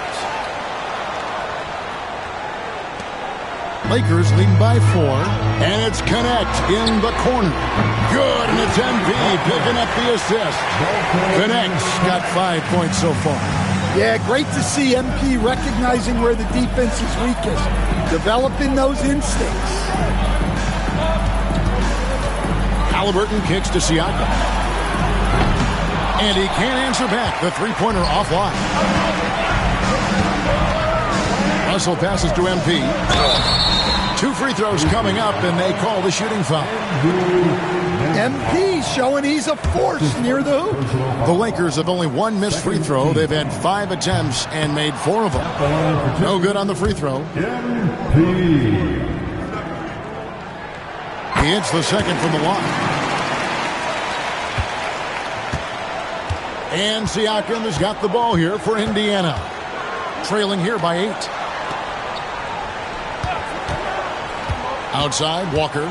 D: Lakers leading by 4. And it's Connect in the corner. Good, and it's MP picking up the assist. Connect's got 5 points so far.
R: Yeah, great to see MP recognizing where the defense is weakest, developing those instincts.
D: Halliburton kicks to Siakam. And he can't answer back. The three-pointer offline. Russell passes to MP. 2 free throws coming up, and they call the shooting foul.
R: MP showing he's a force near the hoop.
D: The Lakers have only 1 missed free throw. They've had 5 attempts and made 4 of them. No good on the free throw. He hits the second from the line. And Siakam has got the ball here for Indiana. Trailing here by 8. Outside, Walker.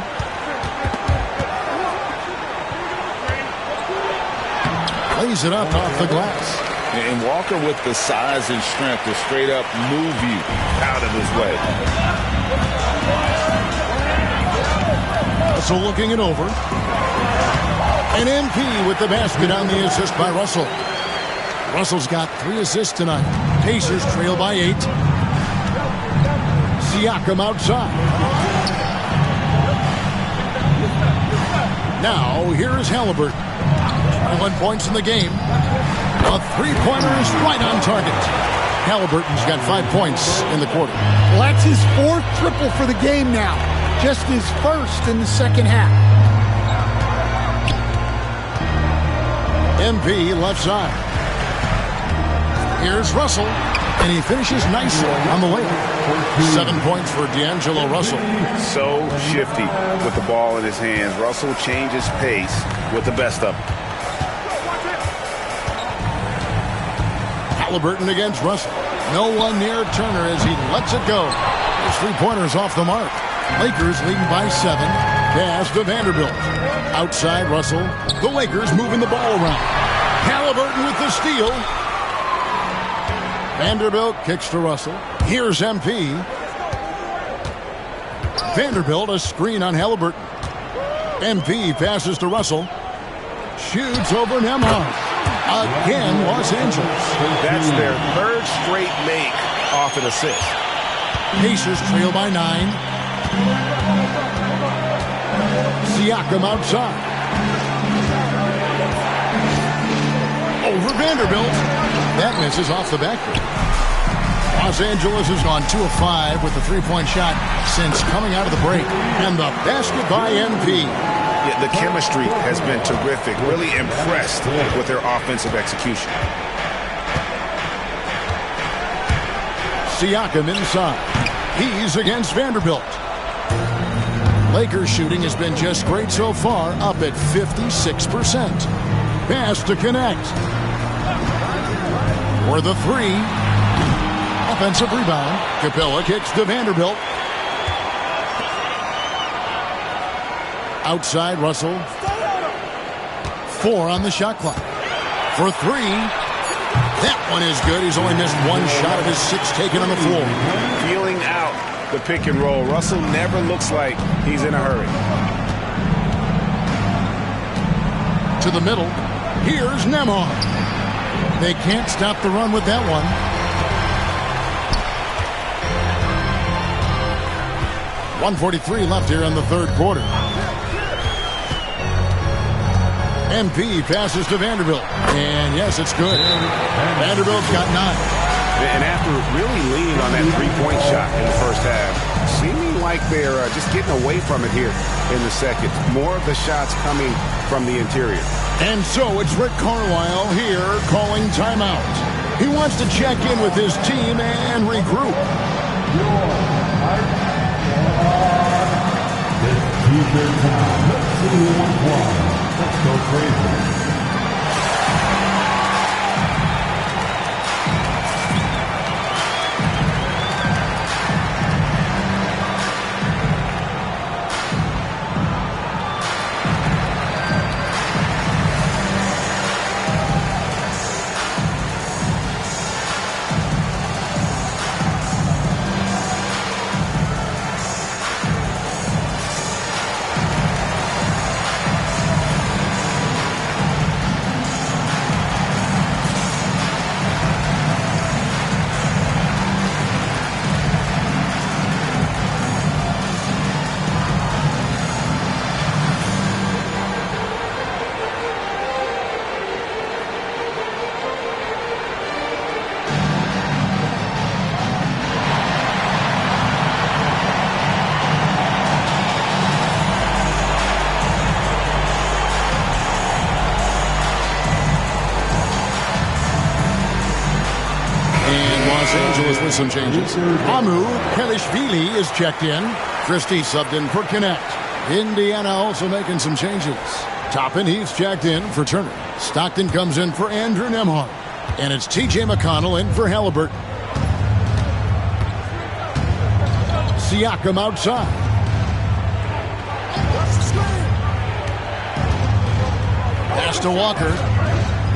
D: Lays it up off the glass.
S: And Walker with the size and strength to straight up move you out of his way.
D: Russell looking it over. And MP with the basket on the assist by Russell. Russell's got 3 assists tonight. Pacers trail by 8. Siakam outside. Now, here is Halliburton. 21 points in the game. A three-pointer is right on target. Halliburton's got 5 points in the quarter.
R: Well, that's his 4th triple for the game now. Just his first in the second half.
D: MP left side. Here's Russell, and he finishes nicely on the layup. 7 points for D'Angelo Russell.
E: So shifty with the ball in his hands. Russell changes pace with the best of them.
D: Halliburton against Russell. No one near Turner as he lets it go. His three-pointer's off the mark. Lakers leading by 7. Pass to Vanderbilt. Outside Russell. The Lakers moving the ball around. Halliburton with the steal. Vanderbilt kicks to Russell. Here's MP. Vanderbilt a screen on Halliburton. MP passes to Russell. Shoots over Nembhard. Again, Los Angeles.
J: That's their third straight make off an assist.
D: Pacers trail by 9. Siakam outside. Over Vanderbilt. That misses off the backboard. Los Angeles has gone 2 of 5 with the three-point shot since coming out of the break. And the basket by MP.
E: Yeah, the chemistry has been terrific. Really impressed with their offensive execution.
D: Siakam inside. He's against Vanderbilt. Lakers shooting has been just great so far, up at 56%. Pass to connect. For the 3. Offensive rebound. Capella kicks to Vanderbilt. Outside Russell. 4 on the shot clock. For 3. That one is good. He's only missed 1 shot of his 6 taken on the floor.
E: Feeling out the pick and roll. Russell never looks like he's in a hurry.
D: To the middle. Here's Nembhard. They can't stop the run with that one. .143 left here in the third quarter. MP passes to Vanderbilt. And yes, it's good. Vanderbilt's got 9.
E: And after really leaning on that three-point shot in the first half, seeming like they're just getting away from it here in the second. More of the shots coming from the interior.
D: And so it's Rick Carlisle here calling timeout. He wants to check in with his team and regroup.
A: Defense time. Let's see what's wrong. Let's go crazy.
D: With some changes. MyPlayer is checked in. Christie subbed in for Connect. Indiana also making some changes. Toppin, he's checked in for Turner. Stockton comes in for Andrew Nembhard. And it's T.J. McConnell in for Halliburton. Siakam outside. Pass to Walker.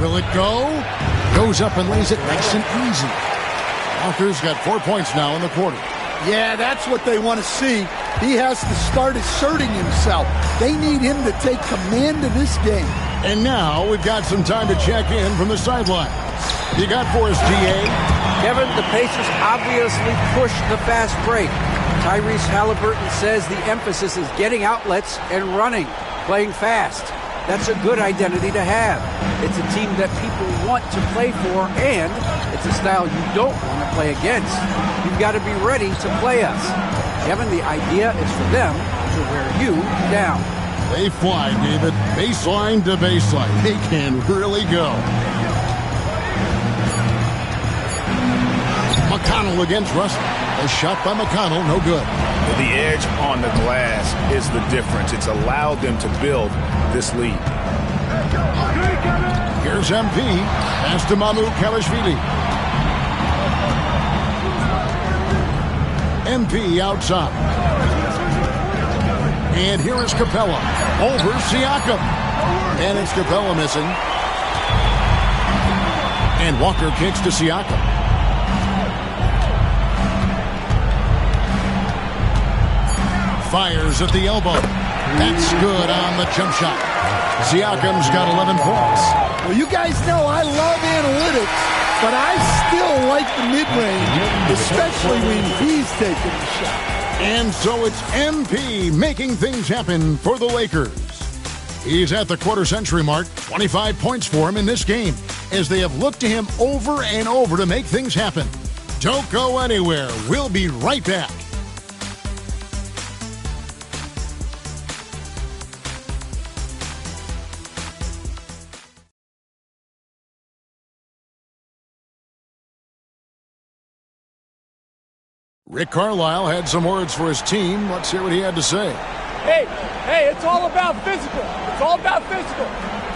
D: Will it go? Goes up and lays it nice and easy. Walker's got 4 points now in the quarter.
R: Yeah, that's what they want to see. He has to start asserting himself. They need him to take command of this game.
D: And now we've got some time to check in from the sidelines. You got for us, GA?
H: Kevin, the Pacers obviously pushed the fast break. Tyrese Halliburton says the emphasis is getting outlets and running, playing fast. That's a good identity to have. It's a team that people want to play for, and it's a style you don't want to play against. You've got to be ready to play us. Kevin, the idea is for them to wear you down.
D: They fly, David. Baseline to baseline. They can really go. McConnell against Russell. A shot by McConnell, no good.
E: The edge on the glass is the difference. It's allowed them to build this lead.
D: Here's MP. Pass to Kelishvili. MP outside. And here is Capella. Over Siakam. And it's Capella missing. And Walker kicks to Siakam. Fires at the elbow. That's good on the jump shot. Siakam's got 11 points.
R: Well, you guys know I love analytics, but I still like the mid-range, especially when he's taking the shot.
D: And so it's MP making things happen for the Lakers. He's at the quarter-century mark, 25 points for him in this game, as they have looked to him over and over to make things happen. Don't go anywhere. We'll be right back. Rick Carlisle had some words for his team. Let's hear what he had to say.
T: Hey, it's all about physical. It's all about physical.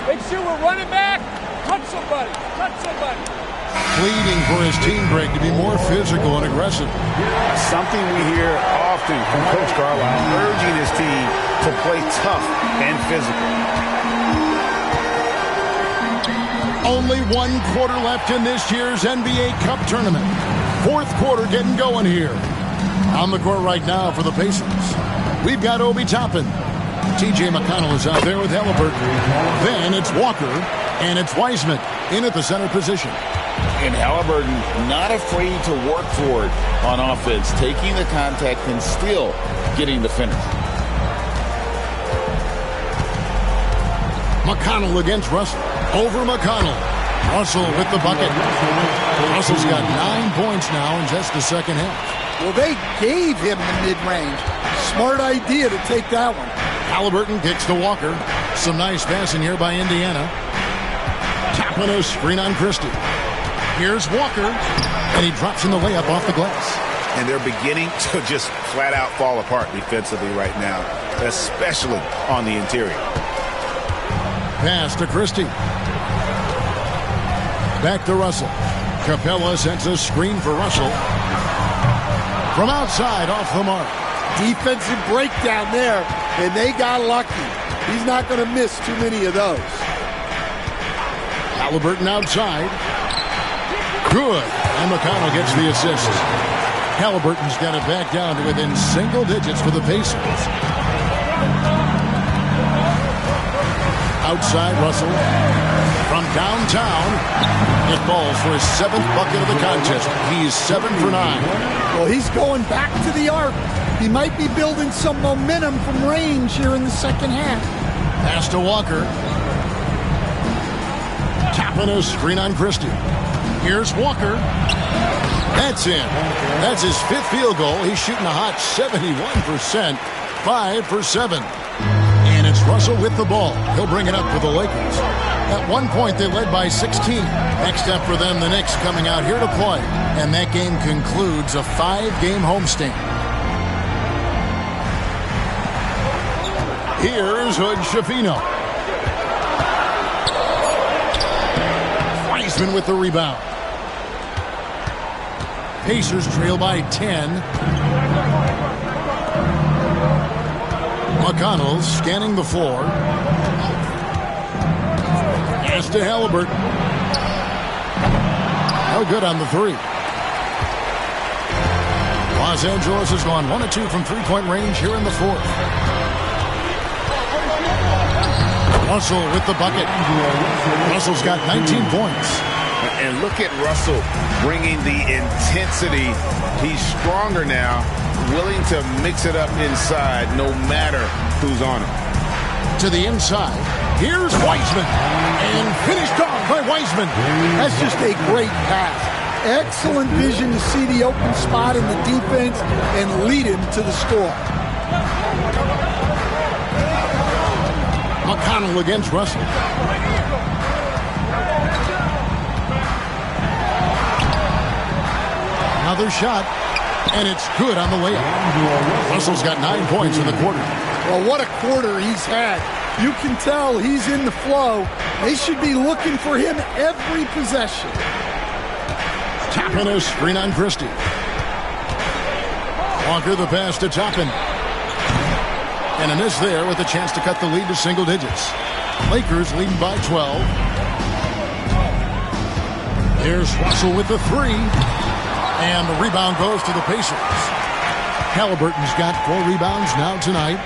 T: Make sure we're running back. Touch somebody.
D: Pleading for his team, Greg, to be more physical and aggressive.
E: Something we hear often from Coach Carlisle, urging his team to play tough and physical.
D: Only 1 quarter left in this year's NBA Cup tournament. Fourth quarter getting going here. On the court right now for the Pacers, we've got Obi Toppin. T.J. McConnell is out there with Halliburton. Then it's Walker, and it's Wiseman in at the center position.
S: And Halliburton not afraid to work for it on offense, taking the contact and still getting the finish.
D: McConnell against Russell. Over McConnell. Russell with the bucket. Russell's got 9 points now in just the second half.
R: Well, they gave him the mid-range. Smart idea to take that one.
D: Halliburton kicks to Walker. Some nice passing here by Indiana. Tapping a screen on Christie. Here's Walker, and he drops in the layup off the glass.
E: And they're beginning to just flat out fall apart defensively right now, especially on the interior.
D: Pass to Christie. Back to Russell. Capella sends a screen for Russell. From outside, off the mark.
R: Defensive breakdown there, and they got lucky. He's not going to miss too many of those.
D: Halliburton outside. Good. And McConnell gets the assist. Halliburton's got it back down to within single digits for the Pacers. Outside Russell. From downtown, it falls for his 7th bucket of the contest. He's 7 for 9.
R: Well, he's going back to the arc. He might be building some momentum from range here in the second half.
D: Pass to Walker. Tapping a screen on Christie. Here's Walker. That's in. That's his 5th field goal. He's shooting a hot 71%. 5 for 7. And it's Russell with the ball. He'll bring it up for the Lakers. At one point, they led by 16. Next up for them, the Knicks coming out here to play. And that game concludes a 5-game homestand. Here's Hood Schifino. Wiseman with the rebound. Pacers trail by 10. McConnell scanning the floor. Pass to Halliburton. No good on the 3. Los Angeles has gone 1 of 2 from three-point range here in the 4th. Russell with the bucket. Russell's got 19 points.
E: And look at Russell bringing the intensity. He's stronger now, willing to mix it up inside no matter who's on him.
D: To the inside. Here's Wiseman. And finished off by Wiseman.
R: That's just a great pass. Excellent vision to see the open spot in the defense and lead him to the score.
D: McConnell against Russell. Another shot, and it's good on the layup. Russell's got 9 points in the quarter.
R: Well, what a quarter he's had. You can tell he's in the flow. They should be looking for him every possession.
D: Tapping a screen on Christie. Walker the pass to Toppin. And a miss there with a chance to cut the lead to single digits. Lakers leading by 12. Here's Russell with the 3. And the rebound goes to the Pacers. Halliburton's got 4 rebounds now tonight.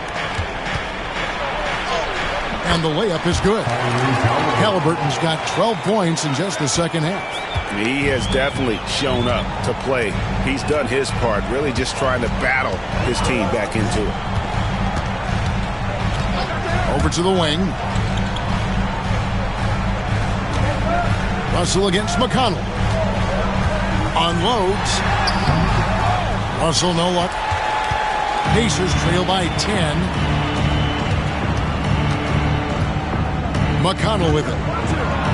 D: And the layup is good. Halliburton's got 12 points in just the second half.
E: He has definitely shown up to play. He's done his part, really just trying to battle his team back into it.
D: Over to the wing. Russell against McConnell. Unloads. Russell no luck. Pacers trail by 10. McConnell with it.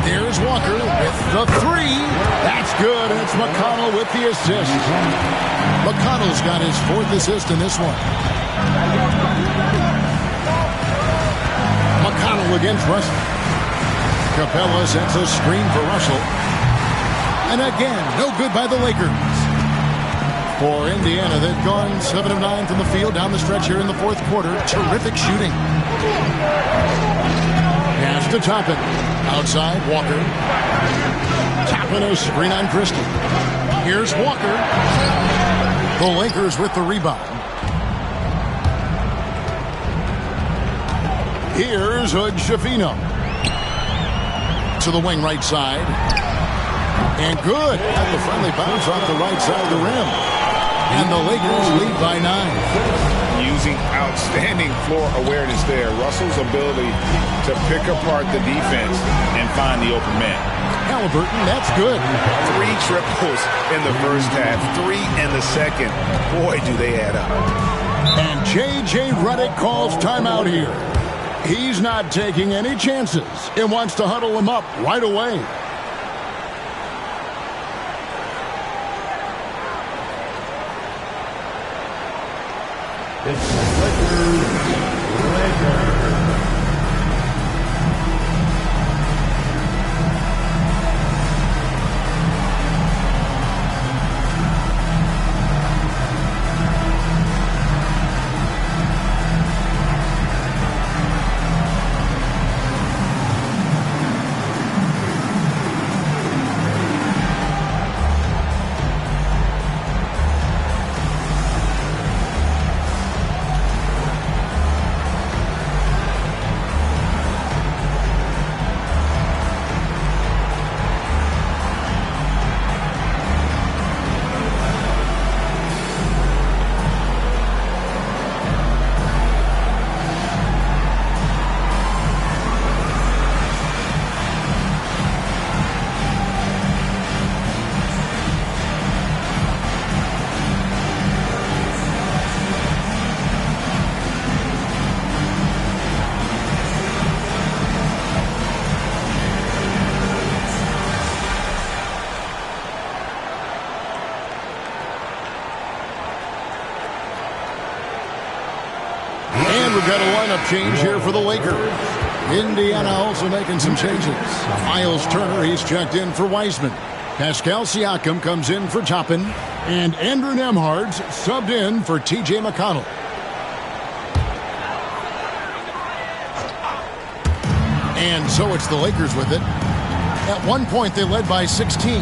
D: There's Walker with the three. That's good. And it's McConnell with the assist. McConnell's got his 4th assist in this one. McConnell against Russell. Capella sets a screen for Russell. And again, no good by the Lakers. For Indiana, they've gone 7 of 9 from the field down the stretch here in the 4th quarter. Terrific shooting. Pass to Toppin. Outside, Walker. Toppin a screen on Christie. Here's Walker. The Lakers with the rebound. Here's Hood Schifino. To the wing right side. And good. And the friendly bounce off the right side of the rim. And the Lakers lead by 9.
E: Using outstanding floor awareness there. Russell's ability to pick apart the defense and find the open man.
D: Halliburton, that's good.
E: 3 triples in the first half, 3 in the second. Boy, do they add up.
D: And J.J. Redick calls timeout here. He's not taking any chances. He wants to huddle him up right away.
A: It's Lakers.
D: We've got a lineup change here for the Lakers. Indiana also making some changes. Miles Turner, he's checked in for Wiseman. Pascal Siakam comes in for Toppin. And Andrew Nembhard's subbed in for T.J. McConnell. And so it's the Lakers with it. At one point, they led by 16.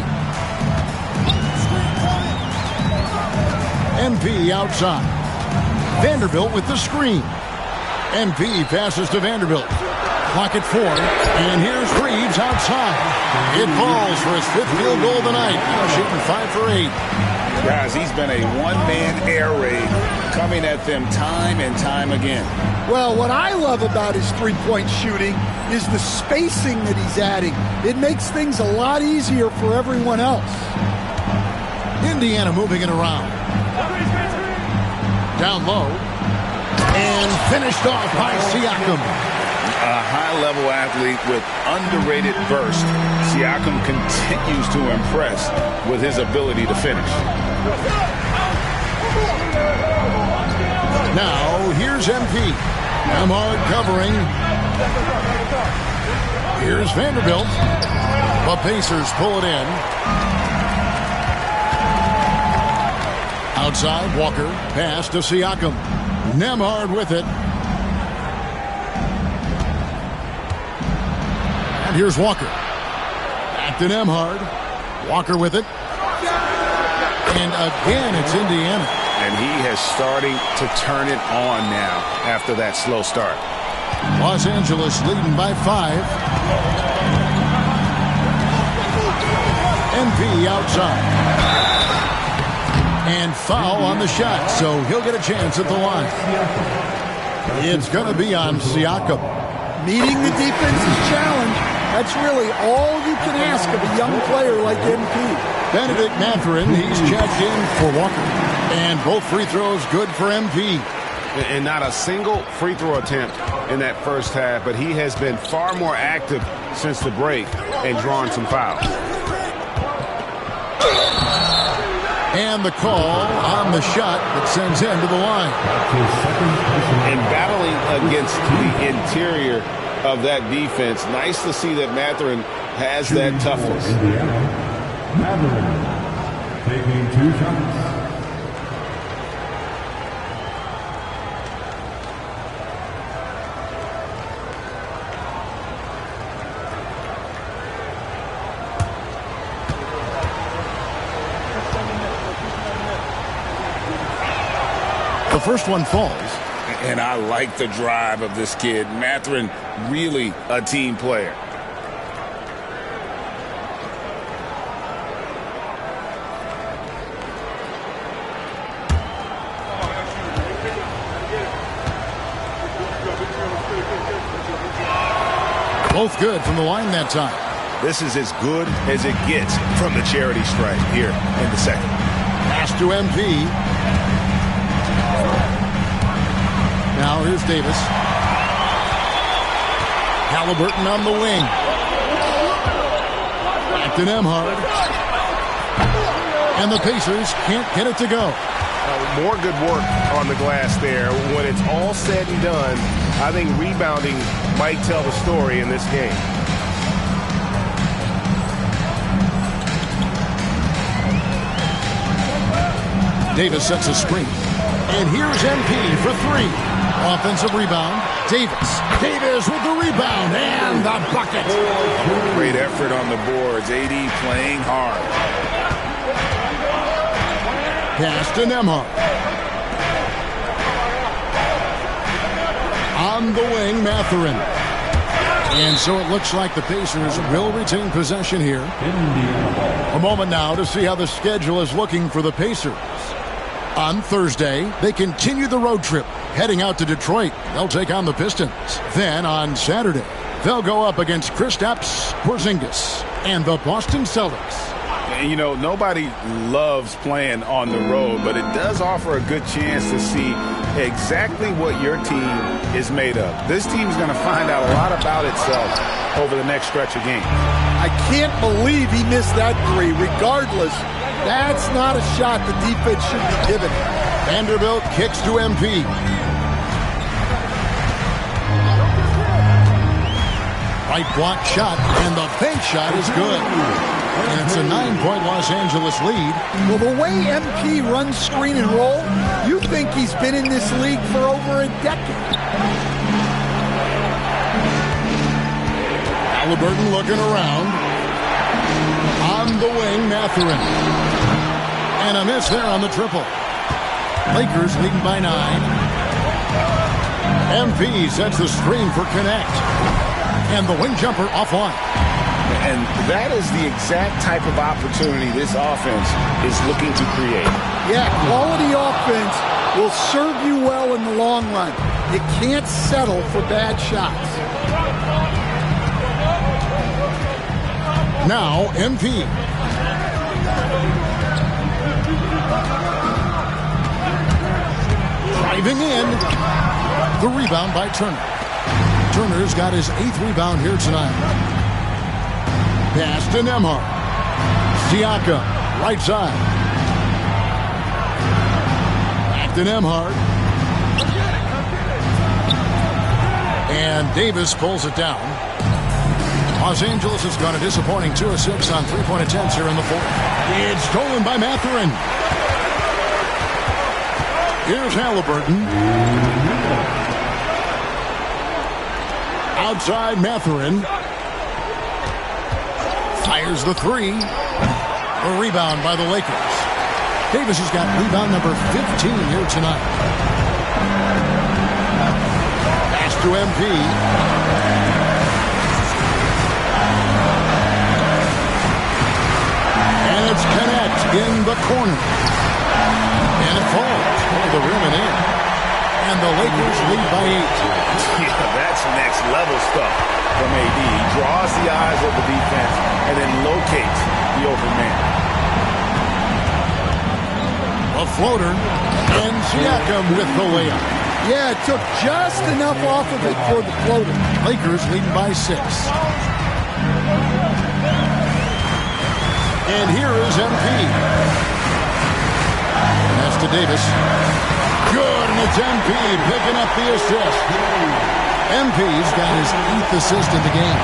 D: MP outside. Vanderbilt with the screen. MP passes to Vanderbilt. Clock at 4. And here's Reeves outside. It falls for his 5th field goal of the night. Now shooting 5 for 8.
E: Guys, he's been a one-man air raid coming at them time and time again.
R: Well, what I love about his three-point shooting is the spacing that he's adding. It makes things a lot easier for everyone else.
D: Indiana moving it around. Down low. And finished off by Siakam.
E: A high-level athlete with underrated burst. Siakam continues to impress with his ability to finish.
D: Now, here's MP. Nembhard covering. Here's Vanderbilt. The Pacers pull it in. Outside, Walker. Pass to Siakam. Nembhard with it. And here's Walker. Back to Nembhard. Walker with it. And again, it's Indiana.
E: And he has starting to turn it on now after that slow start.
D: Los Angeles leading by 5. MP outside. And foul on the shot, so he'll get a chance at the line. It's going to be on Siakam.
R: Meeting the defense's challenge, that's really all you can ask of a young player like MP.
D: Benedict Mathurin, he's checked in for Walker. And both free throws good for MP.
J: And not a single free throw attempt in that first half, but he has been far more active since the break and drawn some fouls.
D: And the call on the shot that sends him to the line.
J: And battling against the interior of that defense, nice to see that Mathurin has that toughness.
A: Mathurin taking 2 shots.
D: The first one falls.
S: And I like the drive of this kid. Mathurin, really a team player.
D: Both good from the line that time.
J: This is as good as it gets from the charity stripe here in the second.
D: Pass to MP. Now here's Davis. Halliburton on the wing. Back to Nembhard. And the Pacers can't get it to go.
J: More good work on the glass there. When it's all said and done, I think rebounding might tell the story in this game.
D: Davis sets a screen. And here's MP for 3. Offensive rebound. Davis. Davis with the rebound and the bucket.
S: Great effort on the boards. AD playing hard.
D: Pass to Nembhard. On the wing, Mathurin. And so it looks like the Pacers will retain possession here. A moment now to see how the schedule is looking for the Pacers. On Thursday, they continue the road trip, heading out to Detroit. They'll take on the Pistons. Then on Saturday, they'll go up against Kristaps Porzingis and the Boston Celtics.
E: You know, nobody loves playing on the road, but it does offer a good chance to see exactly what your team is made of. This team's going to find out a lot about itself over the next stretch of games.
R: I can't believe he missed that 3. Regardless, that's not a shot the defense should be given.
D: Vanderbilt kicks to MP. Right block shot, and the bank shot is good. And it's a 9-point Los Angeles lead.
R: Well, the way MP runs screen and roll, you think he's been in this league for over a decade.
D: Halliburton looking around. On the wing, Mathurin. And a miss there on the triple. Lakers leading by 9. MP sets the screen for Connect. And the wing jumper offline.
S: And that is the exact type of opportunity this offense is looking to create.
R: Yeah, quality offense will serve you well in the long run. You can't settle for bad shots.
D: Now, MP. Driving in. The rebound by Turner. Turner's got his 8th rebound here tonight. Pass to Nembhard. Siakam, right side. Back to Nembhard. And Davis pulls it down. Los Angeles has gone a disappointing 2 of 6 on 3-point attempts here in the 4th. It's stolen by Mathurin. Here's Halliburton. Outside Mathurin. Fires the 3. A rebound by the Lakers. Davis has got rebound number 15 here tonight. Pass to MP. And it's Connect in the corner. And it falls over the rim and in. And the Lakers lead by 8.
E: Yeah, that's next level stuff from AD. He draws the eyes of the defense and then locates the open man.
D: A floater, and Siakam with the layup.
R: Yeah, it took just enough off of it for the floater.
D: Lakers leading by 6. And here is MP. Pass to Davis. Good, and it's MP picking up the assist. MP's got his 8th assist in the game.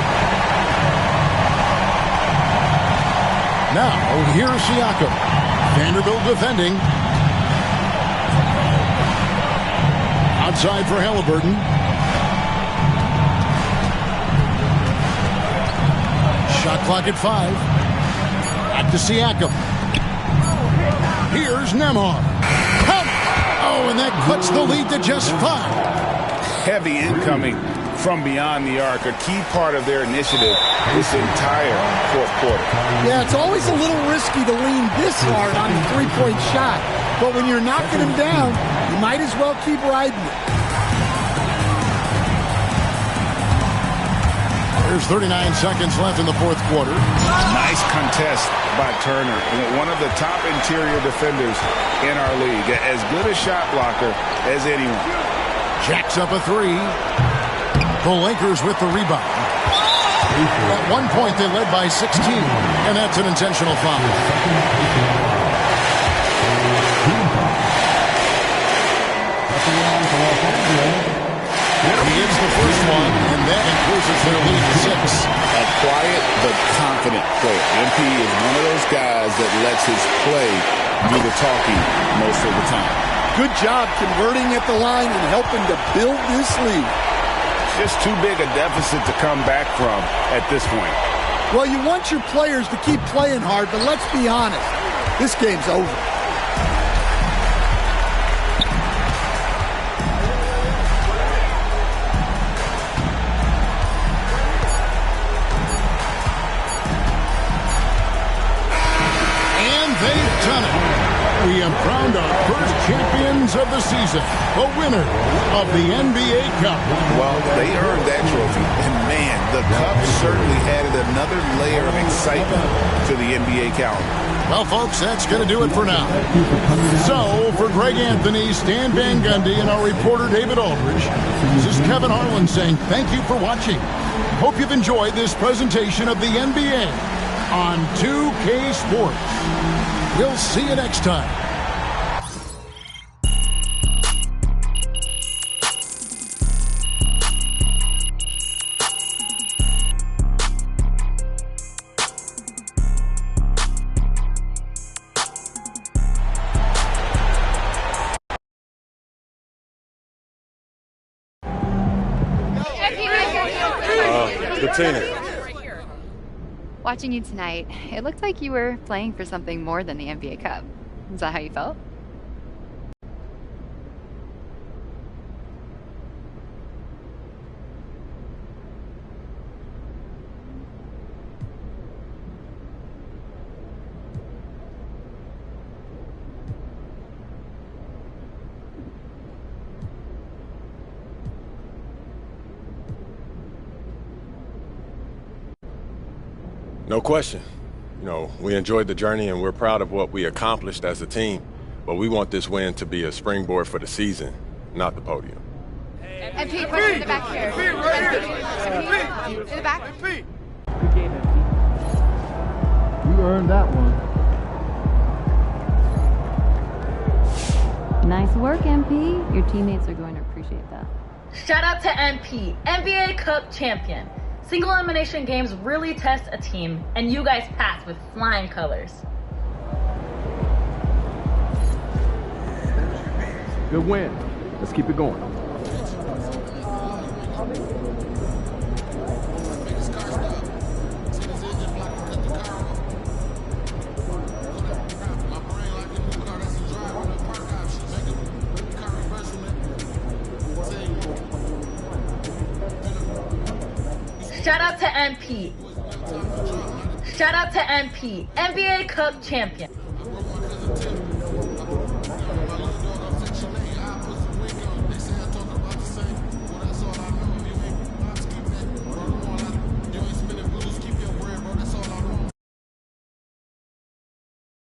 D: Now, here's Siakam. Vanderbilt defending. Outside for Halliburton. Shot clock at 5. Back to Siakam. Here's Nemar. Oh, and that cuts the lead to just 5.
E: Heavy incoming from beyond the arc, a key part of their initiative this entire fourth quarter.
R: Yeah, it's always a little risky to lean this hard on the three-point shot, but when you're knocking him down, you might as well keep riding it.
D: There's 39 seconds left in the fourth quarter.
E: Nice contest by Turner, one of the top interior defenders in our league. As good a shot blocker as anyone.
D: Jacks up a 3. The Lakers with the rebound. At one point, they led by 16, and that's an intentional foul. He hits the first one, and that increases their lead to 6.
S: A quiet but confident player. MP is one of those guys that lets his play do the talking most of the time.
R: Good job converting at the line and helping to build this lead.
E: Just too big a deficit to come back from at this point.
R: Well, you want your players to keep playing hard, but let's be honest. This game's over.
D: And they've done it. We have crowned our first champions of the season, the winner of the NBA Cup.
S: Well, they earned that trophy, and man, the Cup certainly added another layer of excitement to the NBA calendar.
D: Well, folks, that's going to do it for now. So, for Greg Anthony, Stan Van Gundy, and our reporter David Aldridge, this is Kevin Harlan saying thank you for watching. Hope you've enjoyed this presentation of the NBA on 2K Sports. We'll see you next time.
U: Watching you tonight, it looked like you were playing for something more than the NBA Cup. Is that how you felt?
V: No question. You know, we enjoyed the journey and we're proud of what we accomplished as a team, but we want this win to be a springboard for the season, not the podium.
U: And Pete, question in the back here. Pete, right here. In the back.
L: Pete. Good game, MP. You earned that one.
W: Nice work, MP. Your teammates are going to appreciate that.
B: Shout out to MP, NBA Cup champion. Single elimination games really test a team, and you guys passed with flying colors.
L: Good win. Let's keep it going.
B: Shout out to MP. Shout out to MP, NBA Cup champion.